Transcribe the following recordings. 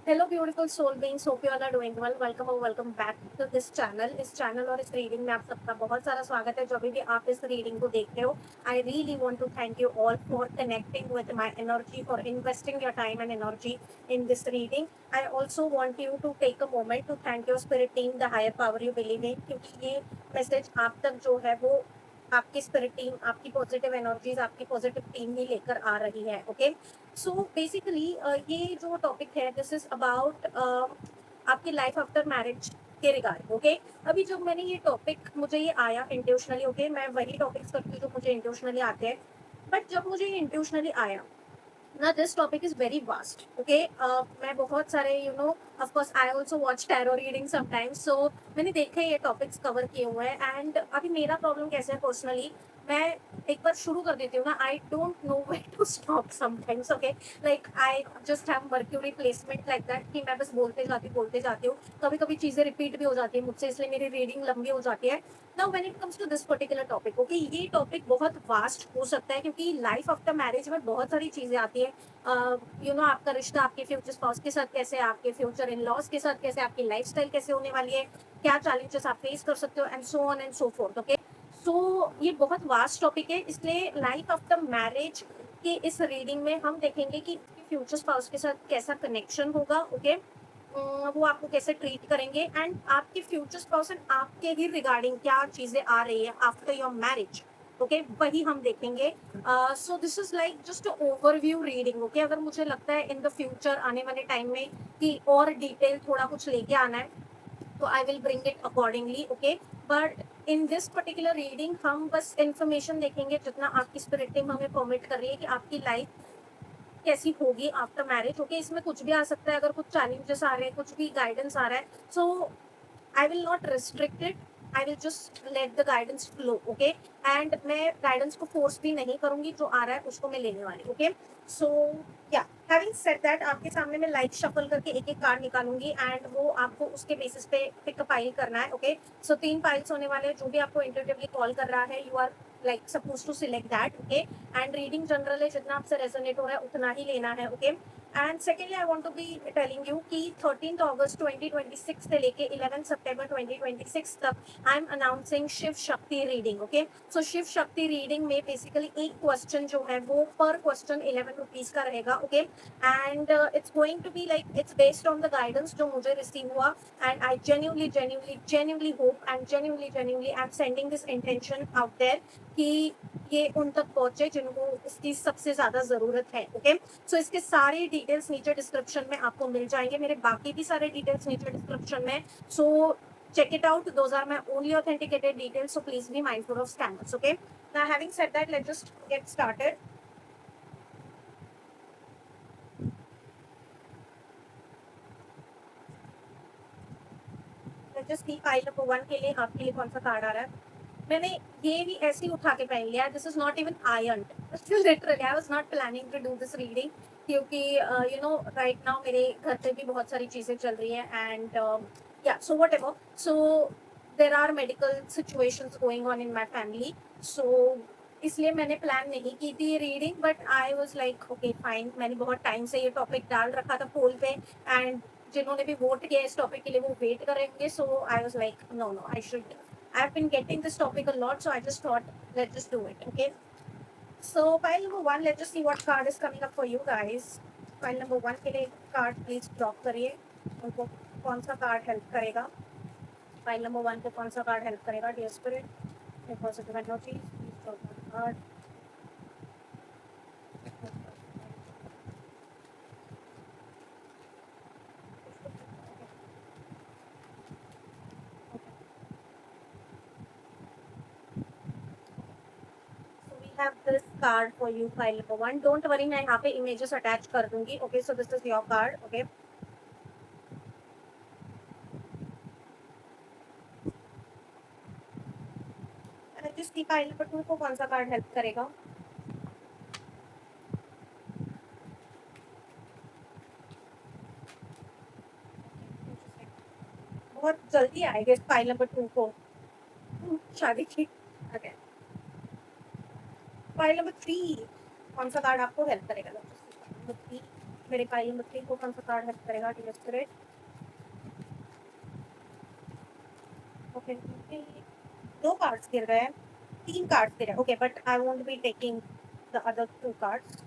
Hello beautiful soul beings, hope you all are doing well. Welcome और welcome back to this channel. इस channel और इस reading में आप सबका बहुत सारा स्वागत है। जो भी आप इस रीडिंग को देख रहे हो, I really want to thank you all for connecting with my energy, for investing your time and energy in this reading. I also want you to take a moment to thank your spirit team, the higher power you believe in, क्योंकि ये message आप तक जो है वो आपकी spirit team, आपकी positive energies, आपकी पॉजिटिव टीम ही लेकर आ रही है। ओके, सो बेसिकली ये जो टॉपिक है, दिस इज अबाउट आपकी लाइफ आफ्टर मैरिज के रिगार्डिंग। ओके, अभी जब मैंने ये टॉपिक, मुझे ये आया इंट्यूशनली। ओके, मैं वही टॉपिक्स करती हूँ जो मुझे इंट्यूशनली आते हैं, बट जब मुझे ये इंट्यूशनली आया ना, this topic is very vast. Okay, मैं बहुत सारे of course I also watch tarot reading sometimes, so मैंने देखे ये टॉपिक्स कवर किए हुए हैं। एंड अभी मेरा प्रॉब्लम कैसे है पर्सनली, मैं एक बार शुरू कर देती हूँ ना, I don't know where to stop sometimes. Okay, like I just have Mercury placement like that कि मैं बस बोलते जाती हूँ। कभी कभी चीज़ें रिपीट भी हो जाती है मुझसे, इसलिए मेरी रीडिंग लंबी हो जाती है। Now when it comes to this particular topic, okay, ये टॉपिक बहुत वास्ट हो सकता है क्योंकि लाइफ आफ्टर मैरिज में बहुत सारी चीज़ें आती है। आपका रिश्ता आपके फ्यूचर स्पाउस के साथ कैसे है, आपके फ्यूचर इन लॉज के साथ कैसे, आपकी लाइफस्टाइल कैसे होने वाली है, क्या चैलेंजेस आप फेस कर सकते हो, and so on and so forth. Okay, so ये बहुत वास्ट टॉपिक है, इसलिए लाइफ आफ्टर मैरिज के इस रीडिंग में हम देखेंगे कि फ्यूचर स्पाउस के साथ कैसा कनेक्शन होगा। ओके, वो आपको कैसे ट्रीट करेंगे, एंड आपके फ्यूचर स्पाउस एंड आपके ही रिगार्डिंग क्या चीजें आ रही है आफ्टर योर मैरिज। ओके, वही हम देखेंगे। सो this is like just overview reading. Okay, अगर मुझे लगता है इन द फ्यूचर आने वाले टाइम में कि और डिटेल थोड़ा कुछ लेके आना है, तो I will bring it accordingly. Okay, but in this particular reading हम बस इंफॉर्मेशन देखेंगे जितना आपकी स्पिरिट टीम हमें परमिट कर रही है कि आपकी लाइफ कैसी होगी आफ्टर मैरिज। ओके, इसमें कुछ भी आ सकता है, अगर कुछ चैलेंजेस आ रहे हैं, कुछ भी गाइडेंस आ रहा है, सो I will not restrict it. I will just let the guidance flow. Okay, and मैं guidance को force भी नहीं करूंगी, जो आ रहा है उसको मैं लेने वाली। Okay, so yeah, having said that, आपके सामने मैं लाइट शफल करके एक एक कार्ड निकालूंगी एंड वो आपको उसके बेसिस पे पिक पाइल करना है। ओके, सो 3 पाइल्स होने वाले हैं, जो भी आपको इंट्यूटिवली कॉल कर रहा है, you are like suppose to select that. Okay, and reading general है, जितना आपसे रेजोनेट हो रहा है उतना ही लेना है। Okay, and secondly I want to be telling you कि 13 अगस्त 2026 से लेके 11 सितंबर 2026 तक I am announcing Shiv Shakti reading. Okay, so Shiv Shakti reading में बेसिकली एक क्वेश्चन जो है वो पर क्वेश्चन 11 रुपीज का रहेगा। Okay, and it's going to be like it's based on the guidance जो मुझे रिसीव हुआ, and I genuinely hope and genuinely I'm sending this intention out there कि ये उन तक पहुंचे जिनको इसकी सबसे ज्यादा जरूरत है। ओके, सो इसके सारे डिटेल्स नीचे डिस्क्रिप्शन में आपको मिल जाएंगे, मेरे बाकी भी सारे डिटेल्स नीचे डिस्क्रिप्शन में, सो check it out. Those are my only authenticated details, so please be mindful of scammers. Okay, now having said that, let's just get started. Let's just see file number 1 के लिए आपके लिए कौन सा card आ रहा है। मैंने ये भी ऐसे ही उठा के पहन लिया, this is not even iron, literally I was not planning to do this reading, क्योंकि राइट नाउ मेरे घर पे भी बहुत सारी चीजें चल रही हैं, एंड या so whatever, so there are medical situations going on in my family, so इसलिए मैंने प्लान नहीं की थी ये reading, but I was like okay fine. मैंने बहुत टाइम से ये टॉपिक डाल रखा था पोल पे, एंड जिन्होंने भी वोट किया इस टॉपिक के लिए वो वेट करेंगे, so I was like no I should, I've been getting this topic a lot, so I just thought let's just do it. Okay, so file number 1, let's just see what card is coming up for you guys. File number 1 के लिए card please drop करिए, उनको कौन सा card help करेगा, file number 1 को कौन सा कार्ड हेल्प करेगा। Dear spirit, positive energy, please drop one card. Have this card for you, file number 1. Don't worry, मैं यहाँ पे images attach कर दूंगी. Okay, so this is your card. Okay, जिसकी फाइल नंबर 2 को कौन सा कार्ड हेल्प करेगा। बहुत जल्दी आएगा इस फाइल नंबर 2 को शादी की। ओके, फाइल नंबर 3 कौन सा कार्ड आपको हेल्प करेगा। नंबर 3 मेरे पाइल नंबर 3 को कौन सा कार्ड हेल्प करेगा? डियर स्पिरिट, ओके, 2 कार्ड्स गिर रहे हैं, 3 कार्ड्स गिर रहे हैं, okay, but I won't be taking the other 2 cards.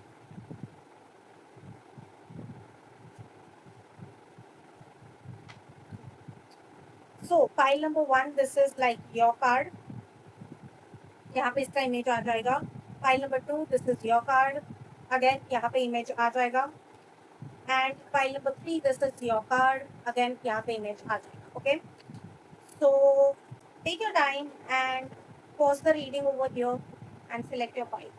So pile number 1, this is like your card. यहाँ पे इसका इमेज आ जाएगा. Pile number 2, this is your card. Again यहाँ पे इमेज आ जाएगा. And pile number 3, this is your card. Again यहाँ पे image आ जाएगा. Okay. So take your time and pause the reading over here and select your pile.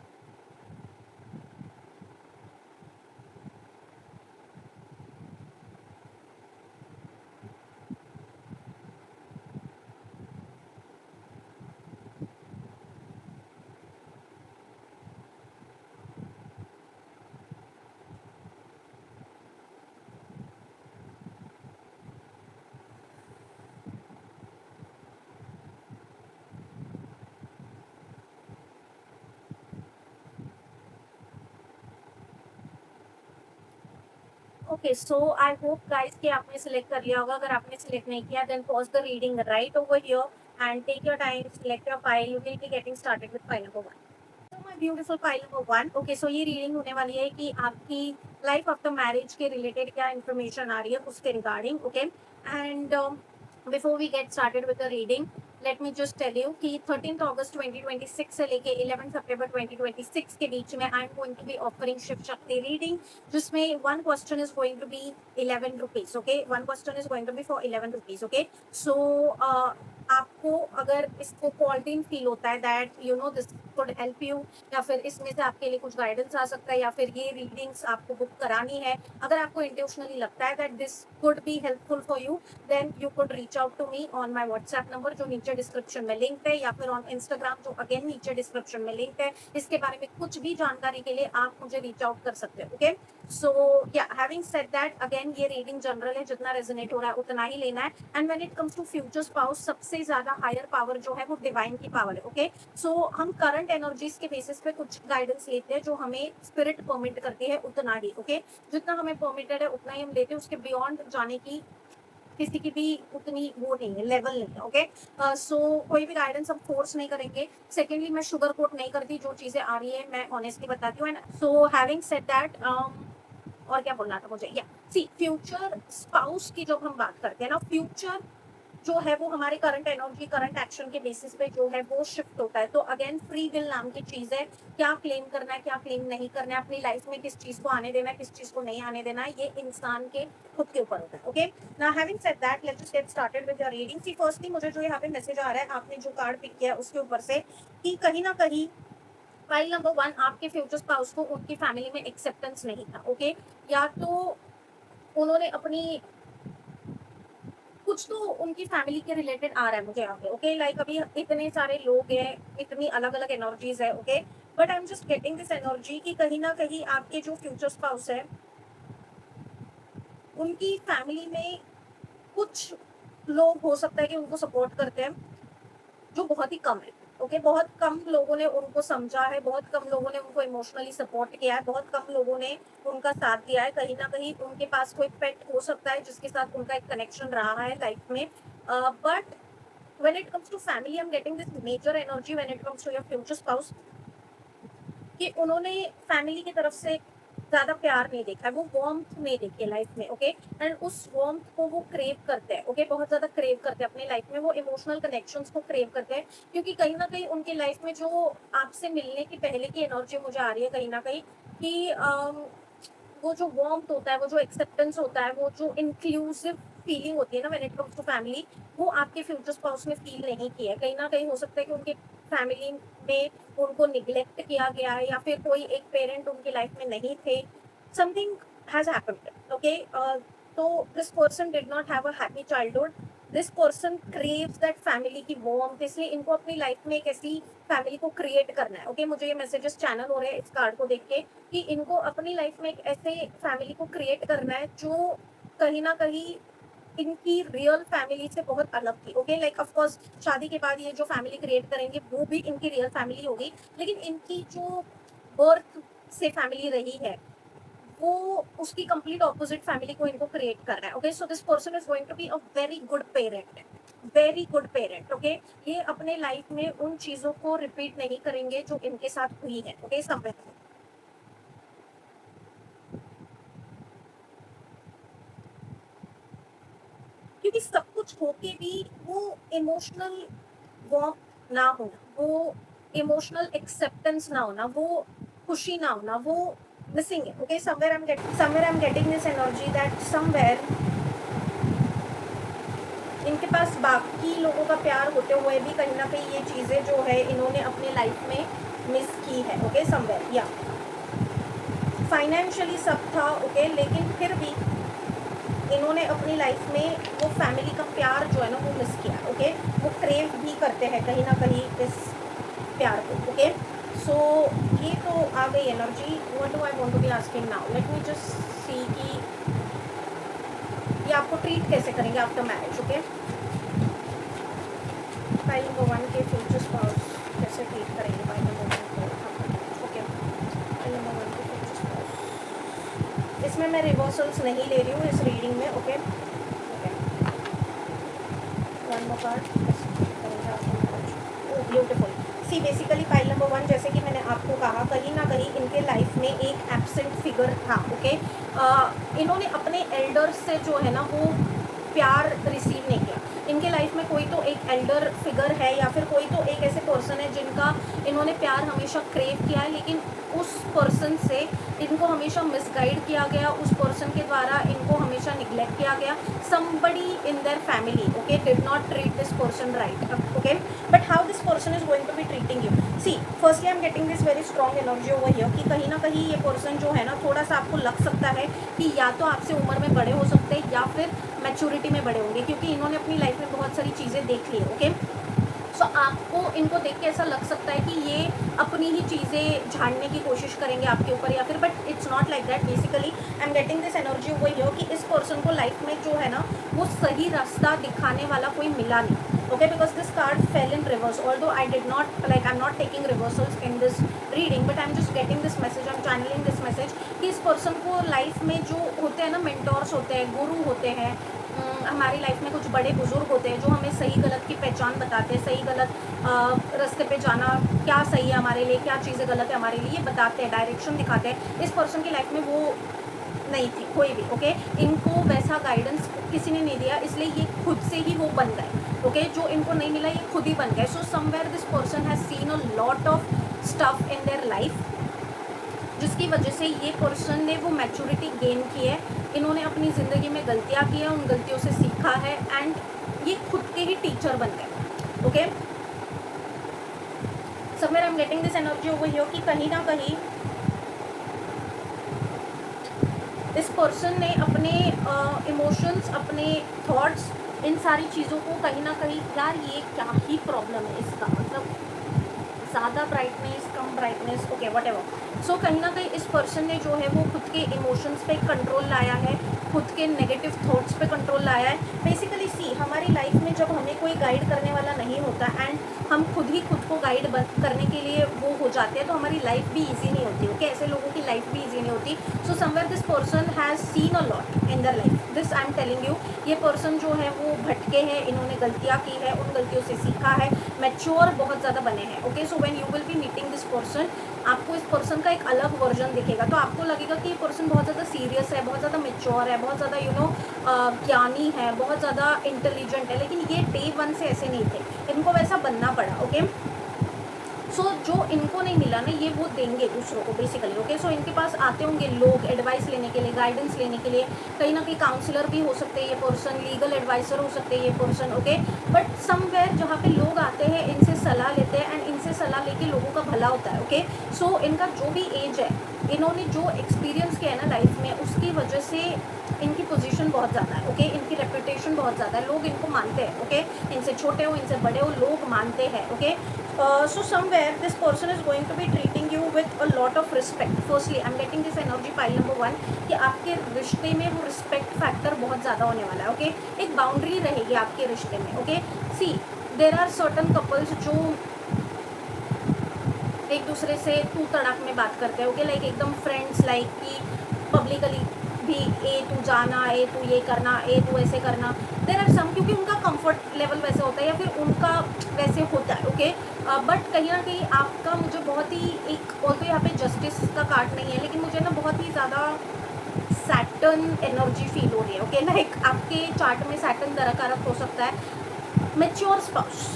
Okay, so I hope guys कि आपने select कर लिया होगा. अगर आपने select नहीं किया, then pause the reading right over here and take your time, select your file. You will be getting started with file number 1. So my beautiful file number 1. Okay, so ये reading होने वाली है कि आपकी life after marriage के related क्या information आ रही है उसके regarding. Okay, and before we get started with the reading, let me just tell you कि 13th August 2026 से लेके 11 September 2026 के बीच में I am going to be offering Shiv Shakti reading, जिसमें one question is going to be 11 rupees. Okay, one question is going to be for 11 rupees. Okay, so आपको अगर इसको क्वालिटी फील होता है that you know this could help you, या फिर इसमें से आपके लिए कुछ गाइडेंस आ सकता है, या फिर ये रीडिंग्स आपको बुक करानी है, अगर आपको इंटेंशनली लगता है that this could be helpful for you, then you could reach out to me on my WhatsApp number जो नीचे डिस्क्रिप्शन में लिंक है, या फिर ऑन इंस्टाग्राम जो अगेन नीचे डिस्क्रिप्शन में लिंक है. इसके बारे में कुछ भी जानकारी के लिए आप मुझे रीच आउट कर सकते हो. ओके, सो या हैविंग सेड दैट, अगेन ये रीडिंग जनरल है, जितना रेजोनेट हो रहा है उतना ही लेना है. And when it comes to future spouse, सबसे ज्यादा हायर पावर जो है वो डिवाइन की पावर है. ओके, सो हम करंट एनर्जीज के बेसिस पे कुछ गाइडेंस लेते हैं जो हमें स्पिरिट परमिट करती है उतना ही. ओके, जितना हमें परमिटेड है उतना ही हम लेते हैं, उसके बियॉन्ड जाने की किसी की भी उतनी वो नहीं है, लेवल नहीं है. ओके, सो कोई भी गाइडेंस हम फोर्स नहीं करेंगे. सेकेंडली, मैं शुगर कोट नहीं करती, जो चीजें आ रही है मैं ऑनेस्टली बताती हूँ. And so having said that, और क्या बोलना था मुझे, या सी फ्यूचर स्पाउस की जब हम बात करते हैं ना, फ्यूचर जो है वो हमारे करंट एनर्जी, करंट एक्शन के बेसिस पे जो है वो शिफ्ट होता है. तो अगेन फ्री विल नाम की चीज है, क्या क्लेम करना है क्या क्लेम नहीं करना है, अपनी लाइफ में किस चीज को आने देना है किस चीज को नहीं आने देना है, ये इंसान के खुद के ऊपर होता है. Okay, now having said that, let's just get started with your reading. See firstly मुझे जो यहाँ पे मैसेज आ रहा है, आपने जो कार्ड पिक किया उसके ऊपर से, कि कहीं ना कहीं फाइल नंबर 1 आपके फ्यूचर स्पाउस को उनकी फैमिली में एक्सेप्टेंस नहीं था. ओके, या तो उन्होंने अपनी कुछ तो उनकी फैमिली के रिलेटेड आ रहा है मुझे यहाँ पे. ओके, लाइक अभी इतने सारे लोग हैं, इतनी अलग अलग एनर्जीज है. Okay, but I am just getting this energy कि कहीं ना कहीं आपके जो फ्यूचर स्पाउस है उनकी फैमिली में कुछ लोग हो सकता है कि उनको सपोर्ट करते हैं, जो बहुत ही कम है. ओके, बहुत कम लोगों ने उनको समझा है, बहुत कम लोगों ने उनको इमोशनली सपोर्ट किया है, बहुत कम लोगों ने उनका साथ दिया है. कहीं ना कहीं उनके पास कोई पेट हो सकता है जिसके साथ उनका एक कनेक्शन रहा है लाइफ में. But when it comes to family, I'm getting this major energy when it comes to your future spouse, कि उन्होंने फैमिली की तरफ से ज्यादा प्यार नहीं देखा है, वो वार्मथ नहीं देखी है लाइफ में. ओके, एंड उस वार्मथ को वो क्रेव करते हैं. ओके, बहुत ज्यादा क्रेव करते हैं अपनी लाइफ में, वो इमोशनल कनेक्शंस को क्रेव करते हैं, क्योंकि कहीं ना कहीं उनकी लाइफ में जो आपसे मिलने की पहले की एनर्जी मुझे आ रही है कहीं ना कहीं, कि वो जो वार्मथ होता है, वो जो एक्सेप्टेंस होता है, वो जो इंक्लूसिव फीलिंग होती है ना when it comes to family, वो आपके फ्यूचर स्पाउस ने फील नहीं की है. कहीं ना कहीं हो सकता है कि उनकी फैमिली में उनको निग्लेक्ट किया गया है, या फिर कोई एक पेरेंट उनकी लाइफ में नहीं थे, समथिंग हैज हैपेंड. ओके, तो this person did not have a happy childhood, this person craves that family की वार्मथ, इसलिए इनको अपनी लाइफ में एक ऐसी फैमिली को क्रिएट करना है. ओके, मुझे ये मैसेजेस चैनल हो रहे हैं इस कार्ड को देख के, कि इनको अपनी लाइफ में एक ऐसे फैमिली को क्रिएट करना है जो कहीं ना कहीं इनकी रियल फैमिली से बहुत अलग थी. ओके, लाइक ऑफ कोर्स शादी के बाद ये जो फैमिली क्रिएट करेंगे वो भी इनकी रियल फैमिली होगी, लेकिन इनकी जो बर्थ से फैमिली रही है वो उसकी कंप्लीट ऑपोजिट फैमिली को इनको क्रिएट कर रहा है। Okay, so this person is going to be a very good parent, very good parent. Okay, ये अपने लाइफ में उन चीजों को रिपीट नहीं करेंगे जो इनके साथ हुई है। ओके, समवेयर क्योंकि सब कुछ होके भी वो इमोशनल वार्म ना होना, वो इमोशनल एक्सेप्टेंस ना होना, वो खुशी ना होना, वो मिसिंग है। Okay, somewhere I am getting this energy that somewhere इनके पास बाकी लोगों का प्यार होते हुए भी कहीं ना कहीं ये चीज़ें जो है इन्होंने अपने लाइफ में मिस की है। ओके, समवेयर या फाइनेंशियली सब था। ओके, लेकिन फिर भी इन्होंने अपनी लाइफ में वो फैमिली का प्यार जो है ना वो मिस किया। ओके, वो क्रेव भी करते हैं कहीं ना कहीं इस प्यार को। ओके, सो ये तो आ गई energy. What do I want to be asking now, let me just see कि ये आपको ट्रीट कैसे करेंगे after marriage. Okay, file number 1 के फ्यूचर स्पाउस कैसे ट्रीट करेंगे फाइल नंबर 1 को। ओके, फाइल नंबर 1 के फ्यूचर स्पाउस, इसमें मैं रिवर्सल्स नहीं ले रही हूँ इस रीडिंग में। ओके, वन मोर कार्ड करेंगे after marriage. Oh beautiful. See basically file number 1 जैसे कि मैंने आपको कहा कहीं ना कहीं इनके लाइफ में एक एब्सेंट फिगर था। ओके, इन्होंने अपने एल्डर्स से जो है ना वो प्यार रिसीव नहीं किया। इनके लाइफ में कोई तो एक एल्डर फिगर है या फिर कोई तो एक ऐसे पर्सन है जिनका इन्होंने प्यार हमेशा क्रेव किया है, लेकिन उस पर्सन से इनको हमेशा मिसगाइड किया गया, उस पर्सन के द्वारा इनको हमेशा निग्लेक्ट किया गया। somebody in their family, okay, did not treat this person right. Okay, but how this person is going to be treating you? See, firstly I'm getting this very strong energy over here कि कहीं ना कहीं ये person जो है ना थोड़ा सा आपको लग सकता है कि या तो आपसे उम्र में बड़े हो सकते हैं या फिर मैच्योरिटी में बड़े होंगे, क्योंकि इन्होंने अपनी लाइफ में बहुत सारी चीज़ें देख ली है। ओके, सो आपको इनको देख के ऐसा लग सकता है कि ये अपनी ही चीज़ें झाड़ने की कोशिश करेंगे आपके ऊपर या फिर, but it's not like that. Basically I am getting this energy over here कि इस पर्सन को लाइफ में जो है ना वो सही रास्ता दिखाने वाला कोई मिला नहीं। Okay, because this card fell in reverse, although I did not like I am not taking reversals in this reading, but I am just getting this message, I am channelling this message कि इस person को life में जो होते हैं ना mentors होते हैं, गुरु होते हैं, हमारी लाइफ में कुछ बड़े बुजुर्ग होते हैं जो हमें सही गलत की पहचान बताते हैं, सही गलत रास्ते पे जाना क्या सही है हमारे लिए, क्या चीज़ें गलत है हमारे लिए, ये बताते हैं, डायरेक्शन दिखाते हैं। इस पर्सन की लाइफ में वो नहीं थी कोई भी। ओके, इनको वैसा गाइडेंस किसी ने नहीं दिया, इसलिए ये खुद से ही वो बन गए। ओके, जो इनको नहीं मिला ये खुद ही बन गए। सो somewhere this person has seen a lot of stuff in their life, जिसकी वजह से ये पर्सन ने वो मैच्योरिटी गेन की है। इन्होंने अपनी ज़िंदगी में गलतियाँ की हैं, उन गलतियों से सीखा है एंड ये खुद के ही टीचर बन गए। Okay, somewhere I am getting this energy over here कि कहीं ना कहीं इस पर्सन ने अपने इमोशंस, अपने थॉट्स, इन सारी चीज़ों को कहीं ना कहीं, यार ये क्या ही प्रॉब्लम है इसका, मतलब ज़्यादा ब्राइटनेस कम brightness, okay whatever. So कहीं ना कहीं इस पर्सन ने जो है वो खुद के इमोशंस पे कंट्रोल लाया है, खुद के नेगेटिव थॉट्स पे कंट्रोल लाया है। बेसिकली सी हमारी लाइफ में जब हमें कोई गाइड करने वाला नहीं होता एंड हम खुद ही खुद को गाइड करने के लिए वो हो जाते हैं तो हमारी लाइफ भी इजी नहीं होती। ओके, ऐसे लोगों की लाइफ भी इजी नहीं होती। सो somewhere this person has seen a lot in their life, this I am telling you. ये पर्सन जो है वो भटके हैं, इन्होंने गलतियाँ की है, उन गलतियों से सीखा है, मैच्योर बहुत ज़्यादा बने हैं। Okay, so when you will B meeting this person, आपको इस पर्सन का एक अलग वर्जन दिखेगा, तो आपको लगेगा कि ये पर्सन बहुत ज़्यादा सीरियस है, बहुत ज़्यादा मैच्योर है, बहुत ज़्यादा ज्ञानी है, बहुत ज़्यादा इंटेलिजेंट है, लेकिन ये डे 1 से ऐसे नहीं थे, इनको वैसा बनना पड़ा। ओके, सो जो इनको नहीं मिला ना ये वो देंगे दूसरों को बेसिकली। ओके, सो इनके पास आते होंगे लोग एडवाइस लेने के लिए, गाइडेंस लेने के लिए, कहीं ना कहीं काउंसलर भी हो सकते हैं ये पर्सन, लीगल एडवाइसर हो सकते हैं ये पर्सन। ओके, बट समवेयर जहाँ पे लोग आते हैं इनसे सलाह लेते हैं एंड इनसे सलाह लेके लोगों का भला होता है। ओके, सो इनका जो भी एज है, इन्होंने जो एक्सपीरियंस किया है ना लाइफ में, उसकी वजह से इनकी पोजीशन बहुत ज़्यादा है। ओके, इनकी रेपुटेशन बहुत ज़्यादा है, लोग इनको मानते हैं। ओके, इनसे छोटे हो इनसे बड़े हो लोग मानते हैं। Okay, so somewhere this person is going to be treating you with a lot of respect. Firstly I'm getting this energy pile number 1 कि आपके रिश्ते में वो रिस्पेक्ट फैक्टर बहुत ज़्यादा होने वाला है। ओके, एक बाउंड्री रहेगी आपके रिश्ते में। Okay, see there are certain couples जो एक दूसरे से तू तड़ाक में बात करते हैं। ओके, लाइक एकदम फ्रेंड्स, लाइक कि पब्लिकली भी ए तू जाना, ए तू ये करना, ए तू ऐसे करना, देर आर सम, क्योंकि उनका कंफर्ट लेवल वैसे होता है या फिर उनका वैसे होता है, ओके। बट कहीं ना कहीं आपका मुझे बहुत ही एक, और तो यहाँ पे जस्टिस का कार्ड नहीं है, लेकिन मुझे ना बहुत ही ज़्यादा सैटर्न एनर्जी फील हो रही है, ओके। लाइक आपके चार्ट में सैटर्न दरकारक हो सकता है। Mature spouse,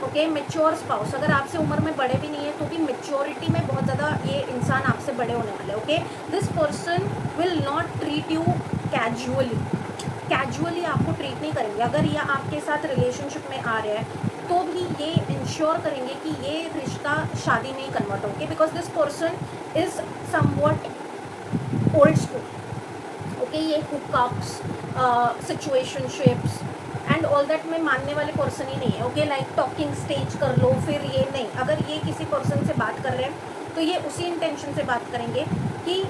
okay, mature spouse, अगर आपसे उम्र में बड़े भी नहीं है तो भी मेच्योरिटी में बहुत ज़्यादा ये इंसान आपसे बड़े होने वाले, okay. This person will not treat you casually, casually आपको ट्रीट नहीं करेंगे। अगर ये आपके साथ रिलेशनशिप में आ रहे हैं तो भी ये इंश्योर करेंगे कि ये रिश्ता शादी में ही कन्वर्ट होगी, because this person is somewhat old school, okay. ये hookups, situationships and all that में मानने वाले पर्सन ही नहीं है, ओके। लाइक टॉकिंग स्टेज कर लो, फिर ये नहीं। अगर ये किसी पर्सन से बात कर रहे हैं तो ये उसी इंटेंशन से बात करेंगे कि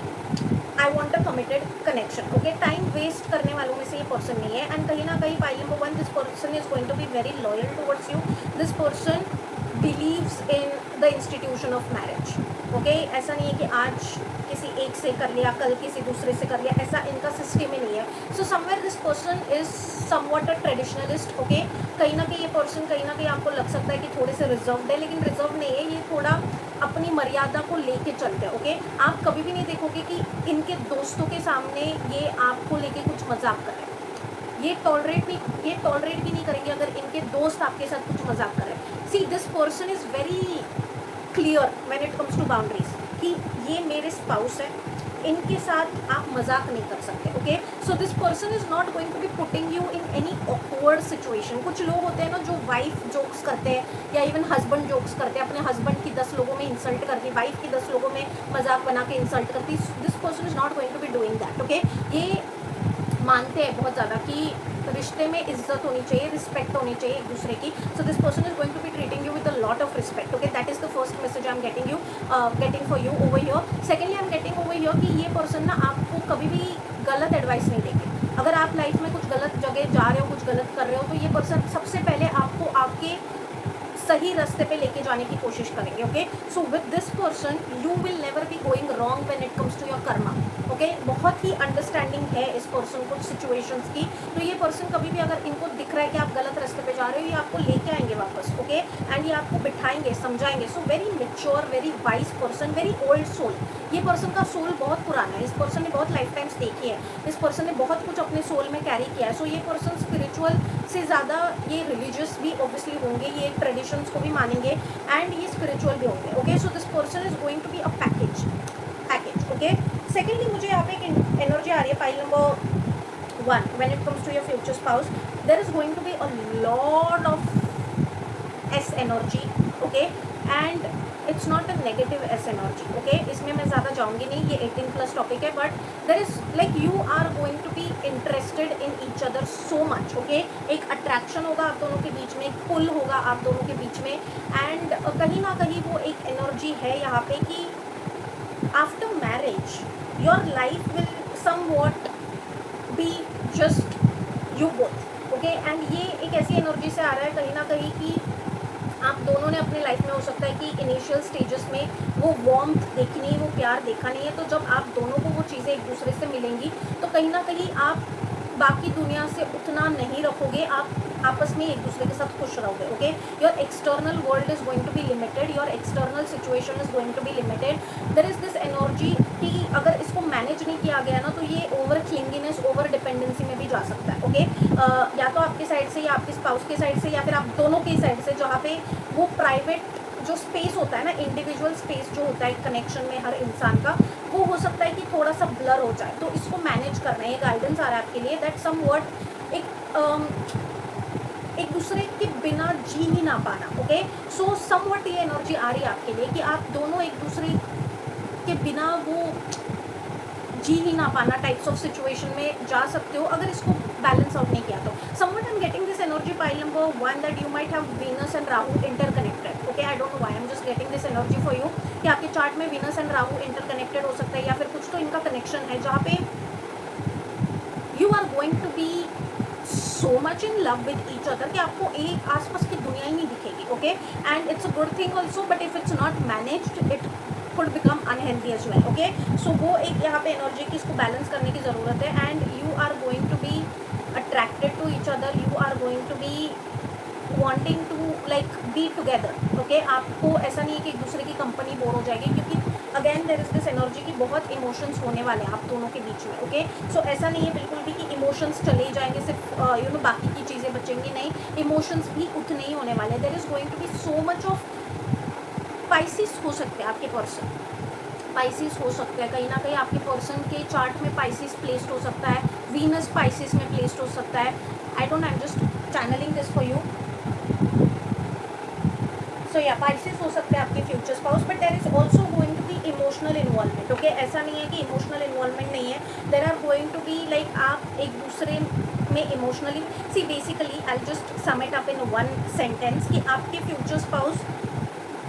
I want a committed connection, okay. Time waste करने वालों में से ये पर्सन नहीं है। एंड कहीं ना कहीं pile number 1, this person is going to be very loyal towards you. This person believes in the institution of marriage, okay. ऐसा नहीं है कि आज किसी एक से कर लिया, कल किसी दूसरे से कर लिया, ऐसा इनका सिस्टम ही नहीं है। So somewhere this person is somewhat a traditionalist, okay. कहीं ना कहीं ये पर्सन, कहीं ना कहीं आपको लग सकता है कि थोड़े से रिजर्व्ड है, लेकिन रिजर्व नहीं है, ये थोड़ा अपनी मर्यादा को लेके चलते हैं, ओके। आप कभी भी नहीं देखोगे कि इनके दोस्तों के सामने ये आपको लेके कुछ मजाक कर रहे हैं। ये टॉलरेट भी नहीं करेंगे अगर इनके दोस्त आपके साथ कुछ मजाक कर रहे हैं। See, this person is very clear when it comes to boundaries कि ये मेरे स्पाउस है, इनके साथ आप मजाक नहीं कर सकते, okay. So this person is not going to be putting you in any awkward situation. कुछ लोग होते हैं ना जो वाइफ जोक्स करते हैं या इवन हस्बैंड जोक्स करते हैं, अपने हस्बैंड की 10 लोगों में इंसल्ट करती, वाइफ की 10 लोगों में मजाक बना के इंसल्ट करती। This person is not going to be doing that, okay. ये मानते हैं बहुत ज़्यादा कि रिश्ते में इज्जत होनी चाहिए, रिस्पेक्ट होनी चाहिए एक दूसरे की। So this person is going to be treating you with a lot of respect, okay. That is the first message I am getting for you over here. Secondly I am getting over here कि ये person ना आपको कभी भी गलत advice नहीं देंगे। अगर आप लाइफ में कुछ गलत जगह जा रहे हो, कुछ गलत कर रहे हो, तो ये पर्सन सबसे पहले आपको आपके सही रास्ते पे लेके जाने की कोशिश करेंगे, okay. So with this person you will never be going wrong when it comes to your karma, okay. बहुत ही अंडरस्टैंडिंग है इस पर्सन को सिचुएशंस की। तो ये पर्सन कभी भी अगर इनको दिख रहा है कि आप गलत रास्ते पे जा रहे हो, ये आपको लेके आएंगे वापस, ओके। एंड ये आपको बिठाएंगे, समझाएंगे। So very mature, very wise person, very old soul. ये पर्सन का सोल बहुत पुराना है, इस पर्सन ने बहुत लाइफ टाइम्स देखी है, इस पर्सन ने बहुत कुछ अपने सोल में कैरी किया है। सो ये पर्सन स्पिरिचुअल से ज़्यादा ये रिलीजियस भी ऑब्वियसली होंगे, ये ट्रेडिशंस को भी मानेंगे एंड ये स्पिरिचुअल भी होंगे, okay. So this person is going to be a package, okay. Secondly मुझे यहाँ पे एक एनर्जी आ रही है pile number 1, when it comes to your future spouse there is going to be a lot of S energy, okay. And it's not a negative S energy, okay. इसमें मैं ज़्यादा जाऊँगी नहीं, ये 18+ टॉपिक है, but there is like you are going to be interested in each other so much, okay. एक attraction होगा आप दोनों के बीच में, एक पुल होगा आप दोनों के बीच में। एंड कहीं ना कहीं वो एक एनर्जी है यहाँ पे कि after marriage your life will somewhat be just you both, okay. And ये एक ऐसी एनर्जी से आ रहा है कहीं ना कहीं कि आप दोनों ने अपने लाइफ में, हो सकता है कि इनिशियल स्टेजेस में वो वार्मथ देखी नहीं, वो प्यार देखा नहीं है। तो जब आप दोनों को वो चीज़ें एक दूसरे से मिलेंगी तो कहीं ना कहीं आप बाकी दुनिया से उतना नहीं रखोगे, आप आपस में एक दूसरे के साथ खुश रहोगे, okay. Your external world is going to be limited, your external situation is going to be limited. There is this energy कि अगर इसको मैनेज नहीं किया गया ना तो ये ओवर क्लिंगीनेस, ओवर डिपेंडेंसी में भी जा सकता है, ओके। या तो आपकी साइड से या आपके स्पाउस की साइड से या फिर आप दोनों की साइड से, जहाँ पे वो प्राइवेट जो स्पेस होता है ना, इंडिविजुअल स्पेस जो होता है कनेक्शन में हर इंसान का, वो हो सकता है कि थोड़ा सा ब्लर हो जाए। तो इसको मैनेज करना है, ये गाइडेंस आ रहा है आपके लिए दैट समवॉट एक दूसरे के बिना जी ही ना पाना, ओके। सो समवॉट ये एनर्जी आ रही है आपके लिए कि आप दोनों एक दूसरे के बिना वो जी ही ना पाना टाइप्स ऑफ सिचुएशन में जा सकते हो अगर इसको बैलेंस आउट नहीं किया तो। Somewhat I am getting this energy pile number 1 that you might have Venus and Rahu interconnected, okay. I don't know why I am just getting this energy for you कि आपके चार्ट में Venus and Rahu interconnected हो सकता है या फिर कुछ तो इनका कनेक्शन है जहाँ पे you are going to be so much in love with each other कि आपको एक आसपास की दुनिया ही नहीं दिखेगी, okay. And it's a good thing also, but if it's not managed it could become unhealthy as well. Okay, so वो एक यहाँ पे एनर्जी की इसको बैलेंस करने की ज़रूरत है, and you are going to be attracted to each other, you are going to be wanting to like be together. Okay, आपको ऐसा नहीं है कि एक दूसरे की कंपनी बोर हो जाएगी, क्योंकि again there is this energy की बहुत इमोशंस होने वाले हैं आप दोनों के बीच में. ओके, सो ऐसा नहीं है बिल्कुल भी कि इमोशंस चले जाएंगे, सिर्फ यू नो बाकी की चीज़ें बचेंगी, नहीं, इमोशंस भी उतने ही होने वाले हैं. There is going to be so much of spices हो सकते हैं आपके पर्सन, स्पाइसिस हो सकते हैं कहीं ना कहीं आपके पर्सन के चार्ट में स्पाइसिस प्लेस्ड हो सकता है, वीनस स्पाइसिस में प्लेस्ड हो सकता है. I don't, I am just channeling this for you. So या स्पाइसिस हो सकते हैं आपके future spouse, but there is also going to be emotional involvement. Okay, ऐसा नहीं है कि इमोशनल इन्वॉल्वमेंट नहीं है, there are going to be like आप एक दूसरे में emotionally, see basically I just sum it up in one sentence कि आपके future spouse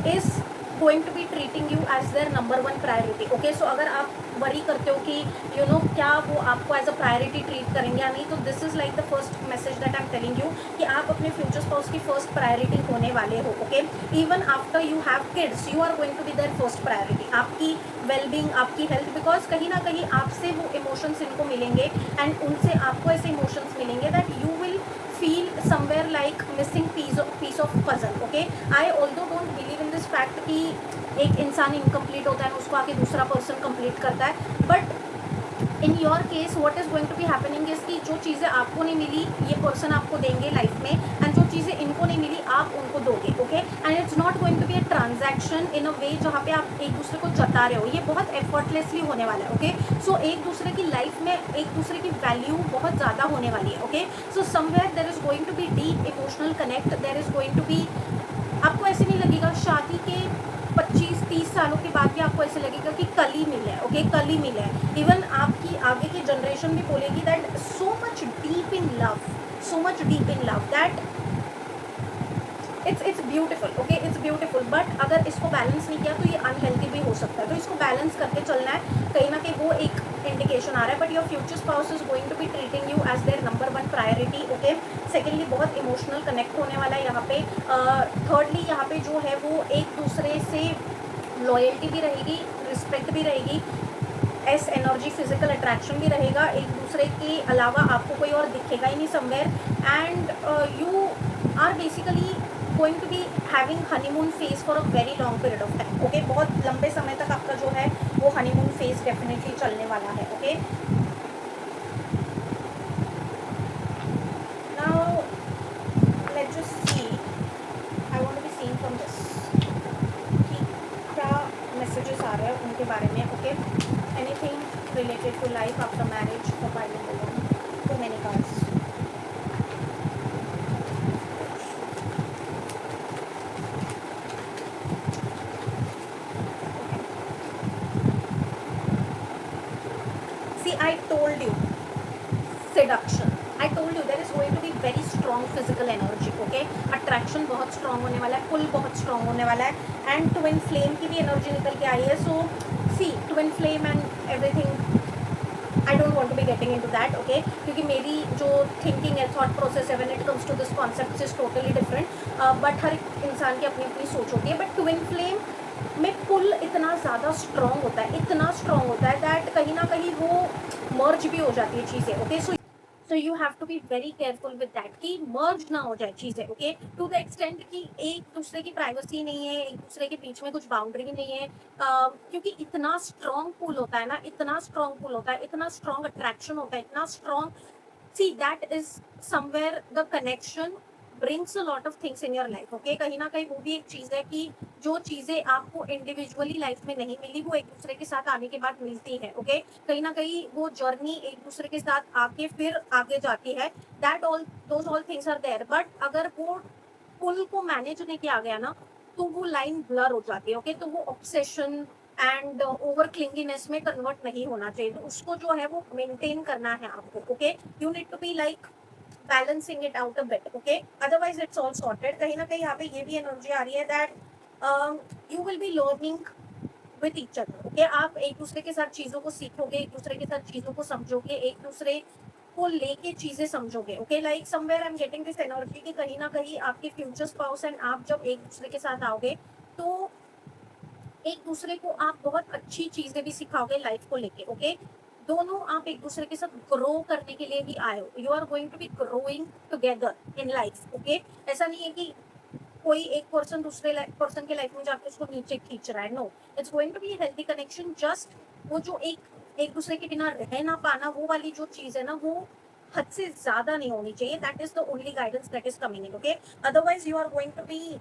is going to be treating you as their number one priority. Okay, so अगर आप worry करते हो कि यू नो क्या वो आपको एज अ प्रायोरिटी ट्रीट करेंगे या नहीं, तो this is like the first message that I am telling you कि आप अपने फ्यूचर स्पाउस की फर्स्ट प्रायोरिटी होने वाले हो. Okay, even after you have kids you are going to be their first priority. आपकी वेलबींग, आपकी हेल्थ, बिकॉज कहीं ना कहीं आपसे वो इमोशंस इनको मिलेंगे एंड उनसे आपको ऐसे इमोशंस मिलेंगे that you will feel somewhere like missing piece of puzzle. Okay, I although don't believe in this fact कि एक इंसान इनकम्प्लीट होता है उसको आके दूसरा पर्सन कंप्लीट करता है, but in your case what is going to be happening is कि जो चीज़ें आपको नहीं मिली ये पर्सन आपको देंगे लाइफ में, एंड जो चीज़ें इनको नहीं मिली आप उनको दोगे. Okay, and it's not going to be a transaction in a way जहाँ पे आप एक दूसरे को जता रहे हो, ये बहुत एफर्टलेसली होने वाला है. ओके, सो एक दूसरे की लाइफ में एक दूसरे की वैल्यू बहुत ज़्यादा होने वाली है. Okay, so somewhere there is going to be deep emotional connect, there is going to be, आपको ऐसे नहीं लगेगा शादी के 25-30 सालों के बाद भी आपको ऐसे लगेगा कि कल ही मिले. ओके, कल ही मिले. इवन आपकी आगे की जनरेशन भी बोलेगी that so much deep in love, so much deep in love that it's beautiful. Okay, it's beautiful, but अगर इसको बैलेंस नहीं किया तो ये अनहेल्दी भी हो सकता है. तो इसको बैलेंस करके चलना है, कहीं ना कहीं वो एक इंडिकेशन आ रहा है. But your future spouse is going to be treating you as their number one priority. Okay, secondly बहुत इमोशनल कनेक्ट होने वाला है यहाँ पे. थर्डली यहाँ पे जो है वो एक दूसरे से लॉयल्टी भी रहेगी, रिस्पेक्ट भी रहेगी, एस एनर्जी फिजिकल अट्रैक्शन भी रहेगा. एक दूसरे के अलावा आपको कोई और दिखेगा ही नहीं somewhere, and you are basically going to be having honeymoon phase for a very long period of time. Okay, बहुत लंबे समय तक आपका जो है वो हनीमून फेज डेफिनेटली चलने वाला है. Okay, now let's just see, I want to be seeing from this कि क्या मैसेजेस आ रहे हैं उनके बारे में. Okay, anything related to life after marriage for piling alone, too many cards. I told you, seduction. I told you there is going to be very strong physical energy. Okay, attraction बहुत strong होने वाला है, pull बहुत strong होने वाला है, and twin flame की भी energy निकल के आई है. So see, twin flame and everything, I don't want to be getting into that. Okay, क्योंकि मेरी जो thinking है, thought process है when it comes to this concept is totally different. But हर एक इंसान की अपनी अपनी सोच होती है. But twin flame में पुल इतना ज़्यादा स्ट्रॉन्ग होता है, इतना स्ट्रॉन्ग होता है दैट कहीं ना कहीं वो मर्ज भी हो जाती है चीज़ें. Okay, so you have to be very careful with that कि मर्ज ना हो जाए चीज़ें. ओके, टू द एक्सटेंट कि एक दूसरे की प्राइवेसी नहीं है, एक दूसरे के बीच में कुछ बाउंड्री नहीं है, क्योंकि इतना स्ट्रॉन्ग पुल होता है ना, इतना स्ट्रॉन्ग पुल होता है, इतना स्ट्रॉन्ग अट्रैक्शन होता है, इतना strong, see that is somewhere the connection brings a lot of things in your life. Okay, कहीं ना कहीं वो भी एक चीज़ है कि जो चीज़ें आपको इंडिविजुअली लाइफ में नहीं मिली वो एक दूसरे के साथ आने के बाद मिलती है. ओके, कहीं ना कहीं वो जर्नी एक दूसरे के साथ आके फिर आगे जाती है. That all those all things are there, but अगर वो पुल को मैनेज नहीं किया गया ना तो वो लाइन ब्लर हो जाती है. ओके, तो वो ऑब्सेशन एंड ओवर क्लिंगीनेस में कन्वर्ट नहीं होना चाहिए. तो उसको जो है वो मेंटेन करना है आपको. Okay, you need to be like balancing it out a bit. Okay, otherwise it's all sorted. कहीं ना कहीं यहाँ पे ये भी एनर्जी आ रही है that you will be learning with each other. Okay, आप एक दूसरे के साथ चीज़ों को सीखोगे, एक दूसरे के साथ चीज़ों को समझोगे, एक दूसरे को लेके चीज़ें समझोगे. Okay, like somewhere I am getting this energy कि कहीं ना कहीं आपके फ्यूचर स्पाउस एंड आप जब एक दूसरे के साथ आओगे तो एक दूसरे को आप बहुत अच्छी चीजें भी सिखाओगे लाइफ को लेके, ओके। दोनों आप एक दूसरे के साथ ग्रो करने के लिए भी आए हो, you are going to be growing together in life, okay. ऐसा नहीं है कि कोई एक पर्सन दूसरे पर्सन के लाइफ में जाके उसको नीचे खींच रहा है, no, it's going to be healthy connection. Just वो जो एक दूसरे के बिना रह ना पाना, वो वाली जो चीज है ना, वो हद से ज्यादा नहीं होनी चाहिए। That is the only guidance that is coming in, okay. Otherwise you are going to be,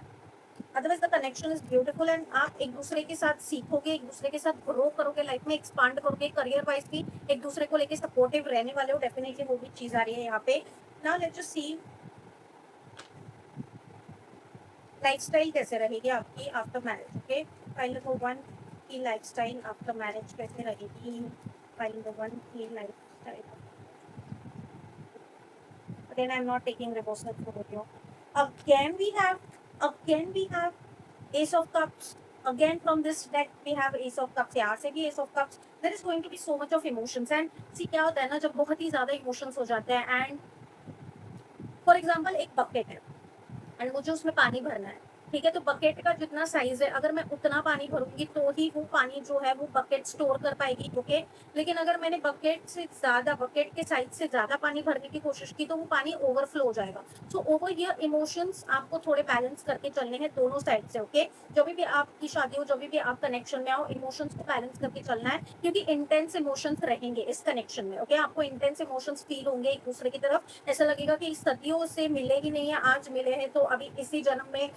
otherwise the connection is beautiful and आप एक दूसरे के साथ सीखोगे, एक दूसरे के साथ ग्रो करोगे, लाइफ में एक्सपांड करोगे, करियर वाइज भी एक दूसरे को लेके सपोर्टिव रहने वाले हो। डेफिनेटली वो भी चीज आ रही है यहाँ पे। Now let's just C lifestyle कैसे रहेगी आपकी after marriage, okay. File number 1 की लाइफस्टाइल आफ्टर मैरिज कैसे रहेगी। फाइल नंबर 1 की lifestyle, again I'm not taking reversal for you. Again we have ace of cups. Again from this deck we have ace of cups. यहाँ से भी ace of cups. There is going to be so much of emotions and see क्या होता है ना, जब बहुत ही ज्यादा इमोशंस हो जाते हैं एंड फॉर एग्जाम्पल एक बकेट है एंड मुझे उसमें पानी भरना है, ठीक है। तो बकेट का जितना साइज है, अगर मैं उतना पानी भरूंगी तो ही वो पानी जो है वो बकेट स्टोर कर पाएगी, ओके। लेकिन अगर मैंने बकेट के साइज से ज्यादा पानी भरने की कोशिश की तो वो पानी ओवरफ्लो हो जाएगा। सो ओवर हियर इमोशंस आपको थोड़े बैलेंस करके चलने हैं दोनों साइड से, ओके। जब भी आपकी शादी हो, जब भी आप कनेक्शन में आओ, इमोशंस को बैलेंस करके चलना है, क्योंकि इंटेंस इमोशंस रहेंगे इस कनेक्शन में, ओके। आपको इंटेंस इमोशंस फील होंगे एक दूसरे की तरफ, ऐसा लगेगा कि सदियों से मिले ही नहीं है, आज मिले हैं तो अभी इसी जन्म में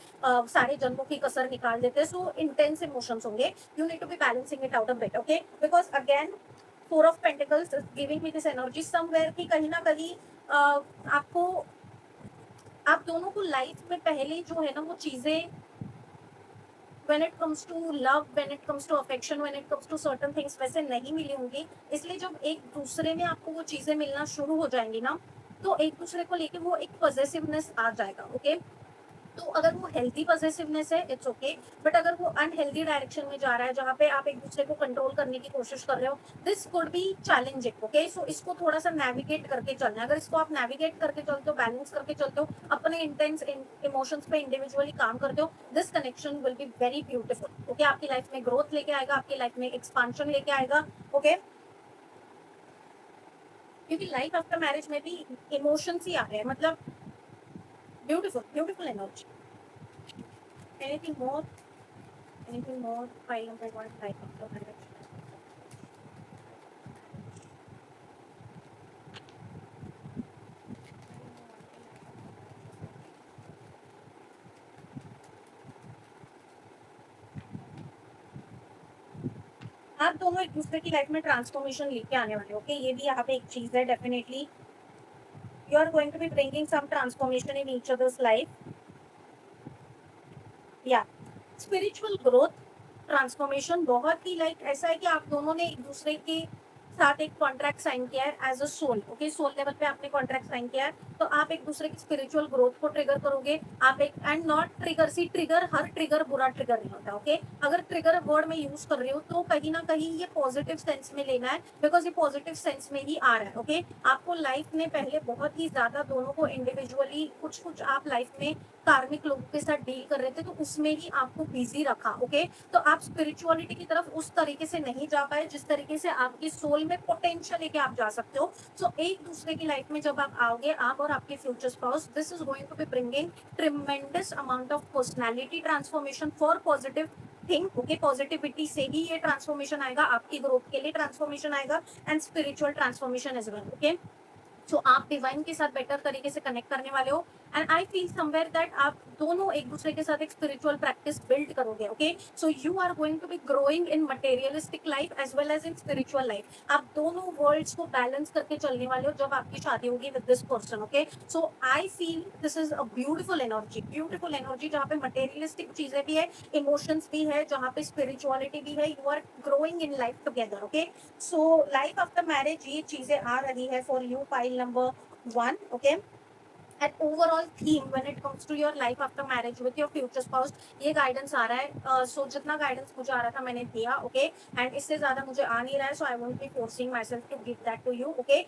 सारे जन्मों की कसर निकाल देते हैं। सो इंटेंस इमोशंस होंगे, you need to be balancing it out a bit, okay. Because again four of pentacles giving me this energy somewhere कि कहीं ना कहीं आपको, आप दोनों को लाइफ में पहले जो है ना वो चीजें, when it comes to love, when it comes to affection, when it comes to certain things वैसे नहीं मिली होंगी। इसलिए जब एक दूसरे में आपको वो चीजें मिलना शुरू हो जाएंगी ना, तो एक दूसरे को लेके वो एक पॉजिटिवनेस आ जाएगा, ओके। तो अगर वो हेल्थी पॉजिटिवनेस है इट्स ओके, बट अगर वो अनहेल्थी डायरेक्शन में जा रहा है जहाँ पे आप एक दूसरे को कंट्रोल करने की कोशिश कर रहे हो, this could be challenging, okay. So इसको थोड़ा सा नेविगेट करके चलना है। अगर इसको आप नेविगेट करके चलते हो, बैलेंस करके चलते हो, अपने इंटेंस इमोशंस पे इंडिविजुअली काम करते हो, this connection will be very beautiful, okay. आपकी लाइफ में ग्रोथ लेके आएगा, आपकी लाइफ में एक्सपांशन लेके आएगा, ओके। क्योंकि लाइफ आफ्टर मैरिज में भी इमोशंस ही आ रहे हैं, मतलब beautiful beautiful energy. Anything more? Anything more? File number 1, life after marriage. आप दोनों एक दूसरे की लाइफ में ट्रांसफॉर्मेशन लेके आने वाले हो, ओके। ये भी यहाँ पे एक चीज है, definitely you are going to be bringing some transformation in each other's life, या स्पिरिचुअल ग्रोथ ट्रांसफॉर्मेशन। बहुत ही लाइक ऐसा है कि आप दोनों ने एक दूसरे के साथ एक कॉन्ट्रैक्ट साइन किया है as a soul, okay. Soul level पे आपने कॉन्ट्रैक्ट साइन किया है, तो आप एक दूसरे की स्पिरिचुअल ग्रोथ को ट्रिगर करोगे। आप एक and not trigger, see trigger, हर ट्रिगर बुरा ट्रिगर नहीं होता, ओके। अगर ट्रिगर वर्ड में यूज कर रहे हो तो कहीं ना कहीं ये पॉजिटिव सेंस में लेना है, बिकॉज ये पॉजिटिव सेंस में ही आ रहा है, ओके। आपको लाइफ में पहले बहुत ही ज्यादा दोनों को इंडिविजुअली कुछ आप लाइफ में कार्मिक लोगों के साथ डील कर रहे थे, तो उसमें ही आपको बिजी रखा, ओके। तो आप स्पिरिचुअलिटी की तरफ उस तरीके से नहीं जा पाए जिस तरीके से आपकी सोल में पोटेंशियल लेके आप जा सकते हो। सो एक दूसरे की लाइफ में जब आप आओगे, आप और आपके future spouse, this is going to be bringing tremendous amount of personality transformation for positive thing, okay. Positivity से ही ये ट्रांसफॉर्मेशन आएगा, आपकी ग्रोथ के लिए ट्रांसफॉर्मेशन आएगा and spiritual transformation as well, okay. So आप डिवाइन के साथ बेटर तरीके से कनेक्ट करने वाले हो and I feel somewhere that आप दोनों एक दूसरे के साथ एक स्पिरिचुअल प्रैक्टिस बिल्ड करोगे, okay. So you are going to be growing in materialistic life as well as in spiritual life. आप दोनों वर्ल्ड्स को बैलेंस करके चलने वाले हो जब आपकी शादी होगी with this person, okay. So I feel this is a beautiful energy जहाँ पे मटेरियलिस्टिक चीजें भी है, इमोशंस भी है, जहाँ पे स्पिरिचुअलिटी भी है, you are growing in life together, okay. So life after marriage ये चीजें आ रही है for you, pile number 1, okay। And overall theme when it comes to your life after marriage with your future spouse, ये guidance आ रहा है। So जितना guidance मुझे आ रहा था मैंने दिया, ओके। एंड इससे ज्यादा मुझे आ नहीं रहा है, so I won't be forcing myself to give that to you, okay.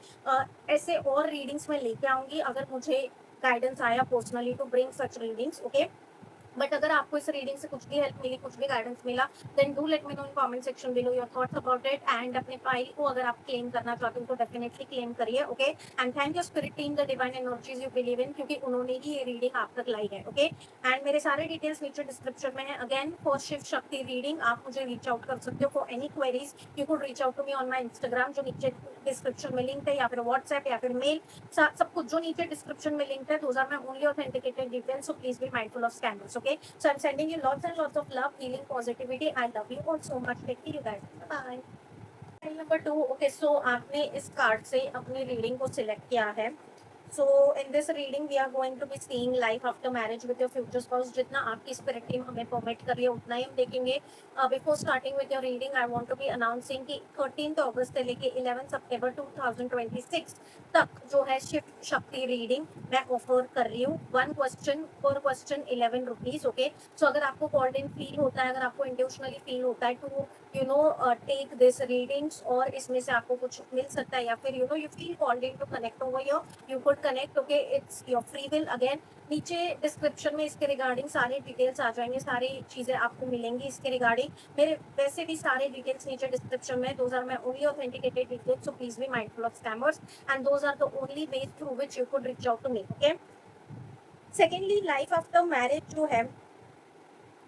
ऐसे और रीडिंग्स में लेके आऊंगी अगर मुझे गाइडेंस आया personally to bring such readings, okay. But अगर आपको इस रीडिंग से कुछ भी हेल्प मिली, कुछ भी गाइडेंस मिला, then do let me know in comment section below your thoughts about it. And अपने फाइल को अगर आप क्लेम करना चाहते हो तो डेफिनेटली क्लेम करिए, okay. And thank you spirit team, the divine energies you believe in, क्योंकि उन्होंने ही ये रीडिंग आप तक लाई है, ओके। एंड मेरे सारे डिटेल्स नीचे डिस्क्रिप्शन में है। Again for Shiv Shakti reading आप मुझे रीच आउट कर सकते हो for any queries. You could reach out to me on my Instagram, जो नीचे डिस्क्रिप्शन में लिंक है, या फिर व्हाट्सएप या फिर मेल, सब कुछ जो नीचे डिस्क्रिप्शन में लिंक है, those are my only authenticated details, so please be mindful of scammers, okay. So I'm sending you lots and lots of love, healing, positivity. I love you all so much. Take care, you guys. Bye. File number 2. Okay, so आपने इस card से अपनी reading को select किया है। So in this reading we are going to be seeing life after marriage with your future spouse। जितना आपकी spirit team हमें परमिट कर रही है उतना ही हम देखेंगे। Before starting with your reading I want to be announcing कि 13 अगस्त से लेके 11 सितंबर 2026 तक जो है शिव शक्ति रीडिंग मैं ऑफर कर रही हूँ। वन क्वेश्चन पर क्वेश्चन 11 रुपीज, ओके। सो अगर आपको कॉल्ड इन फील होता है, अगर आपको इंट्यूशनली फील होता है to you know take this readings, और इसमें से आपको कुछ मिल सकता है, या फिर you know you feel called in to connect over your, you could connect, okay. It's your free will. Again नीचे डिस्क्रिप्शन में इसके रिगार्डिंग सारी डिटेल्स आ जाएंगे, सारी चीज़ें आपको मिलेंगी इसके रिगार्डिंग। मेरे वैसे भी सारे डिटेल्स नीचे डिस्क्रिप्शन में, those are my only authenticated details, so please be mindful of scammers and those are the only ways through which you could reach out to me, okay. Secondly life after marriage जो है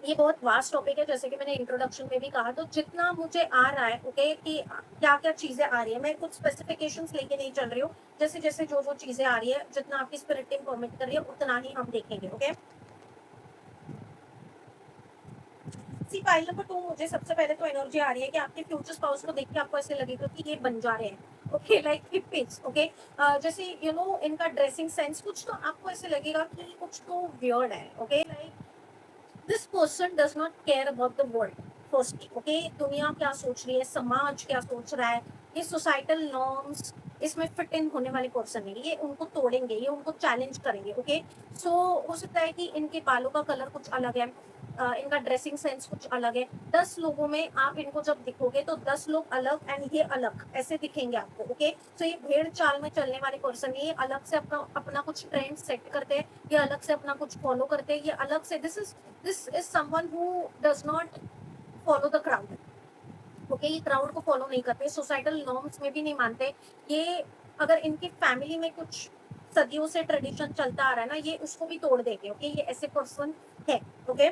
ये बहुत vast topic है, जैसे कि मैंने introduction में भी कहा। तो जितना मुझे आ रहा है, ओके, कि क्या क्या चीज़ें आ रही है, मैं कुछ स्पेसिफिकेशंस लेके नहीं चल रही हूँ। जैसे जैसे जो जो चीज़ें आ रही है, जितना आपकी स्पिरिट टीम परमिट कर रही है उतना ही हम देखेंगे, ओके। सी फाइल नंबर 2, मुझे सबसे पहले तो एनर्जी आ रही है कि आपके फ्यूचर स्पाउस को देख के आपको ऐसे लगेगा कि ये बन जा रहे हैं, ओके, लाइक हिप्पीज, ओके। जैसे यू नो इनका ड्रेसिंग सेंस कुछ तो आपको ऐसे लगेगा कि कुछ तो वियर्ड है, okay. Like this person does not care about the world first, okay. दुनिया क्या सोच रही है, समाज क्या सोच रहा है, ये सोसाइटल नॉर्म्स इसमें फिट इन होने वाले पर्सन है, ये उनको तोड़ेंगे, ये उनको चैलेंज करेंगे, ओके। सो हो सकता है कि इनके बालों का कलर कुछ अलग है, इनका ड्रेसिंग सेंस कुछ अलग है। 10 लोगों में आप इनको जब दिखोगे तो 10 लोग अलग एंड ये अलग ऐसे दिखेंगे आपको, ओके। सो ये भेड़ चाल में चलने वाले पर्सन, ये अलग से अपना अपना कुछ ट्रेंड सेट करते हैं, ये अलग से अपना कुछ फॉलो करते हैं, ये अलग से this is someone who does not follow the crowd, okay. ये क्राउड को फॉलो नहीं करते, सोसाइटल नॉर्म्स में भी नहीं मानते। ये अगर इनकी फैमिली में कुछ सदियों से ट्रेडिशन चलता आ रहा है ना, ये उसको भी तोड़ देंगे, ओके। ये ऐसे पर्सन है, okay.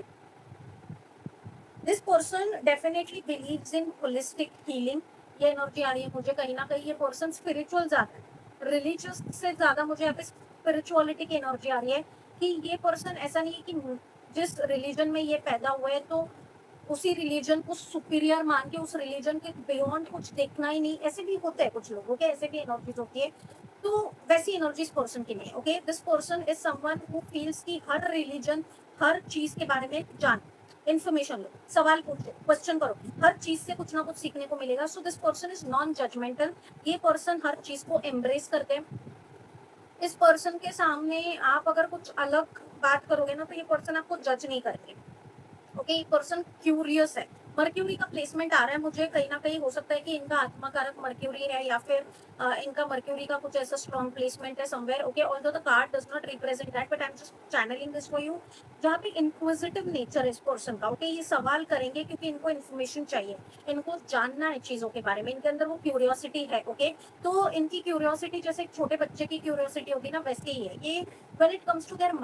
This person definitely believes in holistic healing. ये एनर्जी आ रही है मुझे, कहीं ना कहीं ये पर्सन स्पिरिचुअल ज्यादा है, रिलीजियस से ज्यादा मुझे यहाँ पे स्पिरिचुअलिटी की एनर्जी आ रही है कि ये पर्सन ऐसा नहीं है कि जिस रिलीजन में ये पैदा हुए है तो उसी रिलीजन को सुपीरियर मान के उस रिलीजन के बियॉन्ड कुछ देखना ही नहीं, ऐसे भी होते हैं कुछ लोगों के, ऐसे भी एनर्जीज होती है। तो वैसी एनर्जी इस पर्सन की नहीं है, okay. This person is someone who feels कि हर रिलीजन हर चीज के बारे में जान, इन्फॉर्मेशन लो, सवाल पूछो, क्वेश्चन करो, हर चीज से कुछ ना कुछ सीखने को मिलेगा। So this person is non judgmental. ये पर्सन हर चीज को एम्ब्रेस करते हैं। इस पर्सन के सामने आप अगर कुछ अलग बात करोगे ना तो ये पर्सन आपको जज नहीं करते, ओके। ये पर्सन क्यूरियस है। मर्क्यूरी का प्लेसमेंट आ रहा है मुझे, कहीं ना कहीं हो सकता है कि इनका आत्मा कारक मर्क्यूरी है, या फिर इनका मर्क्यूरी का कुछ ऐसा स्ट्रॉन्ग प्लेसमेंट है somewhere, okay. Although the card does not represent that, but I am just channeling this for you. जहाँ पे इंक्विजिटिव नेचर है इस पर्सन का, ओके। ये सवाल करेंगे क्योंकि इनको इन्फॉर्मेशन चाहिए, इनको जानना है चीजों के बारे में, इनके अंदर वो क्यूरियोसिटी है, ओके। तो इनकी क्यूरियोसिटी जैसे एक छोटे बच्चे की क्यूरियोसिटी होती है ना, वैसे ही है ये। When it comes to their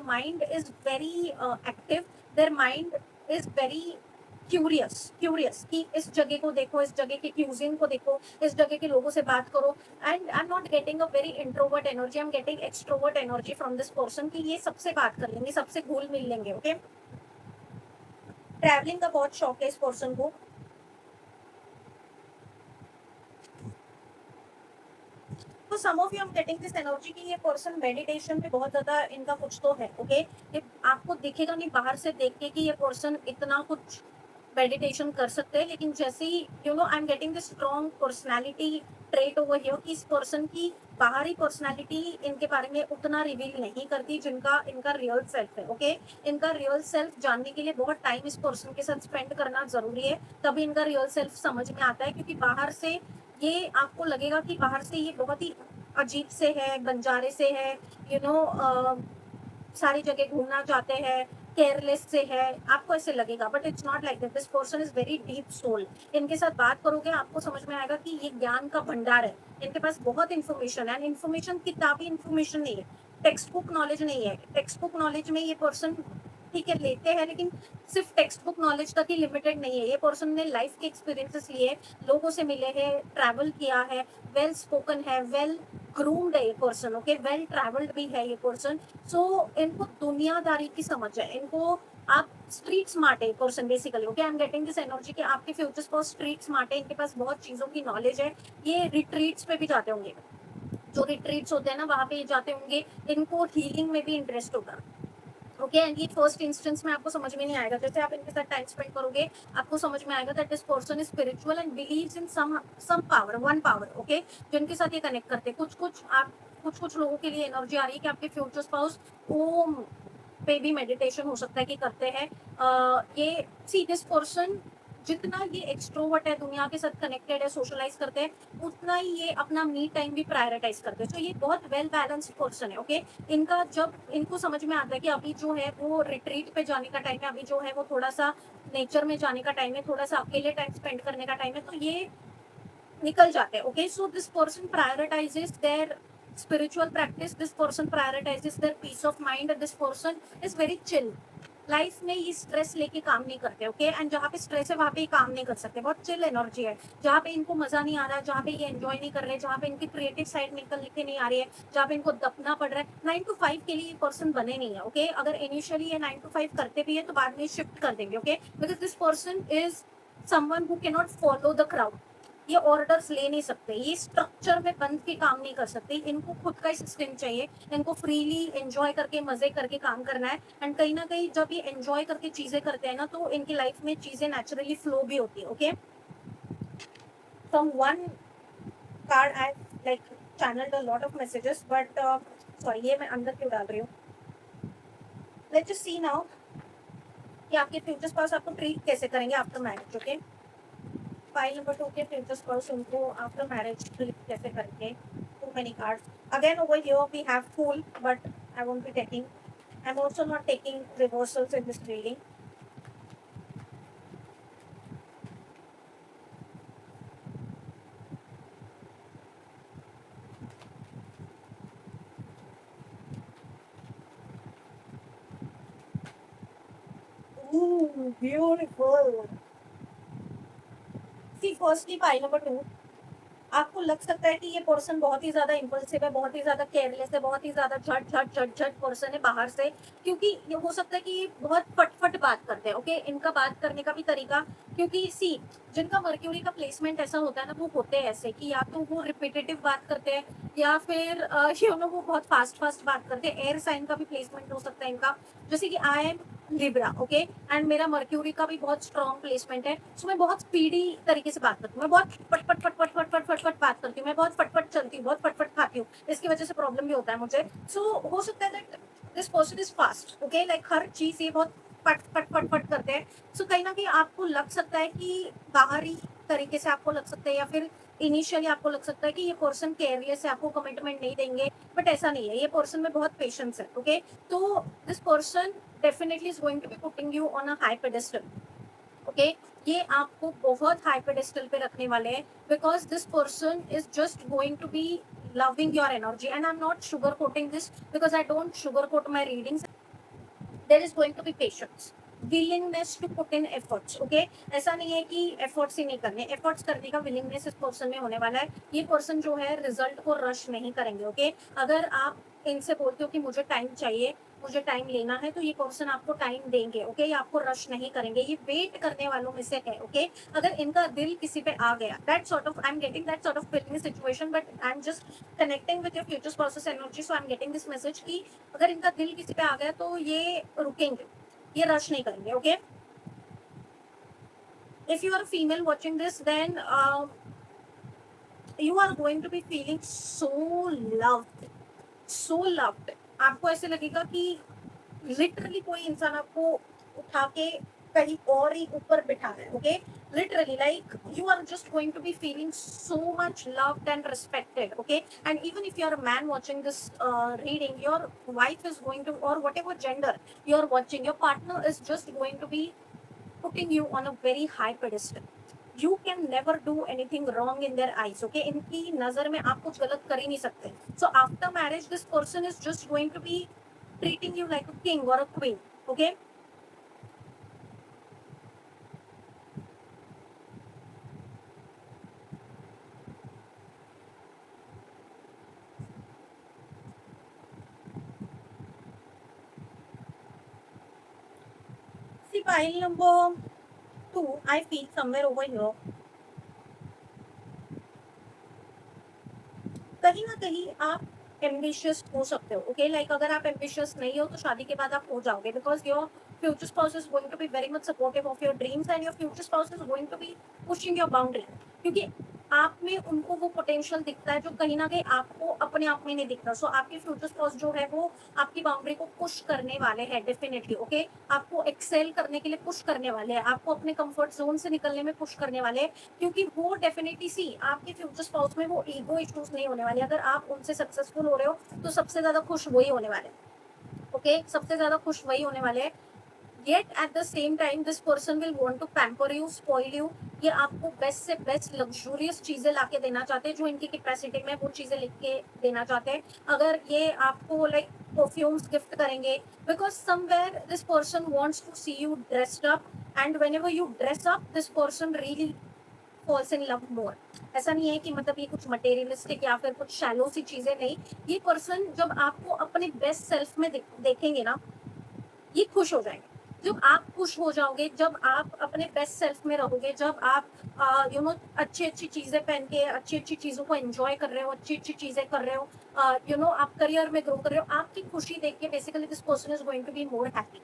mind is very active, their mind is very curious कि इस जगह को देखो, इस जगह की क्यूजिन को देखो, इस जगह के लोगों से बात करो। And I am not getting a very introvert energy, I am getting extrovert energy from this person कि ये सबसे बात कर लेंगे, सबसे घुल मिल लेंगे, ओके। ट्रैवलिंग का बहुत शौक है इस पर्सन को। तो some of you am getting this energy कि ये पर्सन मेडिटेशन पे बहुत ज्यादा इनका कुछ तो है, ओके। ये आपको दिखेगा नहीं बाहर से देख के कि ये पर्सन इतना कुछ मेडिटेशन कर सकते हैं, लेकिन जैसे ही you know I am getting this strong personality trait over here कि इस पर्सन की बाहरी पर्सनैलिटी इनके बारे में उतना रिवील नहीं करती जिनका इनका रियल सेल्फ है, ओके। इनका रियल सेल्फ जानने के लिए बहुत टाइम इस पर्सन के साथ स्पेंड करना जरूरी है, तभी इनका रियल सेल्फ समझ में आता है। क्योंकि बाहर से ये आपको लगेगा कि बाहर से ये बहुत ही अजीब से है, बंजारे से है, यू नो सारी जगह घूमना चाहते हैं, केयरलेस से है, आपको ऐसे लगेगा, but it's not like that. This person is very deep soul. इनके साथ बात करोगे आपको समझ में आएगा कि ये ज्ञान का भंडार है, इनके पास बहुत इन्फॉर्मेशन है। इन्फॉर्मेशन किताबी इन्फॉर्मेशन नहीं है, टेक्स्ट बुक नॉलेज नहीं है। टेक्स्ट बुक नॉलेज में ये पर्सन ठीक है लेते हैं, लेकिन सिर्फ टेक्स्ट बुक नॉलेज तक ही लिमिटेड नहीं है। ये पर्सन ने लाइफ के एक्सपीरियंसेस लिए, लोगों से मिले हैं, ट्रैवल किया है, वेल स्पोकन है, वेल ग्रूम्ड है ये पर्सन, ओके, वेल ट्रैवल्ड भी है ये पर्सन। सो इनको दुनियादारी की समझ है, इनको आप स्ट्रीट स्मार्ट है person basically, okay. I am getting this energy कि आपके फ्यूचर्स पर स्ट्रीट स्मार्ट है, इनके पास बहुत चीजों की नॉलेज है। ये रिट्रीट्स पे भी जाते होंगे, जो रिट्रीट्स होते हैं ना वहां पे ये जाते होंगे। इनको हीलिंग में भी इंटरेस्ट होगा, ओके। एंड ये फर्स्ट इंस्टेंस में आपको समझ में नहीं आएगा, जैसे आप इनके साथ टाइम स्पेंड करोगे आपको समझ में आएगा that this person is spiritual and believes in some power, one power, okay, जिनके साथ ये कनेक्ट करते हैं। कुछ लोगों के लिए एनर्जी आ रही है कि आपके फ्यूचर स्पाउस ओम पे भी मेडिटेशन हो सकता है कि करते हैं। ये सी दिस पर्सन जितना ये एक्सट्रोवर्ट है, दुनिया के साथ कनेक्टेड है, सोशलाइज करते हैं, उतना ही ये अपना मी टाइम भी प्रायोरिटाइज करते हैं। तो ये बहुत वेल बैलेंस्ड पर्सन है, ओके। इनका जब इनको समझ में आता है कि अभी जो है वो रिट्रीट पे जाने का टाइम है, अभी जो है वो थोड़ा सा नेचर में जाने का टाइम है, थोड़ा सा अकेले टाइम स्पेंड करने का टाइम है, तो ये निकल जाते हैं, okay. So this person prioritizes their spiritual practice, this person prioritizes their peace of mind and this person is very chill। Life में ये स्ट्रेस लेके काम नहीं करते, ओके। एंड जहाँ पे स्ट्रेस है वहाँ पे ये काम नहीं कर सकते, बहुत चिल एनर्जी है। जहाँ पे इनको मजा नहीं आ रहा है, जहाँ पे ये एंजॉय नहीं कर रहे, जहाँ पे इनकी क्रिएटिव साइड निकल के नहीं आ रही है, जहाँ पे इनको दबना पड़ रहा है, 9 to 5 के लिए ये पर्सन बने नहीं है, ओके। अगर इनिशियली ये 9 to 5 करते भी है तो बाद में शिफ्ट कर देंगे, okay, because this person is someone who can not follow the crowd. ये ऑर्डर्स ले नहीं सकते, ये स्ट्रक्चर में बंद के काम नहीं कर सकते, इनको खुद का सिस्टम चाहिए, इनको फ्रीली एंजॉय करके मजे करके काम करना है। एंड कहीं ना कहीं जब ये एंजॉय करके चीजें करते हैं ना तो इनकी लाइफ में चीजें नेचुरली फ्लो भी होती है, okay. From one card I like channelled a lot of messages, but sorry ये मैं अंदर क्यों डाल रही हूँ। लेट्स जस्ट सी नाउ कि आपके फ्यूचर स्पाउस आपको ट्रीट कैसे करेंगे after marriage, okay. File number 2 के फ्यूचर स्पाउस उनको आफ्टर मैरिज कैसे करेंगे। Too many cards again over here we have fool, but I won't be taking, I am also not taking reversals in this reading. Beautiful. See firstly pile number 2, आपको लग सकता है कि ये person बहुत ही ज्यादा इम्पल्सिव है, बहुत ही ज्यादा केयरलेस है, बहुत ही ज्यादा झट झट झट झट पर्सन है बाहर से, क्योंकि ये हो सकता है कि ये बहुत फटफट बात करते हैं, ओके। इनका बात करने का भी तरीका, क्योंकि सी जिनका मर्क्यूरी का प्लेसमेंट ऐसा होता है ना वो होते हैं ऐसे कि या तो वो रिपीटेटिव बात करते हैं या फिर वो बहुत फास्ट बात करते हैं। एयर साइन का भी प्लेसमेंट हो सकता है इनका, जैसे कि I am Libra, okay, and मेरा मर्क्यूरी का भी बहुत स्ट्रॉन्ग प्लेसमेंट है। सो मैं बहुत स्पीडी तरीके से बात करती हूँ, मैं बहुत फटफट बात करती हूँ, मैं बहुत फटफट चलती हूँ, बहुत फटफट खाती हूँ, इसकी वजह से प्रॉब्लम भी होता है मुझे। सो हो सकता है that this person is fast, okay, like हर चीज ये बहुत फट करते हैं। सो कहीं ना कहीं आपको लग सकता है कि बाहरी तरीके से आपको लग सकता है या फिर इनिशियली आपको लग सकता है कि ये पर्सन केयरलेस है, आपको कमिटमेंट नहीं देंगे, बट ऐसा नहीं है, ये पर्सन में बहुत पेशेंस है, ओके। तो this person definitely is going to be putting you on a high pedestal, okay। ये आपको बहुत हाई पेडेस्टल पे रखने वाले हैं, because this person is just going to be loving your energy and I'm not sugarcoating this because I don't sugarcoat my readings। there is going to be patience, willingness to put in efforts, okay। ऐसा नहीं है कि efforts ही नहीं करने, efforts करने का willingness इस person में होने वाला है। ये पर्सन जो है रिजल्ट को रश नहीं करेंगे, ओके। अगर आप इनसे बोलते हो कि मुझे टाइम चाहिए, मुझे टाइम लेना है, तो ये पर्सन आपको टाइम देंगे, ओके। ये आपको रश नहीं करेंगे, ये वेट करने वालों में से है, ओके। अगर इनका दिल किसी पे आ गया, that sort of I am getting that sort of feeling situation, but I am just connecting with your futures process energy. So I am getting this message कि अगर इनका दिल किसी पे आ गया तो ये रुकेंगे, ये रश नहीं करेंगे, okay. If you are female watching this then you are going to be feeling so loved, so loved। आपको ऐसे लगेगा कि लिटरली कोई इंसान आपको उठा के कहीं और ही ऊपर बिठा रहा है, okay. literally, like, you are just going to be feeling so much loved and respected, okay? And even if you're a man watching this reading, your wife is going to, or whatever gender you're watching, your partner is just going to be putting you on a very high pedestal. You can never do anything wrong in their eyes, okay? इनकी नजर में आप कुछ गलत कर ही नहीं सकते. So after marriage, this person is just going to be treating you like a king or a queen, okay? See, pile number 2, I feel somewhere over here, कहीं ना कहीं आप एम्बिशियस हो सकते हो, ओके? लाइक अगर आप एम्बिशियस नहीं हो तो शादी के बाद आप हो जाओगे, because your future spouse is going to be very much supportive of your dreams, and your future spouse is going to be pushing your boundary, क्योंकि आप में उनको वो पोटेंशियल दिखता है जो कहीं ना कहीं आपको अपने आप में नहीं दिखता. सो आपके फ्यूचर स्पाउस जो है वो आपकी बाउंड्री को पुश करने वाले हैं डेफिनेटली, ओके? आपको एक्सेल करने के लिए पुश करने वाले हैं, आपको अपने कंफर्ट जोन से निकलने में पुश करने वाले हैं, क्योंकि वो डेफिनेटली, सी, आपके फ्यूचर स्पाउस में वो ईगो इश्यूज नहीं होने वाले. अगर आप उनसे सक्सेसफुल हो रहे हो तो सबसे ज्यादा खुश वही होने वाले, ओके? सबसे ज्यादा खुश वही होने वाले हैं. Yet at the same time, this person will want to pamper you, spoil you. ये आपको बेस्ट से बेस्ट लग्जूरियस चीजें लाके देना चाहते हैं, जो इनकी कैपेसिटी में वो चीजें लेके देना चाहते हैं. अगर ये आपको लाइक परफ्यूम्स गिफ्ट करेंगे, because somewhere this person wants to see you dressed up, and whenever you dress up, this person really falls in love more. ऐसा नहीं है कि मतलब ये कुछ मटेरियलिस्टिक या फिर कुछ शैलो सी चीजें, नहीं. ये पर्सन जब आपको अपने बेस्ट सेल्फ में देखेंगे ना, ये खुश हो जाएंगे. जब आप खुश हो जाओगे, जब आप अपने बेस्ट सेल्फ में रहोगे, जब आप यू नो अच्छी अच्छी चीजें पहन के अच्छी अच्छी चीजों को एंजॉय कर रहे हो, अच्छी अच्छी चीजें कर रहे हो, यू नो आप करियर में ग्रो कर रहे हो, आपकी खुशी देख के basically this person is going to be more happy.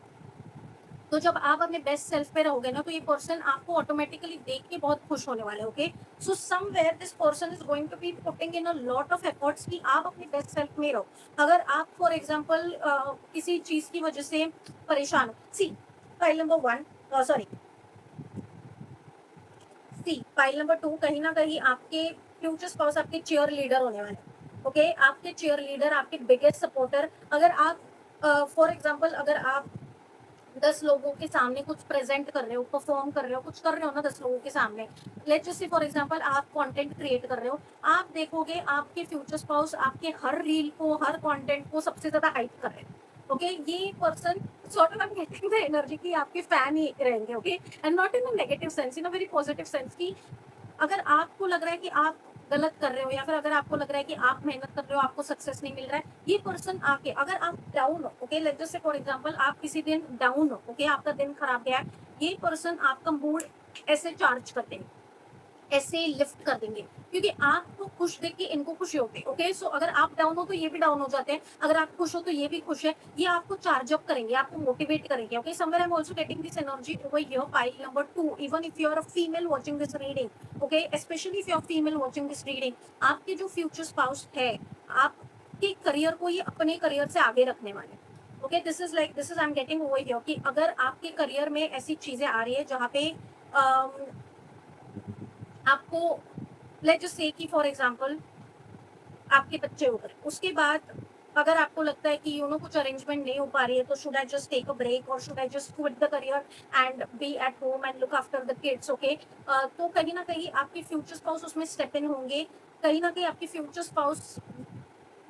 तो जब आप अपने बेस्ट सेल्फ पे रहोगे ना, तो ये पर्सन आपको ऑटोमेटिकली देख के बहुत खुश होने वाले, okay? So somewhere this person is going to be putting in a lot of efforts कि आप अपने बेस्ट सेल्फ में रहो. अगर आप फॉर एग्जांपल किसी चीज की वजह से परेशान हो, सी, फाइल नंबर 1, सॉरी, सी, फाइल नंबर 2, कहीं ना कहीं आपके फ्यूचर स्पाउस आपके चीयर लीडर होने वाले, ओके? आपके चीयर लीडर, आपके बिगेस्ट सपोर्टर. अगर आप फॉर एग्जांपल अगर आप 10 लोगों के सामने कुछ प्रेजेंट कर रहे हो, परफॉर्म कर रहे हो, कुछ कर रहे हो ना 10 लोगों के सामने, let's just say for example आप कंटेंट क्रिएट कर रहे हो, आप देखोगे आपके फ्यूचर स्पाउस आपके हर रील को, हर कंटेंट को सबसे ज्यादा हाइप कर रहे हैं, ओके? ये person sort of getting the energy की आपके फैन ही रहेंगे, okay? And not in a negative sense, in a very positive sense, की अगर आपको लग रहा है कि आप गलत कर रहे हो, या फिर अगर आपको लग रहा है कि आप मेहनत कर रहे हो, आपको सक्सेस नहीं मिल रहा है, ये पर्सन आके, अगर आप डाउन हो, okay, let's just say for example आप किसी दिन डाउन हो, ओके, आपका दिन खराब गया है, ये पर्सन आपका मूड ऐसे चार्ज कर देंगे, ऐसे लिफ्ट कर देंगे, क्योंकि आपको खुश देख के इनको खुशी होती है, ओके? सो अगर आप डाउन हो तो ये भी डाउन हो जाते हैं, अगर आप खुश हो तो ये भी खुश है. ये आपको चार्ज अप करेंगे, आपको मोटिवेट करेंगे, okay? Somewhere I am also getting this energy over here, pile number 2. Even if you are a female watching this reading, okay, specially if you are female watching this reading, आपके जो future spouse है, आपके career को ये अपने career से आगे रखने वाले, okay? This is I am getting over here कि अगर आपके करियर में ऐसी चीजें आ रही है जहाँ पे आपको, लेट्स जस्ट से कि फॉर एग्जांपल आपके बच्चे हो गए, उसके बाद अगर आपको लगता है कि यू नो कुछ अरेंजमेंट नहीं हो पा रही है, तो should I just take a break, और should I just quit the career and be at home and look after the kids, okay? तो कहीं ना कहीं आपके फ्यूचर स्पाउस उसमें स्टेप इन होंगे, कहीं ना कहीं आपके future spouse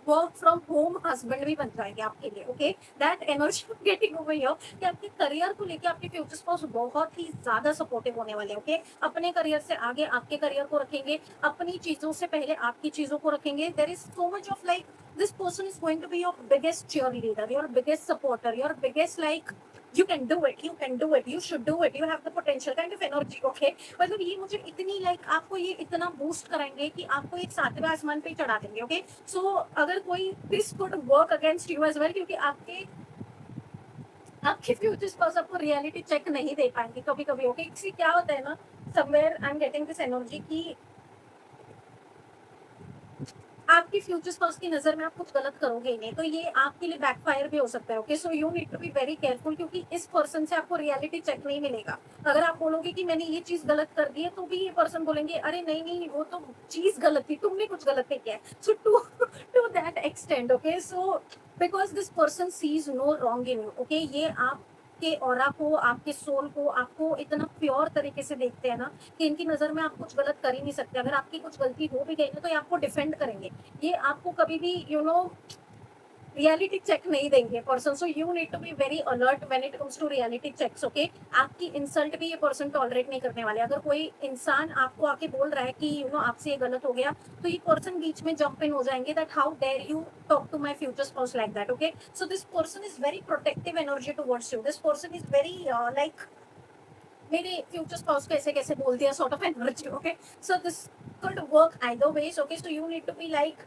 work from home husband भी बन जाएंगे आपके लिए, okay? That energy getting over here कि आपके करियर को लेके आपके फ्यूचर स्पाउस बहुत ही ज्यादा सपोर्टिव होने वाले, ओके? अपने करियर से आगे आपके करियर को रखेंगे, अपनी चीजों से पहले आपकी चीजों को रखेंगे. There is so much of like this person is going to be your biggest cheerleader, your biggest supporter, your biggest like you can do it, you can do it, you should do it, you have the potential kind of energy, okay? मतलब ये मुझे इतनी like आपको ये इतना boost कराएंगे कि आपको एक 7वें आसमान पे चढ़ा देंगे, ओके? सो अगर कोई this could work against you as well, क्योंकि आपके आपके फ्यूचर स्पाउस आपको रियलिटी चेक नहीं दे पाएंगे कभी कभी, ओके? इससे क्या होता है ना, somewhere I am getting this energy की आपकी फ्यूचर स्पाउस की नजर में आप कुछ गलत करोगे ही नहीं, तो ये आपके लिए बैकफायर भी हो सकता है। Okay, so you need to be very careful, क्योंकि इस पर्सन से आपको रियलिटी चेक नहीं मिलेगा। अगर आप बोलोगे कि मैंने ये चीज गलत कर दी है, तो भी ये पर्सन बोलेंगे अरे नहीं नहीं, वो तो चीज गलत थी, तुमने कुछ गलत नहीं किया है। So to to that extend, okay, so because this person sees no wrong in you, okay, ये आपके ऑरा को, आपके सोल को, आपको इतना प्योर तरीके से देखते हैं ना कि इनकी नजर में आप कुछ गलत कर ही नहीं सकते। अगर आपकी कुछ गलती हो भी गई ना, तो ये आपको डिफेंड करेंगे। ये आपको कभी भी रियलिटी चेक नहीं देंगे person. So you need to be very alert when it comes to reality checks, okay. आपकी इंसल्ट भी ये पर्सन टॉलरेट नहीं करने वाले। अगर कोई इंसान आपको आके बोल रहा है कि आपसे ये गलत हो गया, तो ये पर्सन बीच में जंप इन हो जाएंगे that how dare you talk to my future spouse like that, okay. So this person is very protective energy towards you. This person is very like मेरे फ्यूचर स्पाउस को ऐसे कैसे बोल दिया sort of energy, okay. So this could work either ways, okay, so you need to be like,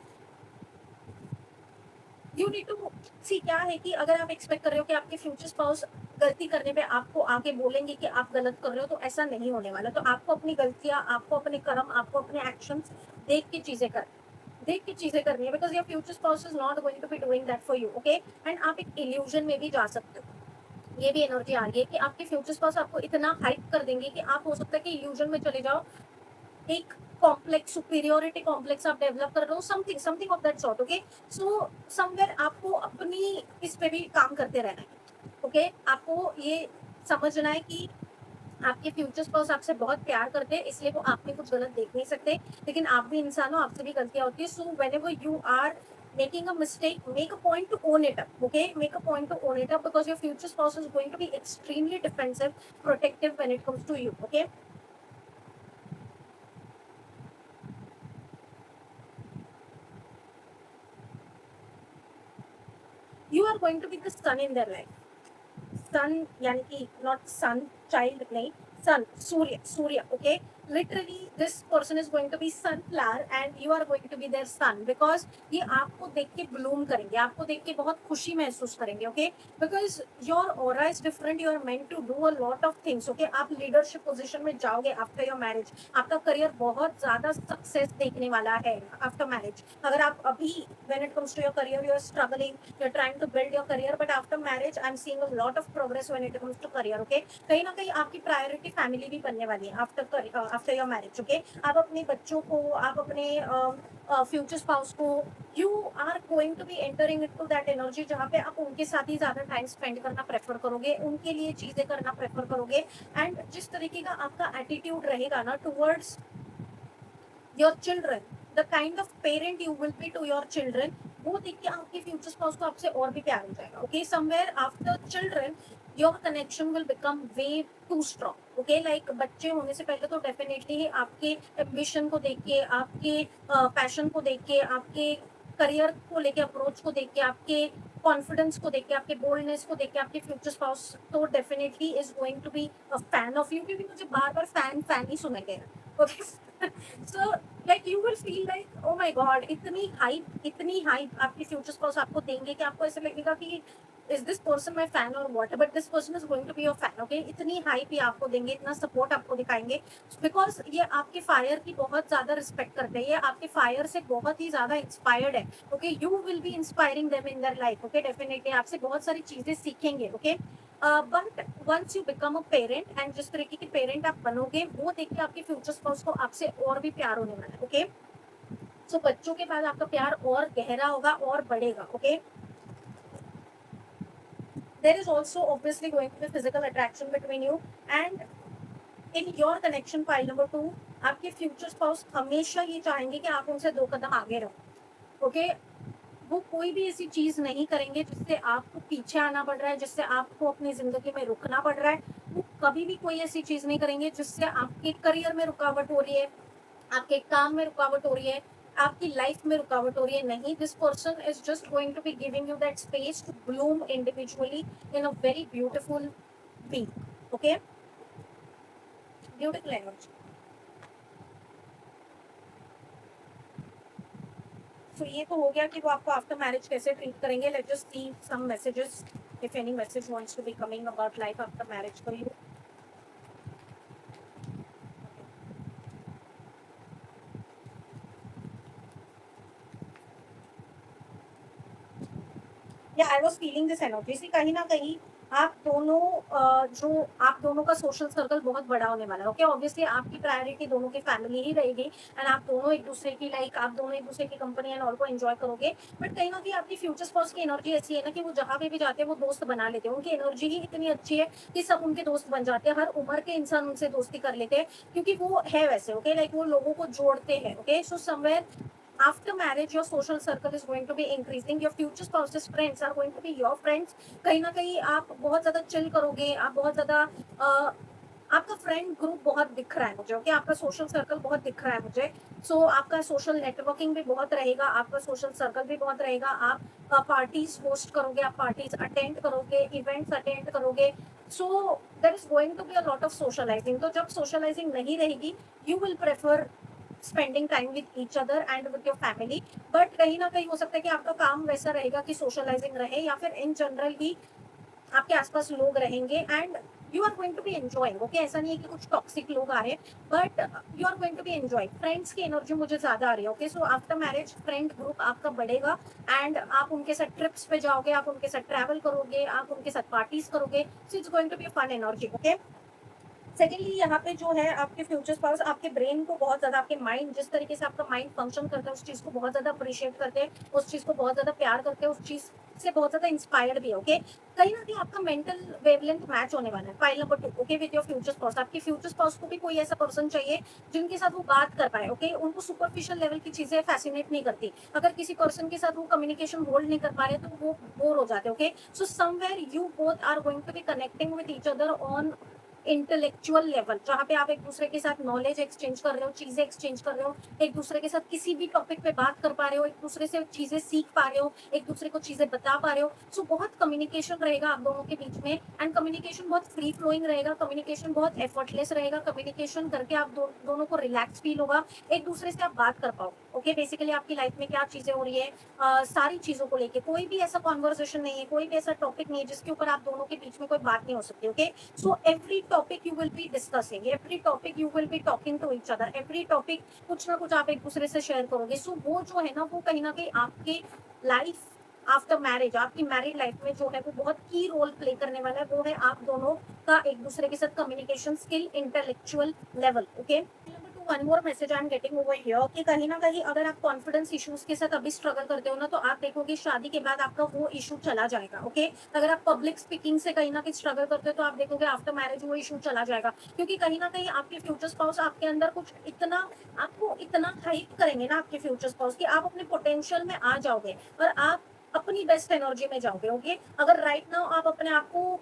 you need to see क्या है कि अगर आप एक्सपेक्ट कर रहे हो कि आपके फ्यूचर स्पाउस गलती करने पे आपको आके बोलेंगे कि आप गलत कर रहे हो, तो ऐसा नहीं होने वाला। तो आपको अपनी गलतियां, आपको अपने कर्म, आपको अपने एक्शंस देख के चीजें करनी है, because your future spouse is not going to be doing that for you, okay. And आप एक इल्यूजन में भी जा सकते हो। ये भी एनर्जी आ रही है कि आपके फ्यूचर स्पाउस आपको इतना हाइप कर देंगे कि आप हो सकता है कि इल्यूजन में चले जाओ, एक कॉम्प्लेक्स, सुपीरियोरिटी कॉम्प्लेक्स आप डेवलप कर रहे हो, something something of that sort, okay. So somewhere आपको अपनी इस पे भी काम करते रहना है, ओके। आपको ये समझना है कि आपके फ्यूचर स्पाउस आपसे बहुत प्यार करते हैं, इसलिए वो आप में कुछ गलत देख नहीं सकते, लेकिन आप भी इंसान हो, आपसे भी गलतियां होती है। So whenever you are making a mistake, make a point to own it up, okay, make a point to own it up, because your future spouse is going to be extremely defensive, protective when it comes to you, okay. You are going to be the sun in their life. Sun यानी कि not son child नहीं, sun सूर्य, सूर्य, okay. Literally this person is going to be sunflower and you are going to be their sun, because ये आपको देख के Bloom करेंगे, आपको देख के बहुत खुशी महसूस करेंगे, okay. Because your aura is different, you are meant to do a lot of things, okay. आप लीडरशिप पोजीशन में जाओगे आफ्टर योर मैरिज। आपका करियर बहुत ज्यादा सक्सेस देखने वाला है आफ्टर मैरिज। अगर आप अभी when it comes to your career you are struggling, you are trying to build your career, but after marriage I am seeing a lot of progress when it comes to career, okay. कहीं ना कहीं आपकी priority family भी बनने वाली है after your marriage, okay. आप अपने बच्चों को, आप अपने फ्यूचर स्पाउस को, you are going to be entering into that energy जहाँ पे आप उनके साथ ही ज्यादा टाइम स्पेंड करना प्रेफर करोगे, उनके लिए चीजें करना प्रेफर करोगे। एंड जिस तरीके का आपका एटीट्यूड रहेगा ना towards your children, the kind of parent you will be to your children, वो देख के आपके फ्यूचर स्पाउस को आपसे और भी प्यार हो जाएगा, okay. Somewhere after children your connection will become way too strong, okay. Like बच्चे होने से पहले तो डेफिनेटली आपके एम्बिशन को देख के, आपके पैशन को देख के, आपके करियर को लेके, अप्रोच को देख के, आपके कॉन्फिडेंस को देख के, आपके बोल्डनेस को देख के आपके फ्यूचर स्पाउस तो definitely is going to be a fan of you, क्योंकि मुझे बार बार फैन फैन ही सुना गया, okay. So like you will feel like oh my god, इतनी हाइप आपके फ्यूचर स्पाउस आपको देंगे कि आपको ऐसा लगेगा कि is this person my fan और what, but this person is going to be your fan, okay. इतनी हाइप ही आपको देंगे, इतना सपोर्ट आपको दिखाएंगे, बिकॉज ये आपके फायर की बहुत ज्यादा रिस्पेक्ट करते हैं, ये आपके फायर से बहुत ही ज्यादा इंस्पायर्ड है, okay. You will be inspiring them in their life, okay. Definitely आपसे बहुत सारी चीजें सीखेंगे, okay. But once you become a parent, and जिस तरीके के पेरेंट आप बनोगे वो देख के आपके फ्यूचर स्पाउस को आपसे और भी प्यार होने वाला है, ओके। सो बच्चों के बाद आपका प्यार और गहरा होगा और बढ़ेगा, okay. There is also obviously going to be physical attraction between you, and in your connection pile number 2, आपके फ्यूचर स्पाउस हमेशा ये चाहेंगे कि आप उनसे 2 कदम आगे रहो, ओके। वो कोई भी ऐसी चीज नहीं करेंगे जिससे आपको पीछे आना पड़ रहा है, जिससे आपको अपनी जिंदगी में रुकना पड़ रहा है। वो कभी भी कोई ऐसी चीज नहीं करेंगे जिससे आपके करियर में रुकावट हो रही है, आपके काम में रुकावट हो रही है, आपकी लाइफ में रुकावट हो रही है। नहीं, this person is just going to be giving you that space to bloom individually in a very beautiful being, okay. Beautiful energy. So ये तो हो गया कि वो आपको आफ्टर मैरिज कैसे ट्रीट करेंगे। Let's just see some messages, if any message wants to be coming about life after marriage for you. या I was feeling this energy see कहीं ना कहीं आप दोनों जो आप दोनों का सोशल सर्कल बहुत बड़ा होने वाला है। ओके, ऑब्वियसली आपकी प्रायोरिटी दोनों की फैमिली ही रहेगी एंड आप दोनों एक दूसरे की लाइक आप दोनों एक दूसरे की कंपनी एंड ऑल को एंजॉय करोगे। बट कहीं ना कहीं आपकी फ्यूचर स्पाउस की एनर्जी ऐसी है ना कि वो जहाँ पे भी जाते हैं वो दोस्त बना लेते हैं। उनकी एनर्जी ही इतनी अच्छी है कि सब उनके दोस्त बन जाते हैं, हर उम्र के इंसान उनसे दोस्ती कर लेते हैं क्योंकि वो है वैसे। ओके, लाइक वो लोगों को जोड़ते हैं। Okay, so somewhere after marriage your social circle is going to be increasing, your future spouse's friends are going to be your friends। कहीं ना कहीं आप बहुत ज्यादा चिल करोगे, आप बहुत ज्यादा आपका फ्रेंड ग्रुप बहुत दिख रहा है मुझे। ओके, आपका सोशल सर्कल बहुत दिख रहा है मुझे। सो आपका सोशल नेटवर्किंग भी बहुत रहेगा, आपका सोशल सर्कल भी बहुत रहेगा। आप पार्टीज होस्ट करोगे, आप पार्टीज अटेंड करोगे, इवेंट्स अटेंड करोगे। So there is going to be a lot of socialising. तो जब सोशलाइजिंग नहीं रहेगी you will prefer spending time with each other and with your family. But कहीं ना कहीं हो सकता है कि आपका काम वैसा रहेगा कि सोशलाइजिंग रहे या फिर इन जनरल ही आपके आसपास लोग रहेंगे and you are going to be enjoying. Okay, ऐसा नहीं है कि कुछ टॉक्सिक लोग आ रहे हैं but you are going to be enjoying. Friends की एनर्जी मुझे ज्यादा आ रही है। Okay, so after marriage friend group आपका बढ़ेगा एंड आप उनके साथ ट्रिप्स पे जाओगे, आप उनके साथ ट्रैवल करोगे, आप उनके साथ पार्टीज करोगे। So it's going to be fun energy. Okay, secondly यहाँ पे जो है आपके फ्यूचर स्पाउस आपके ब्रेन को बहुत ज्यादा, आपके माइंड जिस तरीके से आपका माइंड फंक्शन करता है उस चीज को बहुत ज्यादा अप्रिशिएट करते हैं, उस चीज को बहुत ज्यादा प्यार करते हैं, उस चीज से बहुत ज्यादा इंस्पायर्ड भी है। ओके, कहीं ना कहीं आपका मेंटल वेवलेंथ मैच होने वाला है। File number 2, okay, with your future spouse. आपके फ्यूचर स्पाउस को भी कोई ऐसा पर्सन चाहिए जिनके साथ वो बात कर पाए। ओके, उनको सुपरफिशियल लेवल की चीजें फैसिनेट नहीं करती। अगर किसी पर्सन के साथ वो कम्युनिकेशन होल्ड नहीं कर पा रहे तो वो बोर हो जाते हैं। Okay, so somewhere you both are going to be connecting with each other on intellectual level, जहाँ पे आप एक दूसरे के साथ नॉलेज एक्सचेंज कर रहे हो, चीजें एक्सचेंज कर रहे हो, एक दूसरे के साथ किसी भी टॉपिक पे बात कर पा रहे हो, एक दूसरे से चीजें सीख पा रहे हो, एक दूसरे को चीजें बता पा रहे हो। सो बहुत कम्युनिकेशन रहेगा आप दोनों के बीच में एंड कम्युनिकेशन बहुत फ्री फ्लोइंग रहेगा, कम्युनिकेशन बहुत एफर्टलेस रहेगा। कम्युनिकेशन करके आप दोनों को रिलैक्स फील होगा, एक दूसरे से आप बात कर पाओ। ओके, बेसिकली आपकी लाइफ में क्या चीजें हो रही है, सारी चीजों को लेके कोई भी ऐसा कॉन्वर्सेशन नहीं है, कोई भी ऐसा टॉपिक नहीं है जिसके ऊपर आप दोनों के बीच में कोई बात नहीं हो सकती। Okay, so every topic you will be discussing, every topic you will be talking to each other, every topic कुछ ना कुछ आप एक दूसरे से शेयर करोगे। सो वो जो है ना वो कहीं ना कहीं आपके लाइफ आफ्टर मैरिज, आपकी मैरिड लाइफ में जो है वो बहुत की रोल प्ले करने वाला है। वो है आप दोनों का एक दूसरे के साथ communication skill, intellectual level. Okay, one more message I am getting over here कि कहीं ना कहीं अगर आप कॉन्फिडेंस इश्यूज के साथ अभी स्ट्रगल करते हो ना तो आप देखोगे शादी के बाद आपका वो इशू चला जाएगा। ओके, अगर आप पब्लिक स्पीकिंग से कहीं ना कहीं स्ट्रगल करते हो तो आप देखोगे आफ्टर मैरिज वो इशू चला जाएगा क्योंकि कहीं ना कहीं आपके फ्यूचर स्पाउस आपके अंदर कुछ इतना, आपको इतना हाइप करेंगे ना आपके फ्यूचर स्पाउस कि आप अपने पोटेंशियल में आ जाओगे और आप अपनी बेस्ट एनर्जी में जाओगे। ओके, अगर राइट नाउ आप अपने आप को,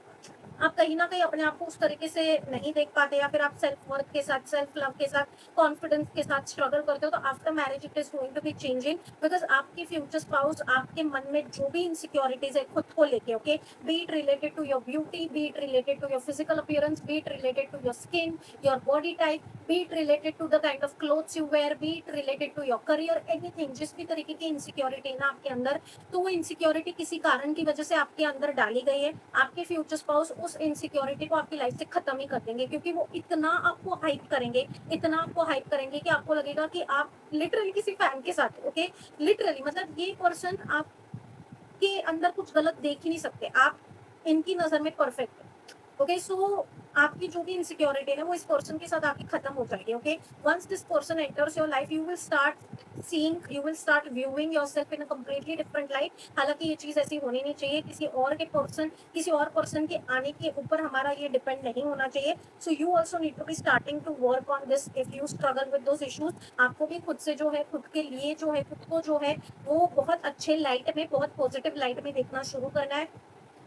आप कहीं ना कहीं अपने आप को उस तरीके से नहीं देख पाते या फिर आप सेल्फ वर्थ के साथ, सेल्फ लव के साथ, कॉन्फिडेंस के साथ स्ट्रगल करते हो तो after marriage it is going to be changing because आपकी फ्यूचर स्पाउस आपके मन में जो भी इनसिक्योरिटीज है खुद को लेके, okay, be it related to your beauty, be it related to your physical appearance, be it related to your skin, your body type, be it related to the kind of clothes you wear, be it related to your career, anything, जिस भी तरीके की insecurity है ना आपके अंदर, तो वो इनसिक्योरिटी किसी कारण की वजह से आपके अंदर डाली गई है। आपके फ्यूचर स्पाउस उस इनसिक्योरिटी को आपकी लाइफ से खत्म ही कर देंगे क्योंकि वो इतना आपको हाइप करेंगे, इतना आपको हाइप करेंगे कि आपको लगेगा कि आप लिटरली किसी फैन के साथ। ओके, लिटरली मतलब ये पर्सन आपके अंदर कुछ गलत देख ही नहीं सकते, आप इनकी नजर में परफेक्ट। ओके, सो आपकी जो भी इनसिक्योरिटी है वो इस पर्सन के साथ आपकी खत्म हो जाएगी। Okay, once this person enters your life you will start seeing, you will start viewing yourself in a completely different light. हालांकि ये चीज ऐसी होनी नहीं चाहिए, किसी और के पर्सन, किसी और पर्सन के आने के ऊपर हमारा ये डिपेंड नहीं होना चाहिए। So you also need to be starting to work on this if you struggle with those issues. आपको भी खुद से जो है, खुद के लिए जो है, खुद को जो है वो बहुत अच्छे लाइट में, बहुत पॉजिटिव लाइट में देखना शुरू करना है।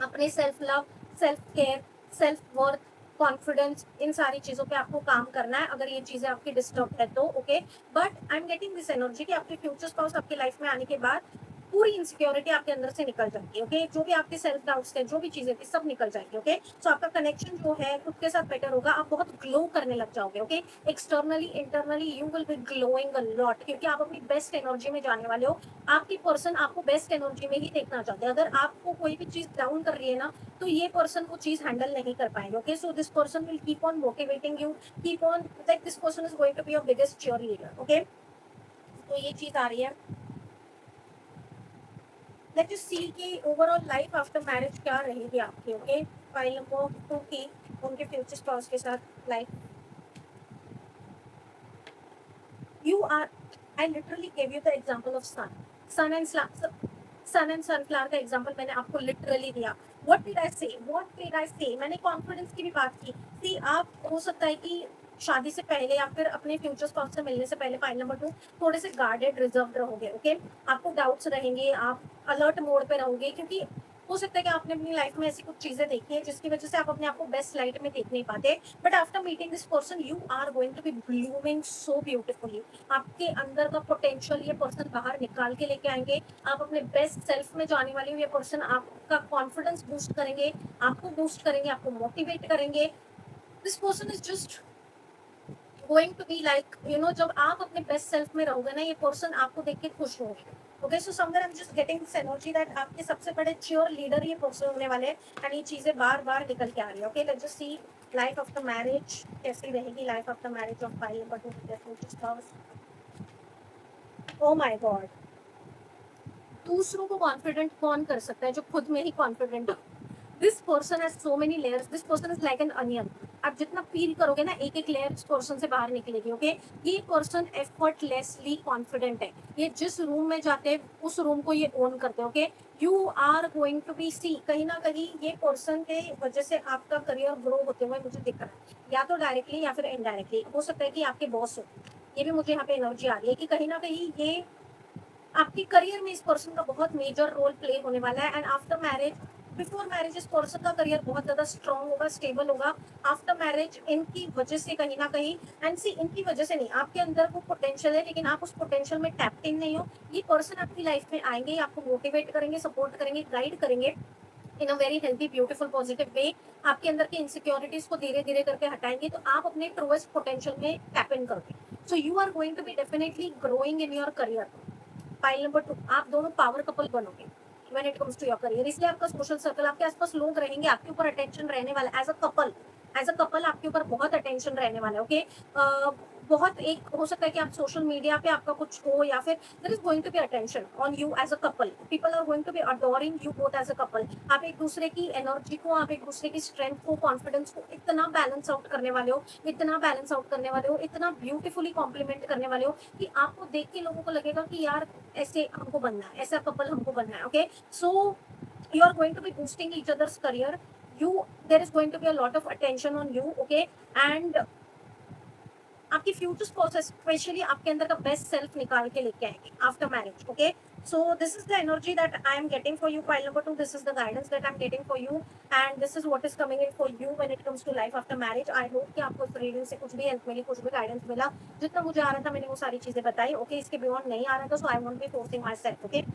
अपने self love, self care, self worth, confidence, इन सारी चीजों पे आपको काम करना है अगर ये चीजें आपकी डिस्टर्ब है तो। Okay, but I am getting this energy कि आपके फ्यूचर स्पाउस आपकी लाइफ में आने के बाद पूरी इनसिक्योरिटी आपके अंदर से निकल जाएगी। ओके, जो भी आपके सेल्फ डाउट्स थे, जो भी चीजें थी, सब निकल जाएगी। ओके, सो आपका कनेक्शन जो है खुद के साथ बेटर होगा, आप बहुत ग्लो करने लग जाओगे। Okay, externally, internally you will B glowing a lot क्योंकि आप अपनी बेस्ट एनर्जी में जाने वाले हो। आपकी पर्सन आपको बेस्ट एनर्जी में ही देखना चाहते हैं। अगर आपको कोई भी चीज डाउन कर रही है ना तो ये पर्सन वो चीज हैंडल नहीं कर पाएंगे। Okay, so this person will keep on motivating you, keep on, like this person is going to be your biggest cheerleader. Okay, तो ये चीज आ रही है। लेट्स जस्ट सी कि ओवरऑल लाइफ आफ्टर मैरिज क्या रहेगी आपकी. ओके, फाइल नंबर 2 की उनके फ्यूचर स्पाउस के साथ life. You are, I literally gave you the example of sun. Sun and sun and sunflower का एग्जाम्पल मैंने आपको लिटरली दिया. What did I say? What did I say? मैंने confidence की भी बात की. See, आप हो सकता है कि शादी से पहले या फिर अपने फ्यूचर स्पाउस से मिलने से पहले फाइल नंबर 2 थोड़े से गार्डेड रिजर्व रहोगे. ओके, आपको डाउट्स रहेंगे, आप अलर्ट मोड पे रहोगे, क्योंकि हो सकता है कि आपने अपनी लाइफ में ऐसी कुछ चीजें देखी है जिसकी वजह से आप अपने आप को बेस्ट लाइट में देख नहीं पाते. But after meeting this person you are going to be blooming so beautifully. आपके अंदर का पोटेंशियल ये पर्सन बाहर निकाल के लेके आएंगे. आप अपने बेस्ट सेल्फ में जाने वाले हो. ये पर्सन आपका कॉन्फिडेंस बूस्ट करेंगे, आपको बूस्ट करेंगे, आपको मोटिवेट करेंगे. This person is just going to be like जब आप अपने बेस्ट सेल्फ में रहोगे ना, ये पर्सन आपको देख के खुश होंगे. Okay, so somewhere I am just getting this energy that आपके सबसे बड़े चियर लीडर ये पर्सन होने वाले हैं. एंड ये चीजें बार बार निकल के आ रही है. Okay, let's just see life after marriage कैसी रहेगी. Life after marriage of file number 2. O my God, दूसरों को कॉन्फिडेंट कौन कर सकता है जो खुद में ही कॉन्फिडेंट हो. This person has so many layers. This person is like an onion. आप जितना पील करोगे ना, एक एक लेयर इस पर्सन से बाहर निकलेगी. ओके, ये पर्सन एफर्टलेसली कॉन्फिडेंट है. ये जिस रूम में जाते हैं उस रूम को ये ओन करते हैं. Okay, you are going to be see. कहीं ना कहीं ये पर्सन के वजह से आपका करियर ग्रो होते हुए मुझे दिख रहा है, या तो डायरेक्टली या फिर इनडायरेक्टली. हो सकता है कि आपके बॉस हो. ये भी मुझे यहाँ पे एनर्जी आ रही है कि कहीं ना कहीं ये आपके करियर में इस पर्सन का बहुत मेजर रोल प्ले होने वाला है. And after marriage, before marriage इस पर्सन का करियर बहुत ज्यादा स्ट्रांग होगा, स्टेबल होगा. आफ्टर मैरिज इनकी वजह से कहीं ना कहीं, एंड सी इनकी वजह से नहीं, आपके अंदर वो पोटेंशियल है लेकिन आप उस पोटेंशियल में टैप्ड इन नहीं हो. ये पर्सन आपकी लाइफ में आएंगे, आपको मोटिवेट करेंगे, सपोर्ट करेंगे, गाइड करेंगे in a very healthy beautiful positive way. आपके अंदर की इनसिक्योरिटीज को धीरे धीरे करके हटाएंगे तो आप अपने ट्रूएस्ट पोटेंशियल में टैप इन करोगे. So you are going to be definitely growing in your career. Pile number 2, आप दोनों पावर कपल बनोगे when it comes to your career. इसलिए आपका सोशल सर्कल, आपके आसपास लोग रहेंगे, आपके ऊपर अटेंशन रहने वाला है. एज अ कपल आपके ऊपर बहुत अटेंशन रहने वाला है. ओके, बहुत एक हो सकता है कि आप सोशल मीडिया पे आपका कुछ हो, या फिर there is going to be attention on you as a couple. People are going to be adoring you both as a couple. आप एक दूसरे की एनर्जी को, आप एक दूसरे की स्ट्रेंथ को, कॉन्फिडेंस को इतना बैलेंस आउट करने वाले हो, इतना ब्यूटीफुली कॉम्प्लीमेंट करने वाले हो कि आपको देख के लोगों को लगेगा कि यार ऐसे हमको बनना है, ऐसा कपल हमको बनना है. Okay, so you are going to be boosting each other's career. There is going to be a lot of attention on you. Okay, and आपकी फ्यूचर स्पाउस स्पेशली आपके अंदर का बेस्ट सेल्फ निकाल के लेके आएंगे after marriage. Okay, so this is the energy that I am getting for you, file number 2. This is the guidance that I'm getting for you, and this is what is coming in for you when it comes to life after marriage. I hope कि आपको इस reading से कुछ भी help मिली, कुछ भी guidance मिला. जितना मुझे आ रहा था मैंने वो सारी चीजें बताई. ओके, इसके बियॉन्ड नहीं आ रहा था, so I won't be forcing myself. Okay,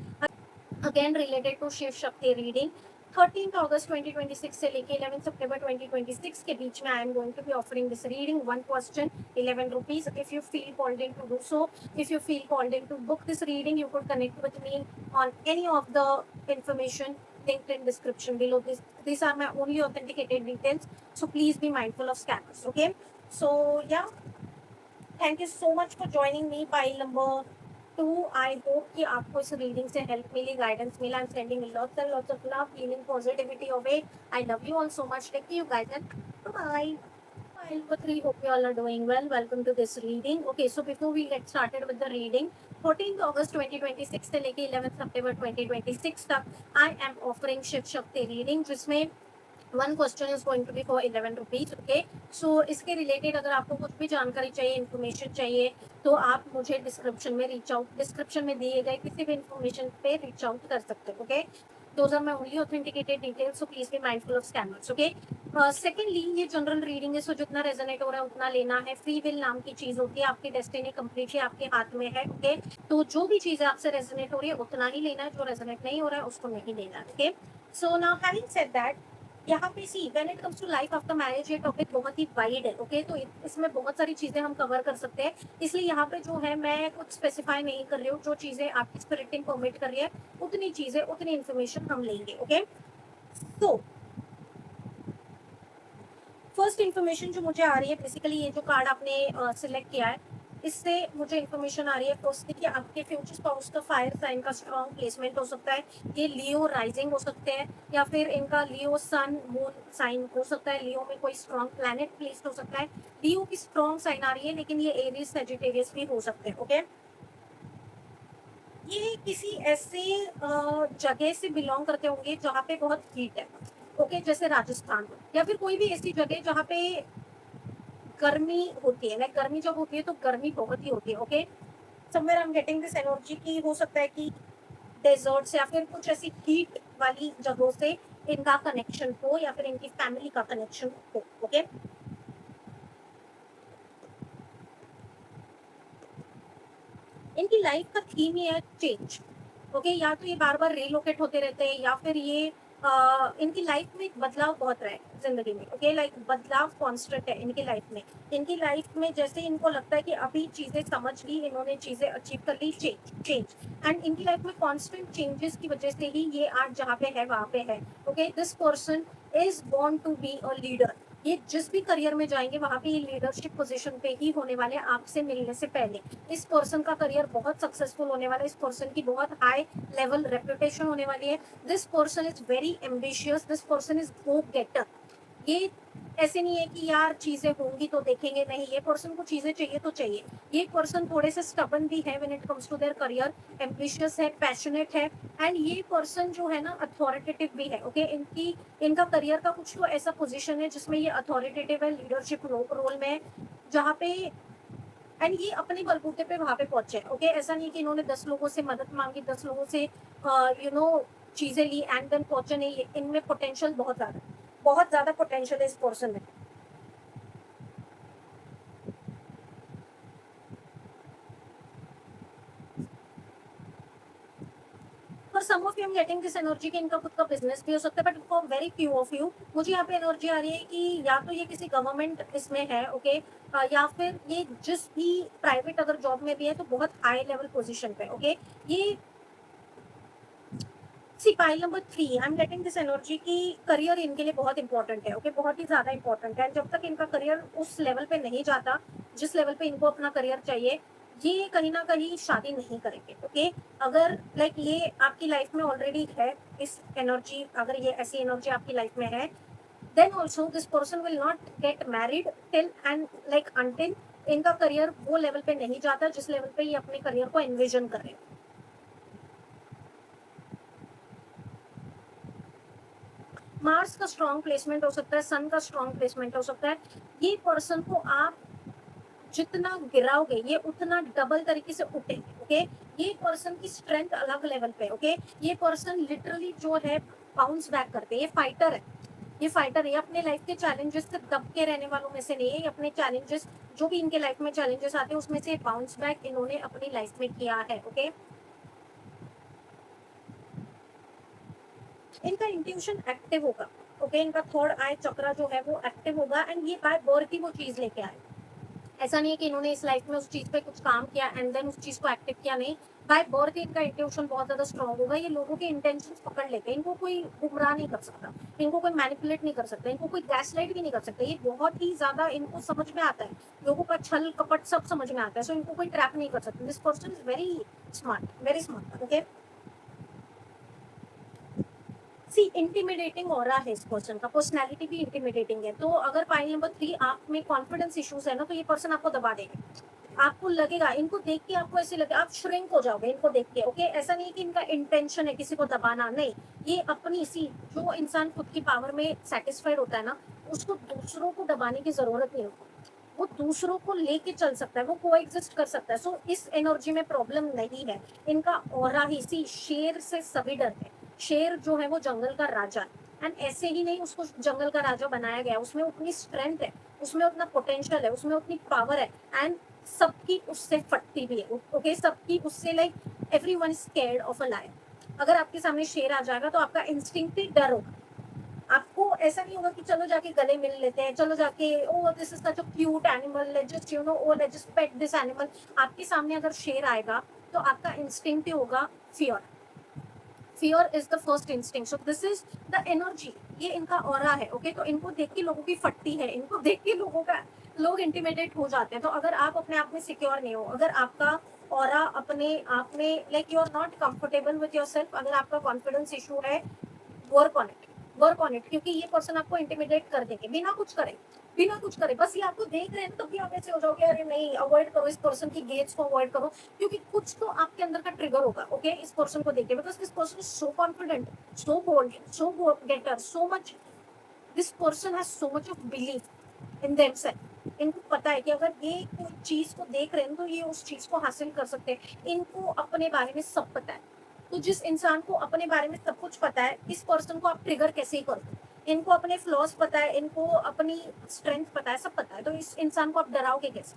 again related to Shiv Shakti reading. 13 अगस्त 2026 से लेके 11 सितंबर 2026 के बीच में I am going to be offering this reading. One question 11 rupees. If you feel called in to do so, if you feel called in to book this reading, you could connect with me on any of the information linked in description below. These are my only authenticated details, so please be mindful of scammers. Okay, so yeah, thank you so much for joining me. Pile number 2. I hope कि आपको इस reading से help मिली, guidance मिला. I'm sending lots and lots of love, healing, positivity away. I love you all so much. Take you guys and bye. Pile number 3. Hope you all are doing well. Welcome to this reading. Okay, so before we get started with the reading, 14 अगस्त 2026 से लेके 11 सितंबर 2026 तक I am offering Shiv Shakti reading, जिसमें one question is going to be for 11 rupees. Okay, so इसके related अगर आपको कुछ भी जानकारी चाहिए, इन्फॉर्मेशन चाहिए, तो आप मुझे डिस्क्रिप्शन में दिए गए किसी भी इन्फॉर्मेशन पे रीच आउट कर सकते हो. Okay, those are my only authenticated details, so please be mindful of scammers. Okay, secondly ये जनरल रीडिंग है, सो जितना रेजोनेट हो रहा है उतना लेना है. फ्री विल नाम की चीज होती है, आपकी डेस्टिनी कंप्लीटली आपके हाथ में है. ओके, तो जो भी चीजें आपसे रेजोनेट हो रही है उतना ही लेना है, जो रेजोनेट नहीं हो रहा है उसको नहीं लेना है. Okay, so now having said that, यहाँ पे see when it comes to life after marriage ये टॉपिक बहुत ही वाइड है. ओके, तो इसमें बहुत सारी चीजें हम कवर कर सकते हैं, इसलिए यहाँ पे जो है मैं कुछ स्पेसिफाई नहीं कर रही हूँ. जो चीजें आपकी स्पिरिटिंग परमिट कर रही है उतनी चीजें, उतनी इन्फॉर्मेशन हम लेंगे. ओके, तो फर्स्ट इन्फॉर्मेशन जो मुझे आ रही है, बेसिकली ये जो कार्ड आपने सिलेक्ट किया है, इससे मुझे इन्फॉर्मेशन आ रही है फर्स्टली कि आपके फ्यूचर स्पाउस का फायर साइन का स्ट्रॉन्ग प्लेसमेंट हो सकता है, ये लियो राइजिंग हो सकते हैं, या फिर इनका लियो सन मून साइन हो सकता है, लियो में कोई स्ट्रॉन्ग प्लैनेट प्लेस्ड हो सकता है। लियो की स्ट्रॉन्ग साइन आ रही है, लेकिन ये एरीज सेजिटेरियस भी हो सकते हैं। ओके, ये किसी ऐसे जगह से बिलोंग करते होंगे जहाँ पे बहुत हीट है। ओके, जैसे राजस्थान, या फिर कोई भी ऐसी जगह जहाँ पे गर्मी होती है। लाइक गर्मी जब होती है तो गर्मी बहुत ही होती है। Okay, somewhere I am getting this energy की हो सकता है कि डेजर्ट्स या फिर कुछ ऐसी हीट वाली जगहों से इनका कनेक्शन हो, या फिर इनकी फैमिली का कनेक्शन हो। ओके, इनकी लाइफ का थीम ही है चेंज। ओके, या तो ये बार बार रिलोकेट होते रहते हैं, या फिर ये इनकी लाइफ में एक बदलाव बहुत रहा है जिंदगी में। ओके, लाइक बदलाव कांस्टेंट है इनकी लाइफ में। इनकी लाइफ में जैसे इनको लगता है कि अभी चीजें समझ ली, इन्होंने चीजें अचीव कर ली, चेंज चेंज। एंड इनकी लाइफ में कांस्टेंट चेंजेस की वजह से ही ये आज जहाँ पे है वहाँ पे है। Okay, this person is born to be a leader. ये जिस भी करियर में जाएंगे वहां पे ये लीडरशिप पोजीशन पे ही होने वाले हैं आपसे मिलने से पहले। इस पर्सन का करियर बहुत सक्सेसफुल होने वाला है, इस पर्सन की बहुत हाई लेवल रेपुटेशन होने वाली है। This person is very ambitious, this person is go getter. ये ऐसे नहीं है कि यार चीजें होंगी तो देखेंगे, नहीं, ये पर्सन को चीजें चाहिए तो चाहिए। ये पर्सन थोड़े से स्टबन भी है when it comes to their career, ambitious है, पैशनेट है, एंड ये पर्सन जो है ना अथॉरिटेटिव भी है। ओके, इनका करियर का कुछ तो ऐसा पोजीशन है जिसमें ये अथॉरिटेटिव है, लीडरशिप रोल में है, जहाँ पे एंड ये अपने बलबूते पे वहां पे पहुंचे। ओके, ऐसा नहीं कि इन्होंने 10 लोगों से मदद मांगी, 10 लोगों से चीजें ली एंड देन पहुंचे, नहीं। इनमें पोटेंशियल बहुत ज्यादा पोटेंशियल है इस पर्सन में। For some of you I am getting this energy कि इनका खुद का बिजनेस भी हो सकता है, but for very few of you मुझे यहाँ पे एनर्जी आ रही है कि या तो ये किसी गवर्नमेंट इसमें है। ओके, या फिर ये जिस भी प्राइवेट अगर जॉब में भी है तो बहुत हाई लेवल पोजीशन पे। ओके, ये see pile number 3 I am getting this energy की करियर इनके लिए बहुत इंपॉर्टेंट है। ओके, बहुत ही ज्यादा इंपॉर्टेंट है। जब तक इनका करियर उस लेवल पे नहीं जाता जिस लेवल पे इनको अपना करियर चाहिए, ये कहीं ना कहीं शादी नहीं करेंगे। ओके, अगर लाइक ये आपकी लाइफ में ऑलरेडी है इस एनर्जी, अगर ये ऐसी एनर्जी आपकी लाइफ में है, then also this person will not get married till end like until इनका करियर वो लेवल पे नहीं जाता जिस लेवल पे ये अपने करियर को एनविजन करें। मार्स का स्ट्रॉन्ग प्लेसमेंट हो सकता है, सन का स्ट्रॉन्ग प्लेसमेंट हो सकता है। ये पर्सन को आप जितना गिराओगे ये उतना डबल तरीके से उठेंगे। ओके, ये पर्सन की स्ट्रेंथ अलग लेवल पे। ओके, ये पर्सन लिटरली जो है बाउंस बैक करते हैं, ये फाइटर है। ये फाइटर है, अपने लाइफ के चैलेंजेस से दब के रहने वालों में से नहीं है। ये अपने चैलेंजेस जो भी इनके लाइफ में चैलेंजेस आते हैं उसमें से बाउंस बैक इन्होंने अपनी लाइफ में किया है। ओके, इनका इंट्यूशन एक्टिव होगा। ओके, इनका थर्ड आई चक्रा जो है वो एक्टिव होगा, एंड ये बाय बर्थ ही वो चीज लेके आए। ऐसा नहीं है कि इन्होंने इस लाइफ में उस चीज पे कुछ काम किया एंड देन उस चीज को एक्टिव किया, नहीं। बाय बर्थ इनका इंट्यूशन बहुत ज्यादा स्ट्रॉन्ग होगा। ये लोगों के इंटेंशंस पकड़ लेते हैं, इनको कोई गुमराह नहीं कर सकता, इनको कोई मैनिपुलेट नहीं कर सकता, इनको कोई गैसलाइट भी नहीं कर सकता। ये बहुत ही ज्यादा इनको समझ में आता है, लोगों का छल कपट सब समझ में आता है, सो इनको कोई ट्रैप नहीं कर सकता। This person is very smart, very smart. Okay, see intimidating aura है इस पर्सन का, पर्सनैलिटी भी इंटिमिडेटिंग है। तो अगर पाइल नंबर 3 आप में कॉन्फिडेंस इश्यूज है ना, तो ये पर्सन आपको दबा देगा। आपको लगेगा, इनको देख के आपको ऐसे लगे, आप श्रिंक हो जाओगे इनको देख के। ओके, ऐसा नहीं कि इनका इंटेंशन है किसी को दबाना, नहीं। ये अपनी सी जो इंसान खुद की पावर में सेटिस्फाइड होता है ना, उसको दूसरों को दबाने की जरूरत नहीं होती। वो दूसरों को लेके चल सकता है, वो को एग्जिस्ट कर सकता है। सो इस एनर्जी में प्रॉब्लम नहीं है। इनका ऑरा ही सी शेर से सभी डरते हैं। शेर जो है वो जंगल का राजा है, एंड ऐसे ही नहीं उसको जंगल का राजा बनाया गया, उसमें उतनी स्ट्रेंथ है, उसमें उतना पोटेंशियल है, उसमें उतनी पावर है, एंड सबकी उससे फटती भी है। ओके, सबकी उससे like everyone is scared of a lion. अगर आपके सामने शेर आ जाएगा तो आपका इंस्टिंक्टिव डर होगा। आपको ऐसा नहीं होगा कि चलो जाके गले मिल लेते हैं, चलो जाके oh this is such a cute animal, let's just oh let's just pet this animal. आपके सामने अगर शेर आएगा तो आपका इंस्टिंक्टिव होगा fear. Fear is the first instinct, so this is the energy. ये इनका ऑरा है। ओके, तो इनको देख के लोगों की फटती है, इनको देख के लोगों का लोग इंटिमिडेट हो जाते हैं। तो अगर आप अपने आप में सिक्योर नहीं हो, अगर आपका ऑरा अपने आप में like you are not comfortable with yourself, अगर आपका कॉन्फिडेंस इशू है, work on it, work on it, क्योंकि ये पर्सन आपको इंटिमिडेट कर देंगे बिना कुछ करे, बिना कुछ करे। बस ये आपको देख रहे हैं ना, तभी आप ऐसे हो जाओगे, अरे नहीं, अवॉइड करो इस पर्सन की गेज को, अवॉइड करो, क्योंकि कुछ तो आपके अंदर का ट्रिगर होगा, ओके, इस पर्सन को देख के, because this person is so confident, so bold, so getter, so much, this person has so much of belief in themselves. इनको पता है कि अगर ये कोई चीज को देख रहे हैं तो ये उस चीज को हासिल कर सकते हैं। इनको अपने बारे में सब पता है। तो जिस इंसान को अपने बारे में सब कुछ पता है, इस पर्सन को आप ट्रिगर कैसे ही करो। इनको अपने फ्लॉज पता है, इनको अपनी स्ट्रेंथ पता है, सब पता है, तो इस इंसान को आप डराओगे कैसे?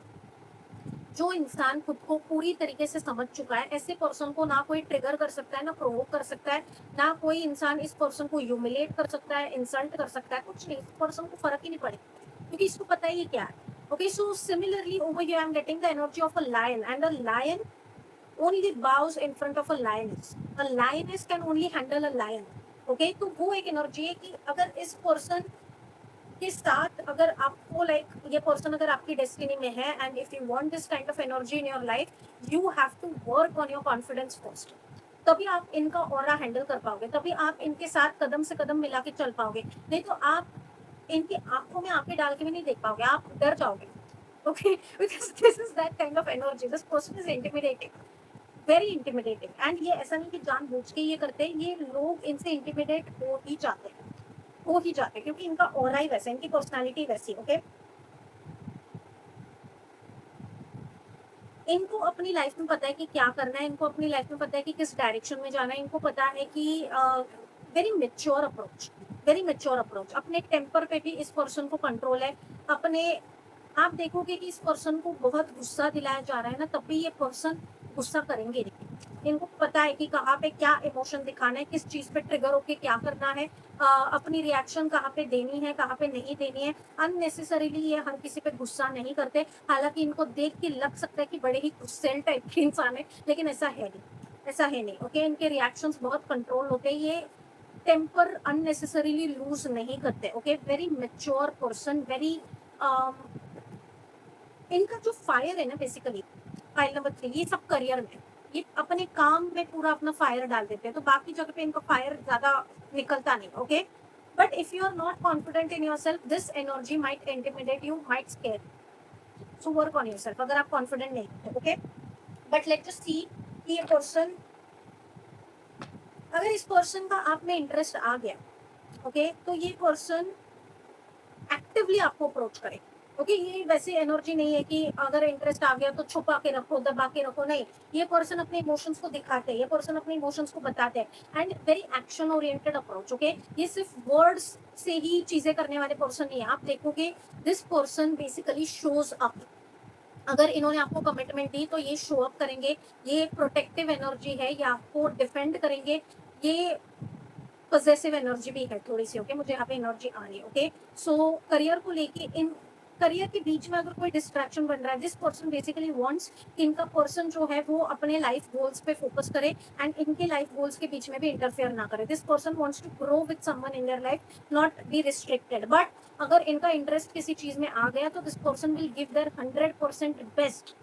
जो इंसान खुद को पूरी तरीके से समझ चुका है, ऐसे पर्सन को ना कोई ट्रिगर कर सकता है, ना प्रोवोक कर सकता है, ना कोई इंसान इस पर्सन को ह्यूमिलेट कर सकता है, इंसल्ट कर सकता है, कुछ नहीं, इस पर्सन को फर्क ही नहीं पड़ेगा, क्योंकि इसको पता है ये क्या है। Okay, so similarly over here I'm getting the energy of a lion, and a lion only bows in front of a lioness. A lioness can only handle a lion. Okay, तो वो एक एनर्जी है कि अगर इस person के साथ, अगर आपको लाइक ये पर्सन अगर आपकी डेस्टिनी में है, and if you want this kind of energy in your life, you have to work on your confidence first. तभी आप इनका ऑरा हैंडल कर पाओगे, तभी आप इनके साथ कदम से कदम मिला के चल पाओगे, नहीं तो आप इनकी आंखों में आंखें डाल के भी नहीं देख पाओगे, आप डर जाओगे। Okay, because this is that kind of energy, this person is intimidating, very intimidating. And ये ऐसा नहीं कि जानबूझ के ये करते हैं, ये लोग इनसे इंटिमिडेट हो ही जाते हैं, हो ही जाते हैं, क्योंकि इनका ऑरा ही वैसा, इनकी पर्सनालिटी वैसी। ओके, इनको अपनी लाइफ में पता है कि क्या करना है, इनको अपनी लाइफ में पता है कि किस डायरेक्शन में जाना है, इनको पता है कि very mature approach, very mature approach. अपने टेम्पर पे भी इस पर्सन को कंट्रोल है। अपने आप देखोगे कि इस पर्सन को बहुत गुस्सा दिलाया जा रहा है ना, तब भी ये पर्सन गुस्सा करेंगे नहीं। इनको पता है कि कहाँ पे क्या इमोशन दिखाना है, किस चीज पे ट्रिगर होके क्या करना है, अपनी रिएक्शन कहाँ पे देनी है, कहाँ पे नहीं देनी है। अननेसेसरीली ये हर किसी पे गुस्सा नहीं करते, हालांकि इनको देख के लग सकता है कि बड़े ही गुस्सेल टाइप के इंसान है, लेकिन ऐसा है नहीं, ऐसा है नहीं। ओके, इनके रिएक्शंस बहुत कंट्रोल होते हैं, ये टेम्पर अननेसेसरीली लूज नहीं करते। Okay, very mature person, very इनका जो फायर है ना, बेसिकली फाइल नंबर 3, ये सब करियर में, ये अपने काम में पूरा अपना फायर डाल देते हैं, तो बाकी जगह पे इनका फायर ज्यादा निकलता नहीं। Okay, but if you are not confident in your self, this energy might intimidate you, might scare, so work on your self अगर आप कॉन्फिडेंट नहीं हो। Okay, but let us see कि ये पर्सन, अगर इस पर्सन का आप में इंटरेस्ट आ गया, ओके, तो ये पर्सन एक्टिवली आपको अप्रोच करे। ओके, ये वैसे एनर्जी नहीं है कि अगर इंटरेस्ट आ गया तो छुपा के रखो, दबा के रखो, नहीं, ये पर्सन अपने इमोशंस को दिखाते हैं, ये पर्सन अपने इमोशंस को बताते हैं, and very action oriented approach. Okay, ये सिर्फ वर्ड्स से ही चीजें करने वाले पर्सन नहीं है। आप देखोगे this person basically shows up, अगर इन्होंने आपको कमिटमेंट दी तो ये शो अप करेंगे, ये प्रोटेक्टिव एनर्जी है, ये आपको डिफेंड करेंगे, ये पॉजिटिव एनर्जी भी है थोड़ी सी। ओके, मुझे यहाँ पे एनर्जी आ रही है। ओके, सो करियर को लेके, इन करियर के बीच में अगर कोई डिस्ट्रैक्शन बन रहा है, दिस पर्सन बेसिकली वांट्स इनका पर्सन जो है वो अपने लाइफ गोल्स पे फोकस करे, एंड इनके लाइफ गोल्स के बीच में भी इंटरफेयर ना करे। This person wants to grow with someone in their life, not be restricted. But अगर इनका इंटरेस्ट किसी चीज में आ गया तो this person will give their 100% best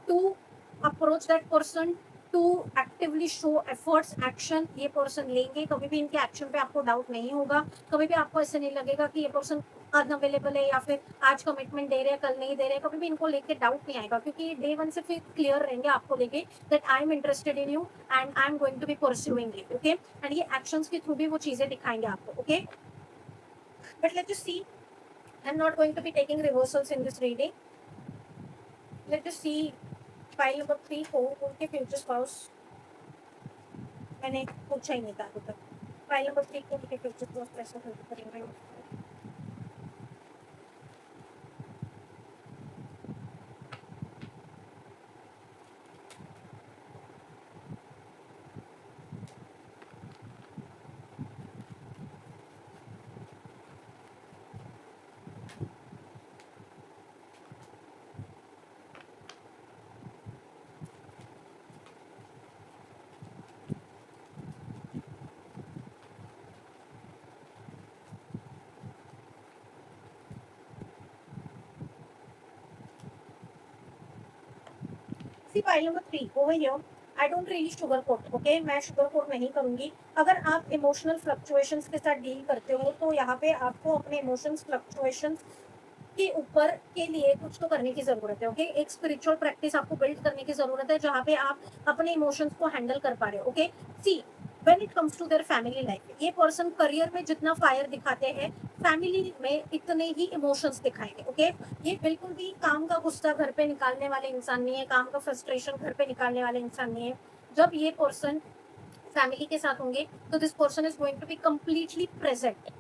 to approach that person, to actively show efforts, action ये पर्सन लेंगे। कभी भी इनके एक्शन पे आपको डाउट नहीं होगा, कभी भी आपको ऐसे नहीं लगेगा कि ये पर्सन अनअवेलेबल है या फिर आज कमिटमेंट दे रहे हैं कल नहीं दे रहे हैं, कभी भी इनको लेके डाउट नहीं आएगा, क्योंकि डे 1 से फिर क्लियर रहेंगे आपको लेके that I am interested in you and I am going to be pursuing you. Okay, and ये एक्शंस के थ्रू भी वो चीजें दिखाएंगे आपको। Okay, but let's just see, I am not going to be taking reversals in this reading. Let's just see file number 3 को उनके future spouse, मैंने पूछा ही नहीं था अभी तक। फाइल नंबर 3 को उनके फ्यूचर स्पाउस कैसे करेंगे। See pile number 3 over here, I don't really sugar coat, okay, मैं शुगर कोट नहीं करूंगी। अगर आप इमोशनल फ्लक्चुएशंस के साथ डील करते हो तो यहाँ पे आपको अपने इमोशंस फ्लक्चुएशंस के ऊपर के लिए कुछ तो करने की जरूरत है, ओके। एक स्पिरिचुअल प्रैक्टिस आपको बिल्ड करने की जरूरत है जहाँ पे आप अपने इमोशंस को हैंडल कर पा रहे हो, okay. See when it comes to their family life, ये पर्सन करियर में जितना फायर दिखाते हैं फैमिली में इतने ही इमोशंस दिखाएंगे, ओके। ये बिल्कुल भी काम का गुस्सा घर पे निकालने वाले इंसान नहीं है, काम का फ्रस्ट्रेशन घर पे निकालने वाले इंसान नहीं है। जब ये पर्सन फैमिली के साथ होंगे तो this person is going to be completely present,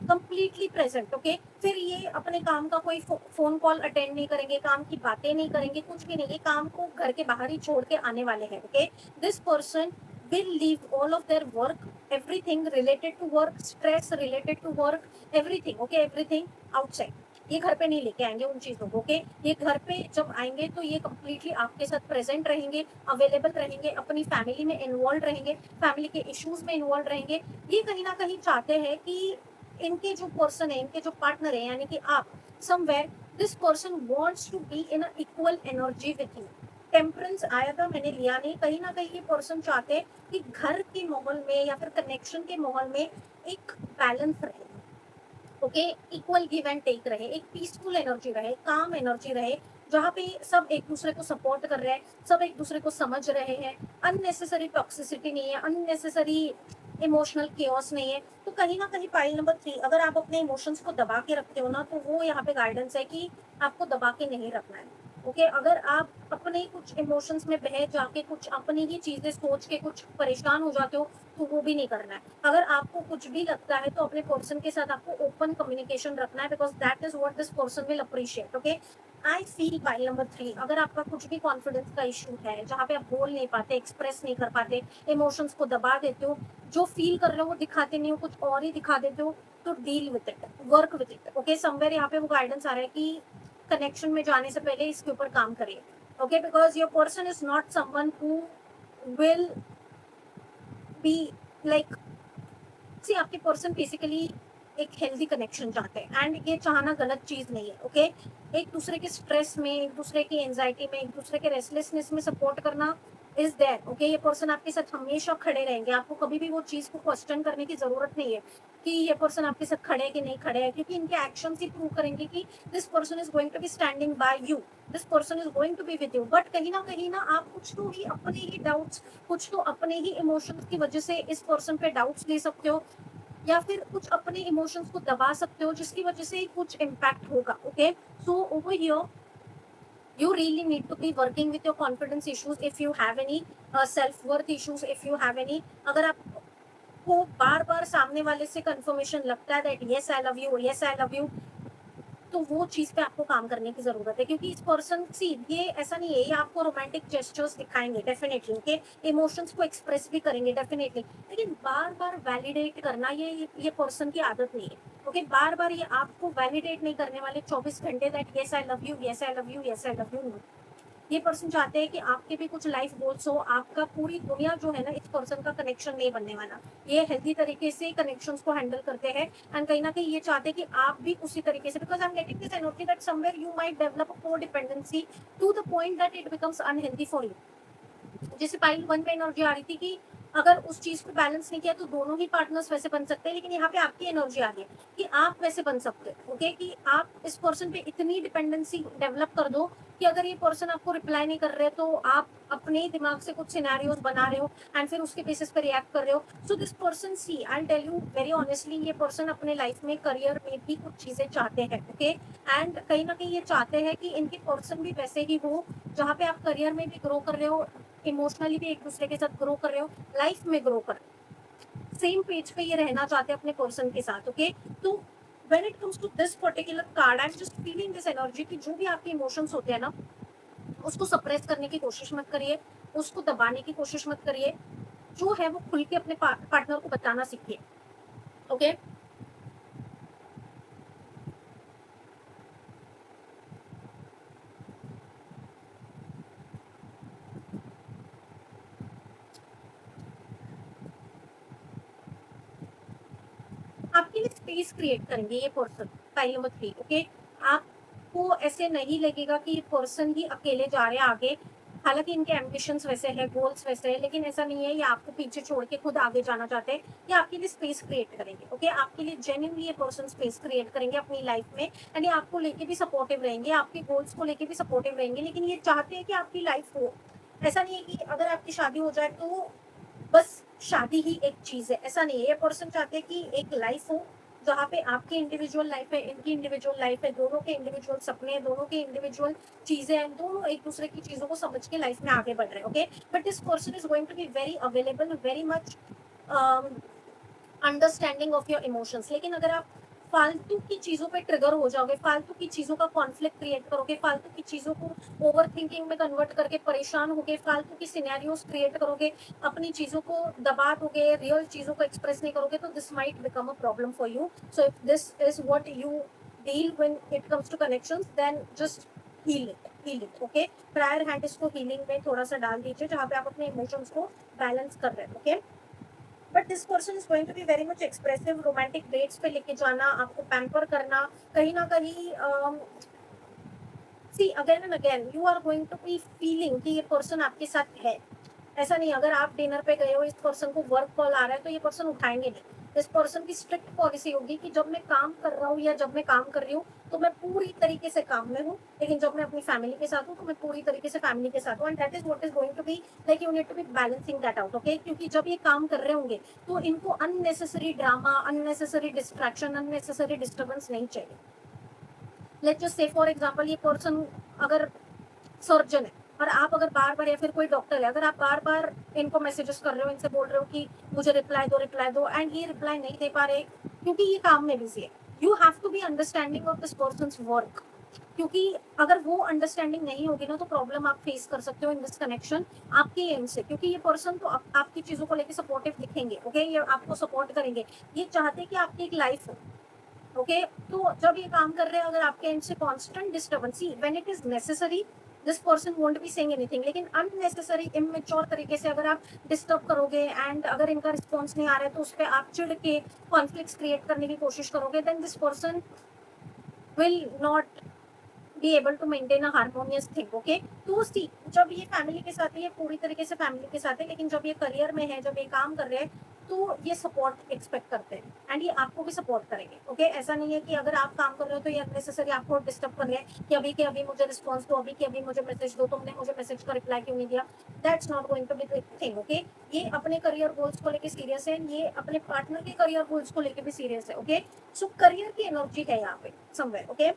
completely present, okay. फिर ये अपने काम का कोई फोन कॉल अटेंड नहीं करेंगे, काम की बातें नहीं करेंगे, कुछ भी नहीं, ये काम को घर के बाहर ही छोड़ के आने वाले हैं, okay. This person will leave all of their work, everything related to work, stress related to work, everything, okay, everything outside, ये घर पे नहीं लेके आएंगे उन चीजों को, ओके। ये घर पे जब आएंगे तो ये कंप्लीटली आपके साथ प्रेजेंट रहेंगे, अवेलेबल रहेंगे, अपनी फैमिली में इन्वॉल्व रहेंगे, फैमिली के इश्यूज में इन्वॉल्व रहेंगे। ये कहीं ना कहीं चाहते हैं कि इनके जो पर्सन है, इनके जो पार्टनर है, यानी कि आप, somewhere this person wants to be in equal energy with you. Temperance आया था, मैंने लिया नहीं। कहीं ना कहीं ये पर्सन चाहते हैं कि घर के माहौल में या फिर कनेक्शन के माहौल में एक बैलेंस रहे, okay, equal give and take रहे, एक पीसफुल एनर्जी रहे, काम एनर्जी रहे, जहाँ पे सब एक दूसरे को सपोर्ट कर रहे हैं, सब एक दूसरे को समझ रहे हैं, अननेसेसरी टॉक्सिसिटी नहीं है, अननेसेसरी इमोशनल केओस नहीं है। तो कहीं ना कहीं पाइल नंबर 3, अगर आप अपने इमोशंस को दबा के रखते हो ना, तो वो यहाँ पे गाइडेंस है कि आपको दबा के नहीं रखना है, ओके। अगर आप अपने कुछ इमोशंस में बह जाके कुछ अपनी ही चीजें सोच के कुछ परेशान हो जाते हो, तो वो भी नहीं करना है। अगर आपको कुछ भी लगता है तो अपने पर्सन के साथ आपको ओपन कम्युनिकेशन रखना है, because that is what this person will appreciate, okay. I feel pile number 3, अगर आपका कुछ भी कॉन्फिडेंस का इशू है, जहाँ पे आप बोल नहीं पाते, एक्सप्रेस नहीं कर पाते, इमोशंस को दबा देते हो, जो फील कर रहे हो वो दिखाते नहीं हो, कुछ और ही दिखा देते हो, तो deal with it, work with it, okay. Somewhere यहाँ पे वो गाइडेंस आ रहा है कि कनेक्शन में जाने से पहले इसके ऊपर काम करिए, okay, because your person is not someone who will be like, see आपके पर्सन बेसिकली एक हेल्दी कनेक्शन चाहते हैं, एंड ये चाहना गलत चीज नहीं है, ओके। एक दूसरे के स्ट्रेस में, एक दूसरे की एंजाइटी में, एक दूसरे के रेस्टलेसनेस में सपोर्ट करना इज देयर, ओके। ये पर्सन आपके साथ हमेशा खड़े रहेंगे, आपको कभी भी वो चीज को क्वेश्चन करने की जरूरत नहीं है कि ये पर्सन आपके साथ खड़े है कि नहीं खड़े है, क्योंकि इनके एक्शन ही प्रूव करेंगे कि this person is going to be standing by you, this person is going to be with you. But कहीं ना आप कुछ तो ही अपने ही डाउट्स, कुछ तो अपने ही इमोशंस की वजह से इस पर्सन पे डाउट्स ले सकते हो, या फिर कुछ अपने इमोशंस को दबा सकते हो, जिसकी वजह से कुछ इम्पैक्ट होगा, okay. So over here you really need to be working with your confidence issues if you have any, self worth issues if you have any। अगर आपको बार बार सामने वाले से कंफर्मेशन लगता है that yes I love you, yes I love you, तो वो चीज पे आपको काम करने की जरूरत है, क्योंकि इस पर्सन सी, ये ऐसा नहीं है, ये आपको रोमांटिक जेस्चर्स दिखाएंगे डेफिनेटली, ओके, इमोशंस को एक्सप्रेस भी करेंगे डेफिनेटली, लेकिन बार बार वैलिडेट करना ये पर्सन की आदत नहीं है, ओके। बार बार ये आपको वैलिडेट नहीं करने वाले 24 घंटे that yes I love you, yes I love you, yes I love you. ये पर्सन चाहते हैं कि आपके भी कुछ लाइफ गोल्स हो, आपका पूरी दुनिया जो है ना, इस पर्सन का कनेक्शन नहीं बनने वाला। ये हेल्दी तरीके से कनेक्शंस को हैंडल करते हैं, एंड कहीं ना कहीं ये चाहते हैं कि आप भी उसी तरीके से, because I am getting this energy that somewhere you might develop a core dependency to the point that it becomes unhealthy for you. जैसे पाइल 1 पे एनर्जी आ रही थी कि अगर उस चीज को बैलेंस नहीं किया तो दोनों ही पार्टनर्स वैसे बन सकते हैं, लेकिन यहाँ पे आपकी एनर्जी आ रही है कि आप वैसे बन सकते हो, ओके, कि आप इस पर्सन पे इतनी डिपेंडेंसी डेवलप कर दो कि अगर ये पर्सन आपको रिप्लाई नहीं कर रहे तो आप अपने ही दिमाग से कुछ सिनेरियोज बना रहे हो एंड फिर उसके बेसिस पे रिएक्ट कर रहे हो। So this person, see I will tell you very honestly, ये पर्सन अपने लाइफ में, करियर में भी कुछ चीजें चाहते हैं, ओके, एंड कहीं ना कहीं ये चाहते हैं कि इनके पर्सन भी वैसे ही हो, जहाँ पे आप करियर में भी ग्रो कर रहे हो, इमोशनली भी एक दूसरे के साथ ग्रो कर रहे हो, लाइफ में ग्रो कर, सेम पेज पे ये रहना चाहते हैं अपने पर्सन के साथ, ओके। तो when it comes to this particular card, I'm just feeling this energy कि जो भी आपके इमोशंस होते हैं ना, उसको सप्रेस करने की कोशिश मत करिए, उसको दबाने की कोशिश मत करिए, जो है वो खुल के अपने पार्टनर को बताना सीखिए, ओके। आपके लिए स्पेस क्रिएट करेंगे ये पर्सन, पाइल नंबर 3, ओके। आपको ऐसे नहीं लगेगा कि ये पर्सन ही अकेले जा रहे हैं आगे, हालांकि इनके एम्बिशंस वैसे हैं, गोल्स वैसे हैं, लेकिन ऐसा नहीं है ये आपको पीछे छोड़ के खुद आगे जाना चाहते हैं। ये आपके लिए स्पेस क्रिएट करेंगे, ओके? आपके लिए जेन्युइनली ये पर्सन स्पेस क्रिएट करेंगे अपनी लाइफ में, एंड ये आपको लेके भी सपोर्टिव रहेंगे, आपके गोल्स को लेके भी सपोर्टिव रहेंगे, लेकिन ये चाहते हैं कि आपकी लाइफ हो। ऐसा नहीं है कि अगर आपकी शादी हो जाए तो बस शादी ही एक चीज है, ऐसा नहीं है। ये पर्सन चाहते हैं कि एक लाइफ हो जहाँ पे आपकी इंडिविजुअल लाइफ है, इनकी इंडिविजुअल लाइफ है, दोनों के इंडिविजुअल सपने हैं, दोनों के इंडिविजुअल चीजें हैं, दोनों एक दूसरे की चीजों को समझ के लाइफ में आगे बढ़ रहे हैं, okay? But this person is going to be very available, very much understanding of your emotions. लेकिन अगर आप फालतू की चीजों पे ट्रिगर हो जाओगे, फालतू की चीजों का कॉन्फ्लिक्ट क्रिएट करोगे, फालतू की चीजों को ओवर थिंकिंग में कन्वर्ट करके परेशान होगे, फालतू की सिनेरियोस क्रिएट करोगे, अपनी चीजों को दबा दोगे, रियल चीजों को एक्सप्रेस नहीं करोगे, तो this might become a problem for you. So if this is what you deal when it comes to connections, then just heal it, okay? Prior hand इसको हीलिंग में थोड़ा सा डाल दीजिए, जहाँ पे आप अपने इमोशंस को बैलेंस कर रहे हैं, okay? But this person is going to be very much expressive, romantic dates पे लेके जाना, आपको पैम्पर करना, कहीं ना कहीं see again and again you are going to be feeling कि ये पर्सन आपके साथ है। ऐसा नहीं, अगर आप डिनर पे गए हो, इस पर्सन को वर्क कॉल आ रहा है, तो ये पर्सन उठाएंगे नहीं। इस पर्सन की स्ट्रिक्ट पॉलिसी होगी कि जब मैं काम कर रहा हूँ या जब मैं काम कर रही हूँ तो मैं पूरी तरीके से काम में हूँ, लेकिन जब मैं अपनी फैमिली के साथ हूँ तो मैं पूरी तरीके से फैमिली के साथ हूँ। And that is what is going to be like, you need to be balancing that out, okay? क्योंकि जब ये काम कर रहे होंगे तो इनको unnecessary drama, unnecessary distraction, unnecessary disturbance नहीं चाहिए। Let's just say for example, ये पर्सन अगर सर्जन है और आप अगर बार बार, या फिर कोई डॉक्टर है, अगर आप बार बार इनको मैसेजेस कर रहे हो, इनसे बोल रहे हो कि मुझे रिप्लाई दो, एंड ये रिप्लाई नहीं दे पा रहे क्योंकि ये काम में बिजी है, you have to be understanding of this person's work. क्योंकि अगर वो अंडरस्टैंडिंग नहीं होगी ना, तो प्रॉब्लम आप फेस कर सकते हो इन दिस कनेक्शन आपके एंड से। क्योंकि ये पर्सन तो आपकी चीजों को लेकर सपोर्टिव दिखेंगे, ओके? ये आपको सपोर्ट करेंगे, ये चाहते हैं कि आपकी एक लाइफ हो, ओके? तो जब ये काम कर रहे हैं, अगर आपके एंड से constant disturbance, when it is necessary this person won't be saying anything, लेकिन अननेसेसरी इमेच्योर तरीके से अगर आप डिस्टर्ब करोगे, एंड अगर इनका रिस्पॉन्स नहीं आ रहा है तो उस पर आप चिढ़ के कॉन्फ्लिक्ट्स क्रिएट करने की कोशिश करोगे, then this person will not be able to maintain a harmonious thing, okay? तो सी, जब ये फैमिली के साथ है, ये पूरी तरीके से फैमिली के साथ है, लेकिन जब ये करियर में है, जब ये काम कर रहे हैं, तो ये सपोर्ट एक्सपेक्ट करते हैं, एंड ये आपको भी सपोर्ट करेंगे, ओके? ऐसा नहीं है कि अगर आप काम कर रहे हो तो ये अननेसेसरी आपको डिस्टर्ब कर रहे हैं कि अभी के अभी मुझे रिस्पॉन्स दो, अभी के अभी मुझे मैसेज दो, तुमने मुझे मैसेज का रिप्लाई क्यों नहीं दिया? That's not going to be the thing, okay? ये अपने करियर गोल्स को लेकर सीरियस है, ये अपने पार्टनर के करियर गोल्स को लेकर भी सीरियस है, ओके? सो करियर की एनर्जी है यहाँ पे समवेयर, ओके?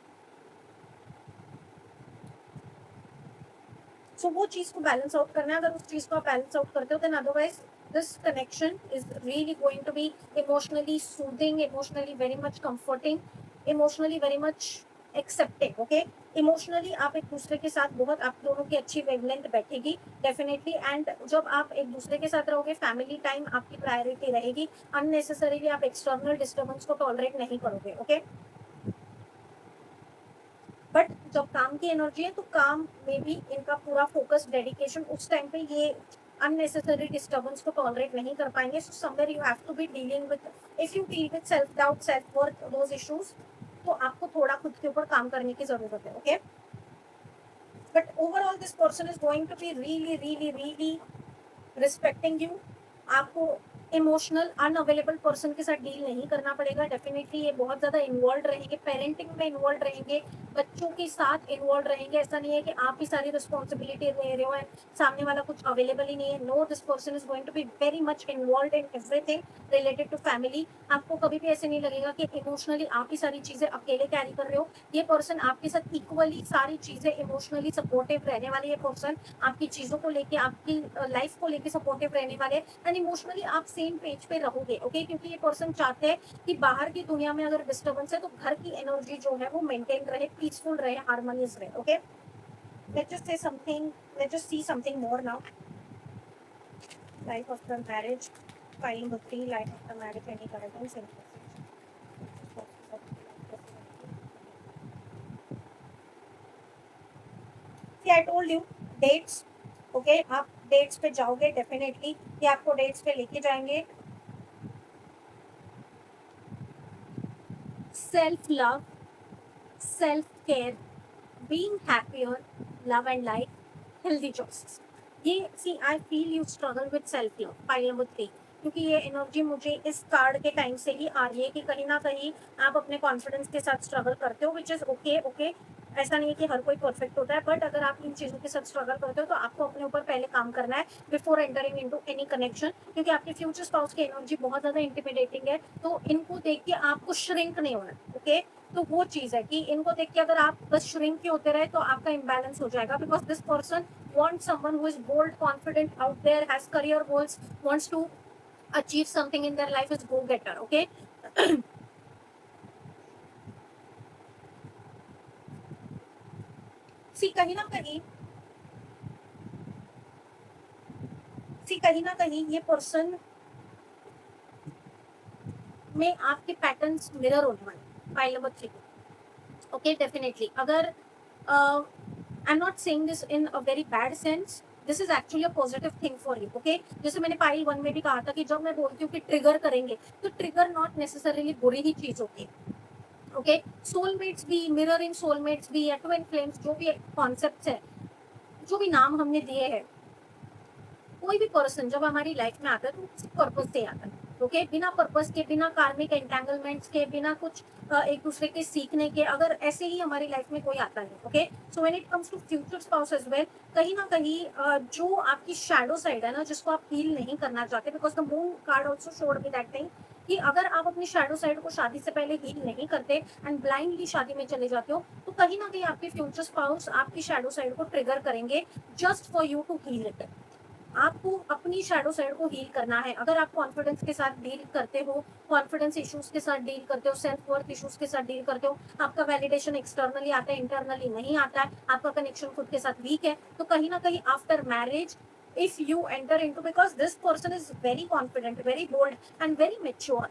सो वो चीज को बैलेंस आउट करना है। अगर उस चीज को आप बैलेंस आउट करते हो, then otherwise this connection is really going to be emotionally soothing, emotionally very much comforting, emotionally very much accepting, okay? Emotionally आप एक दूसरे के साथ बहुत, आप दोनों की अच्छी वेवलेंथ बैठेगी डेफिनेटली। एंड जब आप एक दूसरे के साथ रहोगे, फैमिली टाइम आपकी प्रायोरिटी रहेगी, अननेसेसरीली आप एक्सटर्नल डिस्टर्बेंस को टॉलरेट नहीं करोगे, ओके? बट जब काम की एनर्जी है तो काम में भी इनका पूरा फोकस, डेडिकेशन, उस टाइम पे ये अननेसेसरी डिस्टर्बेंस को टॉलरेट नहीं कर पाएंगे। So somewhere you have to be dealing with, if you deal with self doubt, self worth, those issues, तो आपको थोड़ा खुद के ऊपर काम करने की जरूरत है, okay? But overall this person is going to be really really really respecting you. आपको इमोशनल अनअवेलेबल पर्सन के साथ डील नहीं करना पड़ेगा, डेफिनेटली ये बहुत ज़्यादा इन्वॉल्व रहेंगे, पेरेंटिंग में इन्वॉल्व रहेंगे, बच्चों के साथ इन्वॉल्व रहेंगे। ऐसा नहीं है कि आप ही सारी रिस्पॉन्सिबिलिटी ले रहे हो एंड सामने वाला कुछ अवेलेबल ही नहीं है। No, this person is going to be very much involve in everything related to family. आपको कभी भी ऐसे नहीं लगेगा कि इमोशनली आप ही सारी चीज़ें अकेले कैरी कर रहे हो। ये पर्सन आपके साथ इक्वली सारी चीज़ें इमोशनली सपोर्टिव रहने वाले, ये पर्सन आपकी चीज़ों को लेके, आपकी लाइफ को लेके सपोर्टिव रहने वाले, एंड इमोशनली आप सेम पेज पे रहोगे, ओके? क्योंकि ये पर्सन चाहते हैं कि बाहर की दुनिया में अगर डिस्टर्बेंस है तो घर की एनर्जी जो है वो मेंटेन रहे, पीसफुल रहे, हार्मोनियस रहे, okay? Let's just say something, let's just see something more now. Life after marriage, filing होती, life after marriage, any guidance? I told you dates, okay? आप डेट्स पे जाओगे डेफिनेटली, ये आपको डेट्स पे लेके जाएंगे। Self love, self care, being happier, love and life, healthy choices. ये see I feel you struggle with self love, pile number 3, क्योंकि ये एनर्जी मुझे इस कार्ड के टाइम से ही आ रही है कि कहीं ना कहीं आप अपने कॉन्फिडेंस के साथ स्ट्रगल करते हो, विच इज ओके ओके। ऐसा नहीं है कि हर कोई परफेक्ट होता है, बट अगर आप इन चीज़ों के साथ स्ट्रगल करते हो तो आपको अपने ऊपर पहले काम करना है before entering into any connection, क्योंकि आपके फ्यूचर स्पाउस की एनर्जी बहुत ज़्यादा इंटिमिडेटिंग है। तो इनको देख के आपको श्रिंक नहीं होना, ओके। तो वो चीज़ है कि इनको देख के अगर आप बस श्रिंक ही होते रहे तो आपका इम्बैलेंस हो जाएगा, because this person wants someone who is bold, confident, out there, has career goals, wants to achieve something in their life, is go getter, okay. सी कहीं ना कहीं ये पर्सन में आपके पैटर्न्स मिरर होने वाले, फाइल नंबर 3, ओके। डेफिनेटली अगर आई am not saying this in a very bad sense, this is actually a positive thing for you, okay. जैसे मैंने पाइल 1 में भी कहा था कि जब मैं बोलती हूँ कि ट्रिगर करेंगे, तो ट्रिगर नॉट नेसेसरीली बुरी ही चीज होती है, ओके। सोलमेट्स भी, मिररिंग सोलमेट्स भी, या ट्विन फ्लेम्स, जो भी कॉन्सेप्ट है, जो भी नाम हमने दिए हैं, कोई भी पर्सन जब हमारी लाइफ में आता है तो किसी पर्पज से आता है, ओके। बिना पर्पज के, बिना कार्मिक एंटेंगलमेंट्स के, बिना कुछ एक दूसरे के सीखने के, अगर ऐसे ही हमारी लाइफ में कोई आता है, okay. So when it comes to future spouse as well, कहीं ना कहीं जो आपकी शैडो साइड है ना, जिसको आप हील नहीं करना चाहते, because the moon card also showed me that thing, कि अगर आप अपनी शैडो साइड को शादी से पहले हील नहीं करते एंड ब्लाइंडली शादी में चले जाते हो, तो कहीं ना कहीं आपके फ्यूचर स्पाउस आपकी शैडो साइड को ट्रिगर करेंगे just for you to heal it. आपको अपनी शैडो साइड को हील करना है। अगर आप कॉन्फिडेंस के साथ डील करते हो, कॉन्फिडेंस इश्यूज के साथ डील करते हो, सेल्फ वर्थ इश्यूज के साथ डील करते हो, आपका वैलिडेशन एक्सटर्नली आता है, इंटरनली नहीं आता है, आपका कनेक्शन खुद के साथ वीक है, तो कहीं ना कहीं after marriage if you enter into, because this person is very confident, very bold and very mature,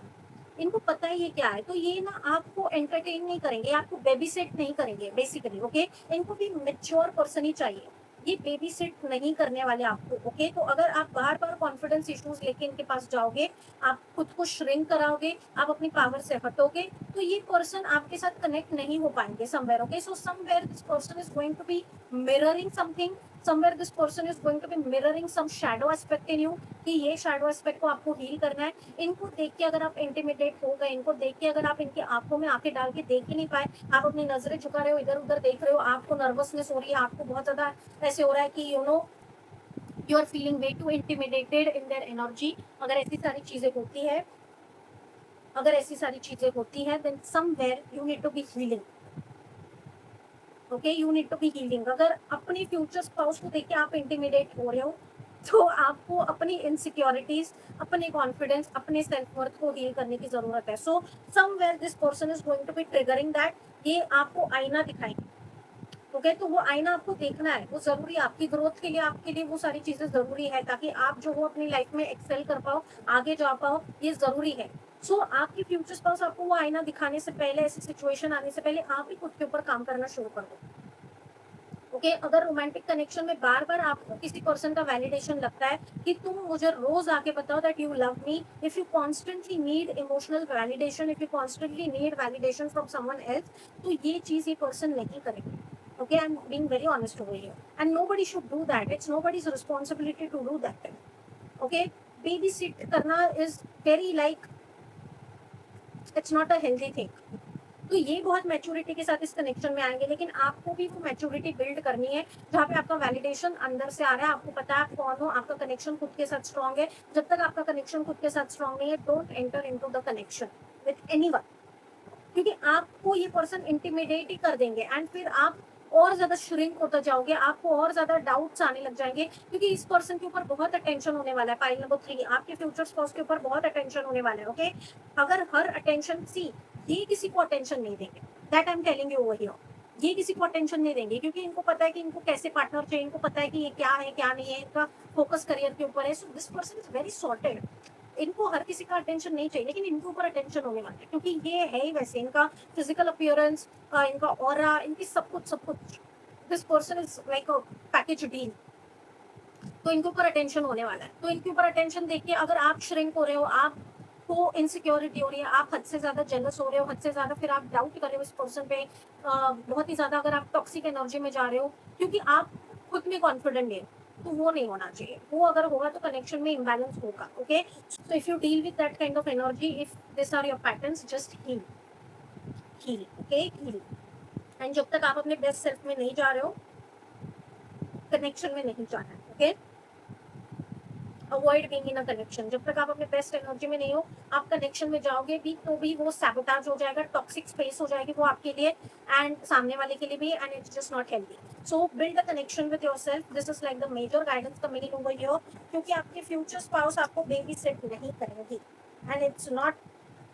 इनको पता है ये क्या है, तो ये ना आपको एंटरटेन नहीं करेंगे, आपको बेबी सेट नहीं करेंगे बेसिकली, ओके। इनको भी मेच्योर पर्सन ही चाहिए, ये बेबी सिट नहीं करने वाले आपको, ओके। तो अगर आप बार बार कॉन्फिडेंस इश्यूज लेके इनके पास जाओगे, आप खुद को श्रिंक कराओगे, आप अपनी पावर से हटोगे, तो ये पर्सन आपके साथ कनेक्ट नहीं हो पाएंगे somewhere, okay. So somewhere this person is going to be mirroring something, somewhere this person is going to be mirroring some shadow aspect in you, कि ये shadow aspect को आपको heal करना है। इनको देख के अगर आप इंटिमिडेट हो गए, इनको देख के अगर आप इनकी आंखों में आंखें डाल के देख ही नहीं पाए, आप अपनी नजरें झुका रहे हो, इधर उधर देख रहे हो, आपको नर्वसनेस हो रही है, आपको बहुत ज्यादा ऐसे हो रहा है कि you know you are feeling way too intimidated in their energy, अगर ऐसी सारी चीजें होती है, अगर ऐसी सारी चीजें होती है, then somewhere you need to be healing, okay. You need to be healing. अगर अपने फ्यूचर स्पाउस को देख के आप इंटिमिडेट हो रहे हो, तो आपको अपनी इनसिक्योरिटीज, अपने कॉन्फिडेंस, अपने सेल्फ वर्थ को हील करने की जरूरत है। So somewhere this person is going to be triggering that, ये आपको आईना दिखाएंगे, ओके। तो वो आईना आपको देखना है, वो जरूरी है आपकी ग्रोथ के लिए, आपके लिए वो सारी चीजें जरूरी है, ताकि आप जो हो अपनी लाइफ में एक्सेल कर पाओ, आगे जा पाओ, ये जरूरी है। सो आपकी फ्यूचर स्पाउस आपको वो आईना दिखाने से पहले, ऐसी सिचुएशन आने से पहले, आप ही खुद के ऊपर काम करना शुरू कर दो, ओके। अगर रोमांटिक कनेक्शन में बार बार आपको किसी पर्सन का वैलिडेशन लगता है कि तुम मुझे रोज आके बताओ that you love me, if you constantly need emotional validation, if you constantly need validation from someone else, तो ये चीज ये पर्सन नहीं करेगा, okay। I'm being very honest over here, and nobody should do that, it's nobody's responsibility to do that, okay। babysit karna is very like, it's not a healthy thing। तो ये बहुत maturity के साथ इस connection में आएंगे, लेकिन आपको भी वो मैच्योरिटी बिल्ड करनी है जहाँ पे आपका वैलिडेशन अंदर से आ रहा है, आपको पता है आप कौन हो, आपका कनेक्शन खुद के साथ स्ट्रांग है। जब तक आपका कनेक्शन खुद के साथ स्ट्रांग नहीं है, don't enter into the connection with anyone, क्योंकि आपको ये पर्सन इंटिमिडेट ही कर देंगे, एंड फिर आप और ज्यादा श्रिंक होता जाओगे, आपको और ज्यादा डाउट्स आने लग जाएंगे, क्योंकि इस पर्सन के ऊपर बहुत अटेंशन होने वाला है। पाइल नंबर 3, आपके फ्यूचर स्पाउस के ऊपर बहुत अटेंशन होने वाला है, ओके। अगर हर अटेंशन, सी ये किसी को अटेंशन नहीं देंगे, that I am telling you over here, ये किसी को अटेंशन नहीं देंगे, क्योंकि इनको पता है कि इनको कैसे पार्टनर चाहिए, इनको पता है कि ये क्या है क्या नहीं है, इनका फोकस करियर के ऊपर है। सो this person is very sorted, इनको हर किसी का अटेंशन नहीं चाहिए, लेकिन इनके ऊपर अटेंशन होने वाला है, क्योंकि ये है ही वैसे, इनका फिजिकल अपीयरेंस, इनका ऑरा, इनकी सब कुछ this person is like a package deal, तो इनके ऊपर अटेंशन होने वाला है। तो इनके ऊपर अटेंशन देखिए, अगर आप श्रिंक हो रहे हो, आपको इनसिक्योरिटी हो रही है, आप हद से ज्यादा जेलस हो रहे हो, हद से ज्यादा फिर आप डाउट कर रहे हो इस पर्सन पे, बहुत ही ज्यादा अगर आप टॉक्सिक एनर्जी में जा रहे हो, क्योंकि आप खुद में कॉन्फिडेंट नहीं है, तो वो नहीं होना चाहिए। वो अगर होगा तो कनेक्शन में इम्बैलेंस होगा। Okay, so if you deal with that kind of energy, if this are your patterns, just heal, heal, okay, heal. And जब तक आप अपने बेस्ट सेल्फ में नहीं जा रहे हो, कनेक्शन में नहीं जाना है। Okay, avoid being in a connection. जब तक आप अपने बेस्ट एनर्जी में नहीं हो, आप कनेक्शन में जाओगे भी तो भी वो सैबोटाज हो जाएगा, टॉक्सिक स्पेस हो जाएगी वो आपके लिए एंड सामने वाले के लिए भी, and it's just not healthy. So build a connection with yourself, this is like the major guidance coming over here, क्योंकि आपके फ्यूचर स्पाउस आपको बेबी सेट नहीं करेंगी, एंड इट्स नॉट,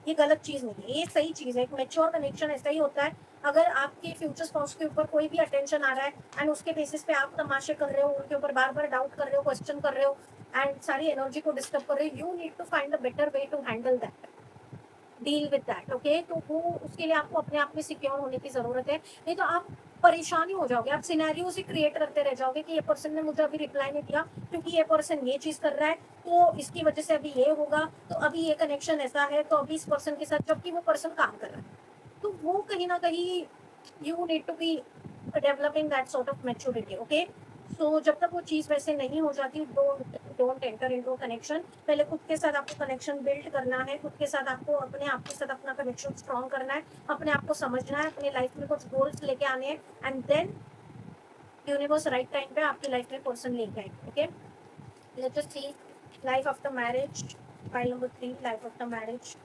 ये गलत चीज नहीं है, ये सही चीज है। एक मेच्योर कनेक्शन ऐसा ही होता है, अगर आपके फ्यूचर स्पाउस के ऊपर कोई भी अटेंशन आ रहा है एंड उसके बेसिस पे आप तमाशे कर रहे हो, उनके ऊपर बार बार डाउट कर रहे हो, क्वेश्चन कर रहे हो एंड सारी एनर्जी को डिस्टर्ब कर रहे हो, you need to find a better way to handle that, deal with that. Okay, तो वो उसके लिए आपको अपने आप में सिक्योर होने की जरूरत है, नहीं तो आप परेशानी हो जाओगे, आप सिनेरियोज ही क्रिएट करते रह जाओगे कि ये पर्सन ने मुझे अभी रिप्लाई नहीं दिया क्योंकि ये पर्सन ये चीज कर रहा है, तो इसकी वजह से अभी ये होगा, तो अभी ये कनेक्शन ऐसा है, तो अभी इस पर्सन के साथ, जबकि वो पर्सन काम कर रहा है। तो वो कहीं ना कहीं you need to be developing that sort of maturity. Okay, so जब तक वो चीज़ वैसे नहीं हो जाती, डोंट एंटर इनटू कनेक्शन। पहले खुद के साथ आपको कनेक्शन बिल्ड करना है, खुद के साथ आपको अपने आप के साथ अपना कनेक्शन स्ट्रॉन्ग करना है, अपने आप को समझना है, अपनी लाइफ में कुछ गोल्स लेके आने हैं, and then universe right time पे आपकी लाइफ में पर्सन लेके आएंगे। Okay, let's just see life after marriage, file number 3, life after marriage,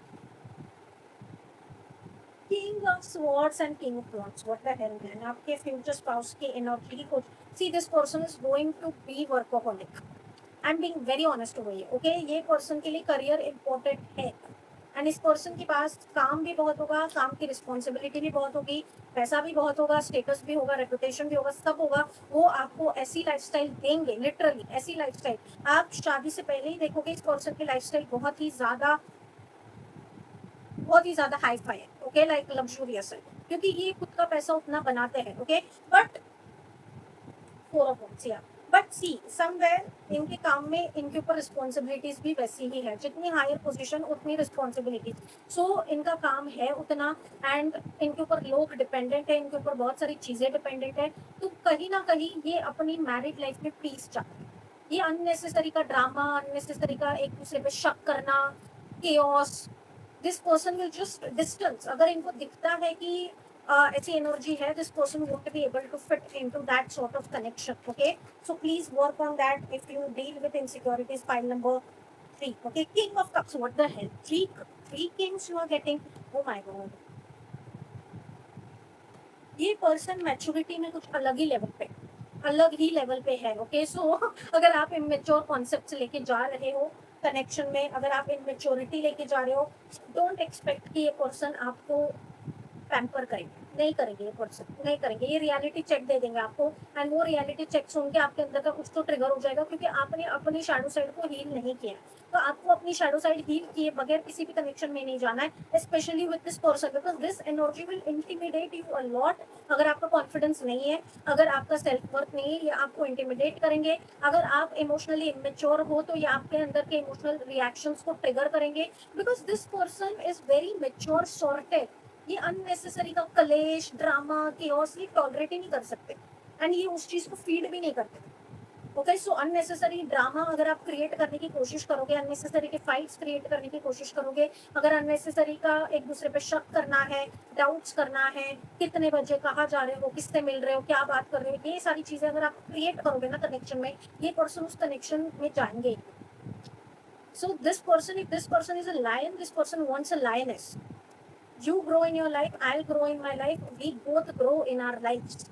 king of swords and king of wands, what the hell man, आपके future spouse की energy को, see this person is going to be workaholic, I am being very honest over here. Okay, ये person के लिए career important है, and इस person के पास काम भी बहुत होगा, काम की रिस्पॉन्सिबिलिटी भी बहुत होगी, पैसा भी बहुत होगा, स्टेटस भी होगा, रेपुटेशन भी होगा, सब होगा। वो आपको ऐसी लाइफस्टाइल देंगे, लिटरली ऐसी लाइफस्टाइल आप शादी से पहले ही देखोगे इस पर्सन की लाइफस्टाइल बहुत ही ज्यादा हाई फाई है। ओके, लाइक लग्जूरियस है, क्योंकि ये खुद का पैसा उतना बनाते हैं। Okay, but four of wands, या बट सी समवेयर इनके काम में इनके ऊपर रिस्पॉन्सिबिलिटीज भी वैसी ही है, जितनी हायर पोजीशन उतनी रिस्पॉन्सिबिलिटीज। सो इनका काम है उतना, एंड इनके ऊपर लोग डिपेंडेंट है, इनके ऊपर बहुत सारी चीजें डिपेंडेंट है, तो कहीं ना कहीं ये अपनी मैरिड लाइफ में पीस चाहते हैं। ये अननेसेसरी का ड्रामा, अननेसेसरी का एक दूसरे पे शक करना, chaos, this person will just distance. अगर इनको दिखता है कि ऐसी एनर्जी है, this person won't be able to fit into that sort of connection. Okay, so please work on that if you deal with insecurities. File number 3, okay, king of cups, what the hell, three kings you are getting, oh my God. ये person maturity में कुछ अलग ही level पे है। Okay, so अगर आप immature concept लेके जा रहे हो कनेक्शन में, अगर आप इमेच्योरिटी लेके जा रहे हो, डोंट एक्सपेक्ट कि ये पर्सन आपको पैम्पर करेंगे, नहीं करेंगे, ये पर्सन नहीं करेंगे, ये रियलिटी चेक दे देंगे आपको, एंड वो रियलिटी चेक सुन के आपके अंदर का कुछ तो ट्रिगर हो जाएगा, क्योंकि आपने अपनी शैडो साइड को हील नहीं किया। तो आपको अपनी शैडो साइड हील किए बगैर किसी भी कनेक्शन में नहीं जाना है, specially with this person, because this energy will intimidate you a lot. अगर आपका कॉन्फिडेंस नहीं है, अगर आपका सेल्फ वर्थ नहीं है, ये आपको इंटिमिडेट करेंगे। अगर आप इमोशनली इमेच्योर हो तो ये आपके अंदर के इमोशनल रिएक्शंस को ट्रिगर करेंगे, because this person is very mature, sorted. ये अननेसेसरी का कलेश, ड्रामा, केओस ये टॉलरेट ही नहीं कर सकते, एंड ये उस चीज को फीड भी नहीं करते। ओके, सो अननेसेसरी ड्रामा अगर आप क्रिएट करने की कोशिश करोगे, अननेसेसरी के फाइट्स क्रिएट करने की कोशिश करोगे, अगर अननेसेसरी का एक दूसरे पे शक करना है, डाउट्स करना है, कितने बजे, कहाँ जा रहे हो, किससे मिल रहे हो, क्या बात कर रहे हो, ये सारी चीजें अगर आप क्रिएट करोगे ना कनेक्शन में, ये पर्सन उस कनेक्शन में जाएंगे। So this person, if this person is a lion, this person wants a lioness. You grow in your life, I'll grow in my life, we both grow in our lives.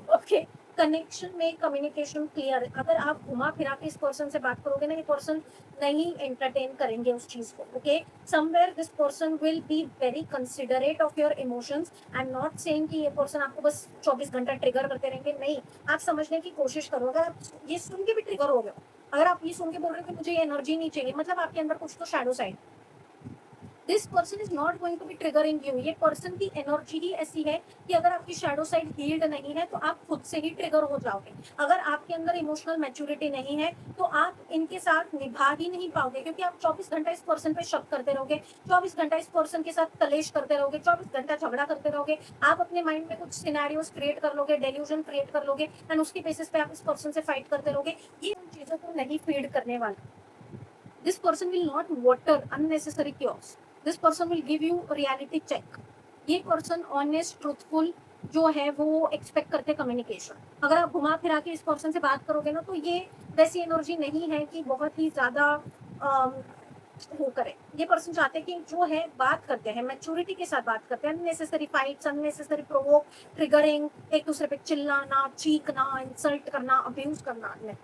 Okay, connection में communication clear. अगर आप घुमा फिरा के इस person से बात करोगे ना, ये पर्सन नहीं एंटरटेन करेंगे उस चीज को। Okay, somewhere this person will be very considerate of your emotions. I am not saying कि ये पर्सन आपको बस 24 घंटा ट्रिगर करते रहेंगे, नहीं, आप समझने की कोशिश करो। अगर आप ये सुन के भी ट्रिगर हो गए, अगर आप ये सुन के बोल रहे हो कि मुझे ये एनर्जी नहीं चाहिए, मतलब आपके अंदर कुछ तो shadow side, this person is not going to be triggering you. ये पर्सन की एनर्जी ही ऐसी है कि अगर आपकी शैडो साइड हील्ड नहीं है तो आप खुद से ही ट्रिगर हो जाओगे। अगर आपके अंदर इमोशनल मैच्योरिटी नहीं है तो आप इनके साथ निभा ही नहीं पाओगे, क्योंकि आप 24 घंटा इस पर्सन पे शक करते रहोगे, 24 घंटा इस पर्सन के साथ कलेश करते रहोगे, 24 घंटा झगड़ा करते रहोगे। आप अपने माइंड में कुछ सिनेरियोस क्रिएट कर लोगे, डेल्यूजन क्रिएट कर लोगे, एंड उसकी बेसिस पे आप इस पर्सन से फाइट करते रहोगे। ये उन चीजों को नहीं फीड करने वाला। This person will not water unnecessary chaos. This person will give you reality check. ये पर्सन ऑनेस्ट ट्रूथफुल जो है वो एक्सपेक्ट करते कम्युनिकेशन। अगर आप घुमा फिरा के इस पर्सन से बात करोगे ना तो ये वैसी एनर्जी नहीं है कि बहुत ही ज्यादा वो करे। ये पर्सन चाहते हैं कि जो है बात करते हैं, मैच्योरिटी के साथ बात करते हैं, unnecessary fights, unnecessary provoke, triggering, एक दूसरे पे चिल्लाना, चीखना, इंसल्ट करना, अब्यूज करना नहीं।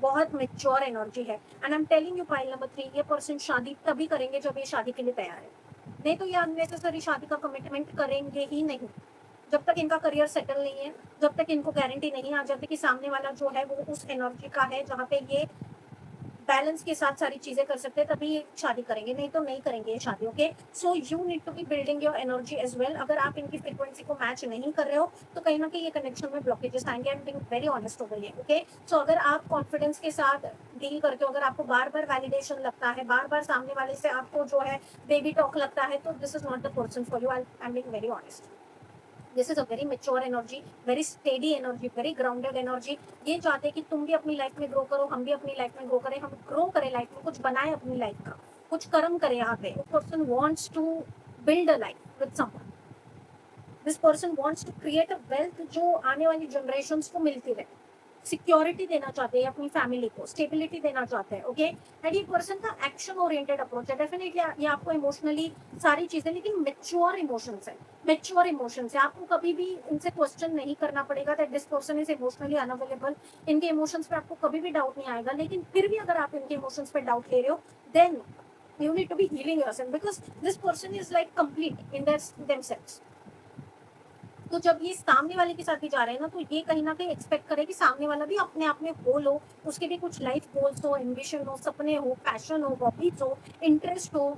बहुत मेच्योर एनर्जी है। And I am telling you pile number 3, ये पर्सन शादी तभी करेंगे जब ये शादी के लिए तैयार है, नहीं तो ये अननेसेसरी शादी का कमिटमेंट करेंगे ही नहीं। जब तक इनका करियर सेटल नहीं है, जब तक इनको गारंटी नहीं आ जाती कि सामने वाला जो है वो उस एनर्जी का है जहाँ पे ये बैलेंस के साथ सारी चीजें कर सकते हैं, तभी ये शादी करेंगे, नहीं तो नहीं करेंगे ये शादी। Okay, so you need to be building your energy as well. अगर आप इनकी फ्रीक्वेंसी को मैच नहीं कर रहे हो तो कहीं ना कहीं ये कनेक्शन में ब्लॉकेजेस आएंगे। आई एम बीइंग वेरी ऑनेस्ट हो गई है। ओके, सो अगर आप कॉन्फिडेंस के साथ डील करते हो, अगर आपको बार बार वैलिडेशन लगता है, बार बार सामने वाले से आपको जो है बेबी टॉक लगता है, तो this is not the person for you. I am being very honest. This is a very mature energy, very steady energy, very grounded energy. ये चाहते हैं कि तुम भी अपनी लाइफ में ग्रो करो, हम भी अपनी लाइफ में ग्रो करें, हम ग्रो करें लाइफ में, कुछ बनाए अपनी लाइफ का, कुछ कर्म करें यहाँ पे। Person wants to build a life with someone. This person wants to create a wealth जो आने वाली जनरेशन को मिलती रहे। सिक्योरिटी देना चाहते हैं अपनी फैमिली को, स्टेबिलिटी देना चाहते हैं। ओके, एंड ये पर्सन का एक्शन ओरिएंटेड अप्रोच है। डेफिनेटली ये आपको इमोशनली सारी चीजें, लेकिन मेच्योर इमोशंस है, मेच्योर इमोशंस है। आपको कभी भी इनसे क्वेश्चन नहीं करना पड़ेगा that this person is emotionally unavailable. इनके इमोशंस पे आपको कभी भी डाउट नहीं आएगा। लेकिन फिर भी अगर आप इनके इमोशंस पे डाउट ले रहे हो, then you need to be healing yourself, because this person is like complete in themselves. तो जब ये सामने वाले के साथ भी जा रहे हैं ना, तो ये कहीं ना कहीं एक्सपेक्ट करे कि सामने वाला भी अपने आप में गोल हो, उसके भी कुछ लाइफ गोल्स हो, एम्बिशन हो, सपने हो, पैशन हो, हॉबीज हो, इंटरेस्ट हो,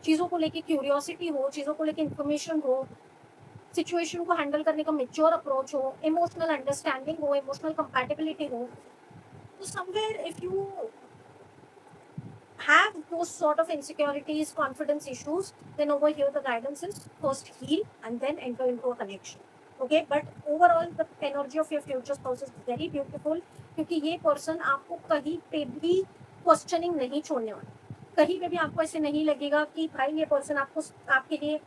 चीज़ों को लेके क्यूरियोसिटी हो, चीज़ों को लेके इन्फॉर्मेशन हो, सिचुएशन को हैंडल करने का मेच्योर अप्रोच हो, इमोशनल अंडरस्टैंडिंग हो, इमोशनल कंपैटिबिलिटी हो। तो somewhere if you have those sort of insecurities, confidence issues, then over here the guidance is first heal and then enter into a connection. Okay, but overall the energy of your future spouse is very beautiful, क्योंकि ये person आपको कहीं पे भी questioning नहीं छोड़ने वाला। कहीं पे भी आपको ऐसे नहीं लगेगा कि भाई ये पर्सन आपको, आपके लिए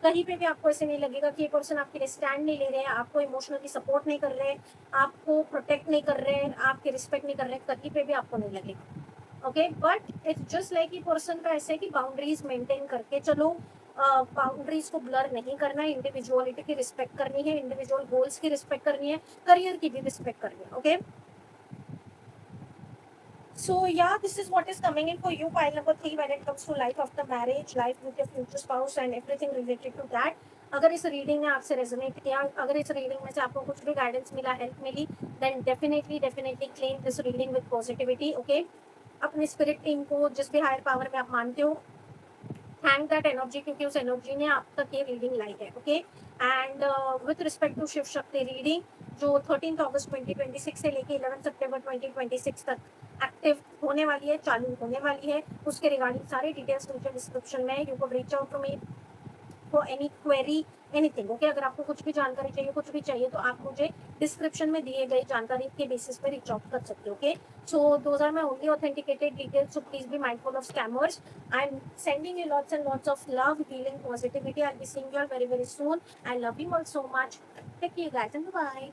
कहीं पे भी आपको ऐसे नहीं लगेगा कि ये पर्सन आपके लिए स्टैंड नहीं ले रहे हैं, आपको इमोशनली सपोर्ट नहीं कर रहे, आपको प्रोटेक्ट नहीं कर रहे, आपके रिस्पेक्ट नहीं कर रहे, कहीं पे भी आपको नहीं लगेगा। Okay, but it's just like ये पर्सन का ऐसे है कि बाउंड्रीज मेंटेन करके चलो, बाउंड्रीज को ब्लर नहीं करना है, इंडिविजुअलिटी की रिस्पेक्ट करनी है, इंडिविजुअल गोल्स की रिस्पेक्ट करनी है, करियर की भी रिस्पेक्ट करनी है। Okay, so yeah, this is what is coming in for you, pile number 3, when it comes to life after marriage, life with your future spouse and everything related to that. अगर इस reading ने आपसे resonate किया, अगर इस reading में से आपको कुछ भी गाइडेंस मिला, हेल्प मिली, then definitely claim this reading with positivity. Okay, अपने स्पिरिट टीम को, जिस भी हायर पावर में आप मानते हो, थैंक दैट एनर्जी, क्योंकि उस एनर्जी ने आप तक ये रीडिंग लाई है। Okay, and with respect to Shiv Shakti reading जो 13 अगस्त 2026 से लेके 11 सितंबर 2026 तक एक्टिव होने वाली है, चालू होने वाली है, उसके रिगार्डिंग सारे डिटेल्स नीचे डिस्क्रिप्शन में। You can reach out to me for any query, anything. Okay, अगर आपको कुछ भी जानकारी चाहिए, कुछ भी चाहिए, तो आप मुझे डिस्क्रिप्शन में दिए गए जानकारी के बेसिस पे रीच आउट कर सकते हो। Okay, so those are my only authenticated details, so please be mindful of scammers. I am sending you lots and lots of love, healing, positivity. I will be seeing you all very very soon. I love you all so much. Take care guys and bye.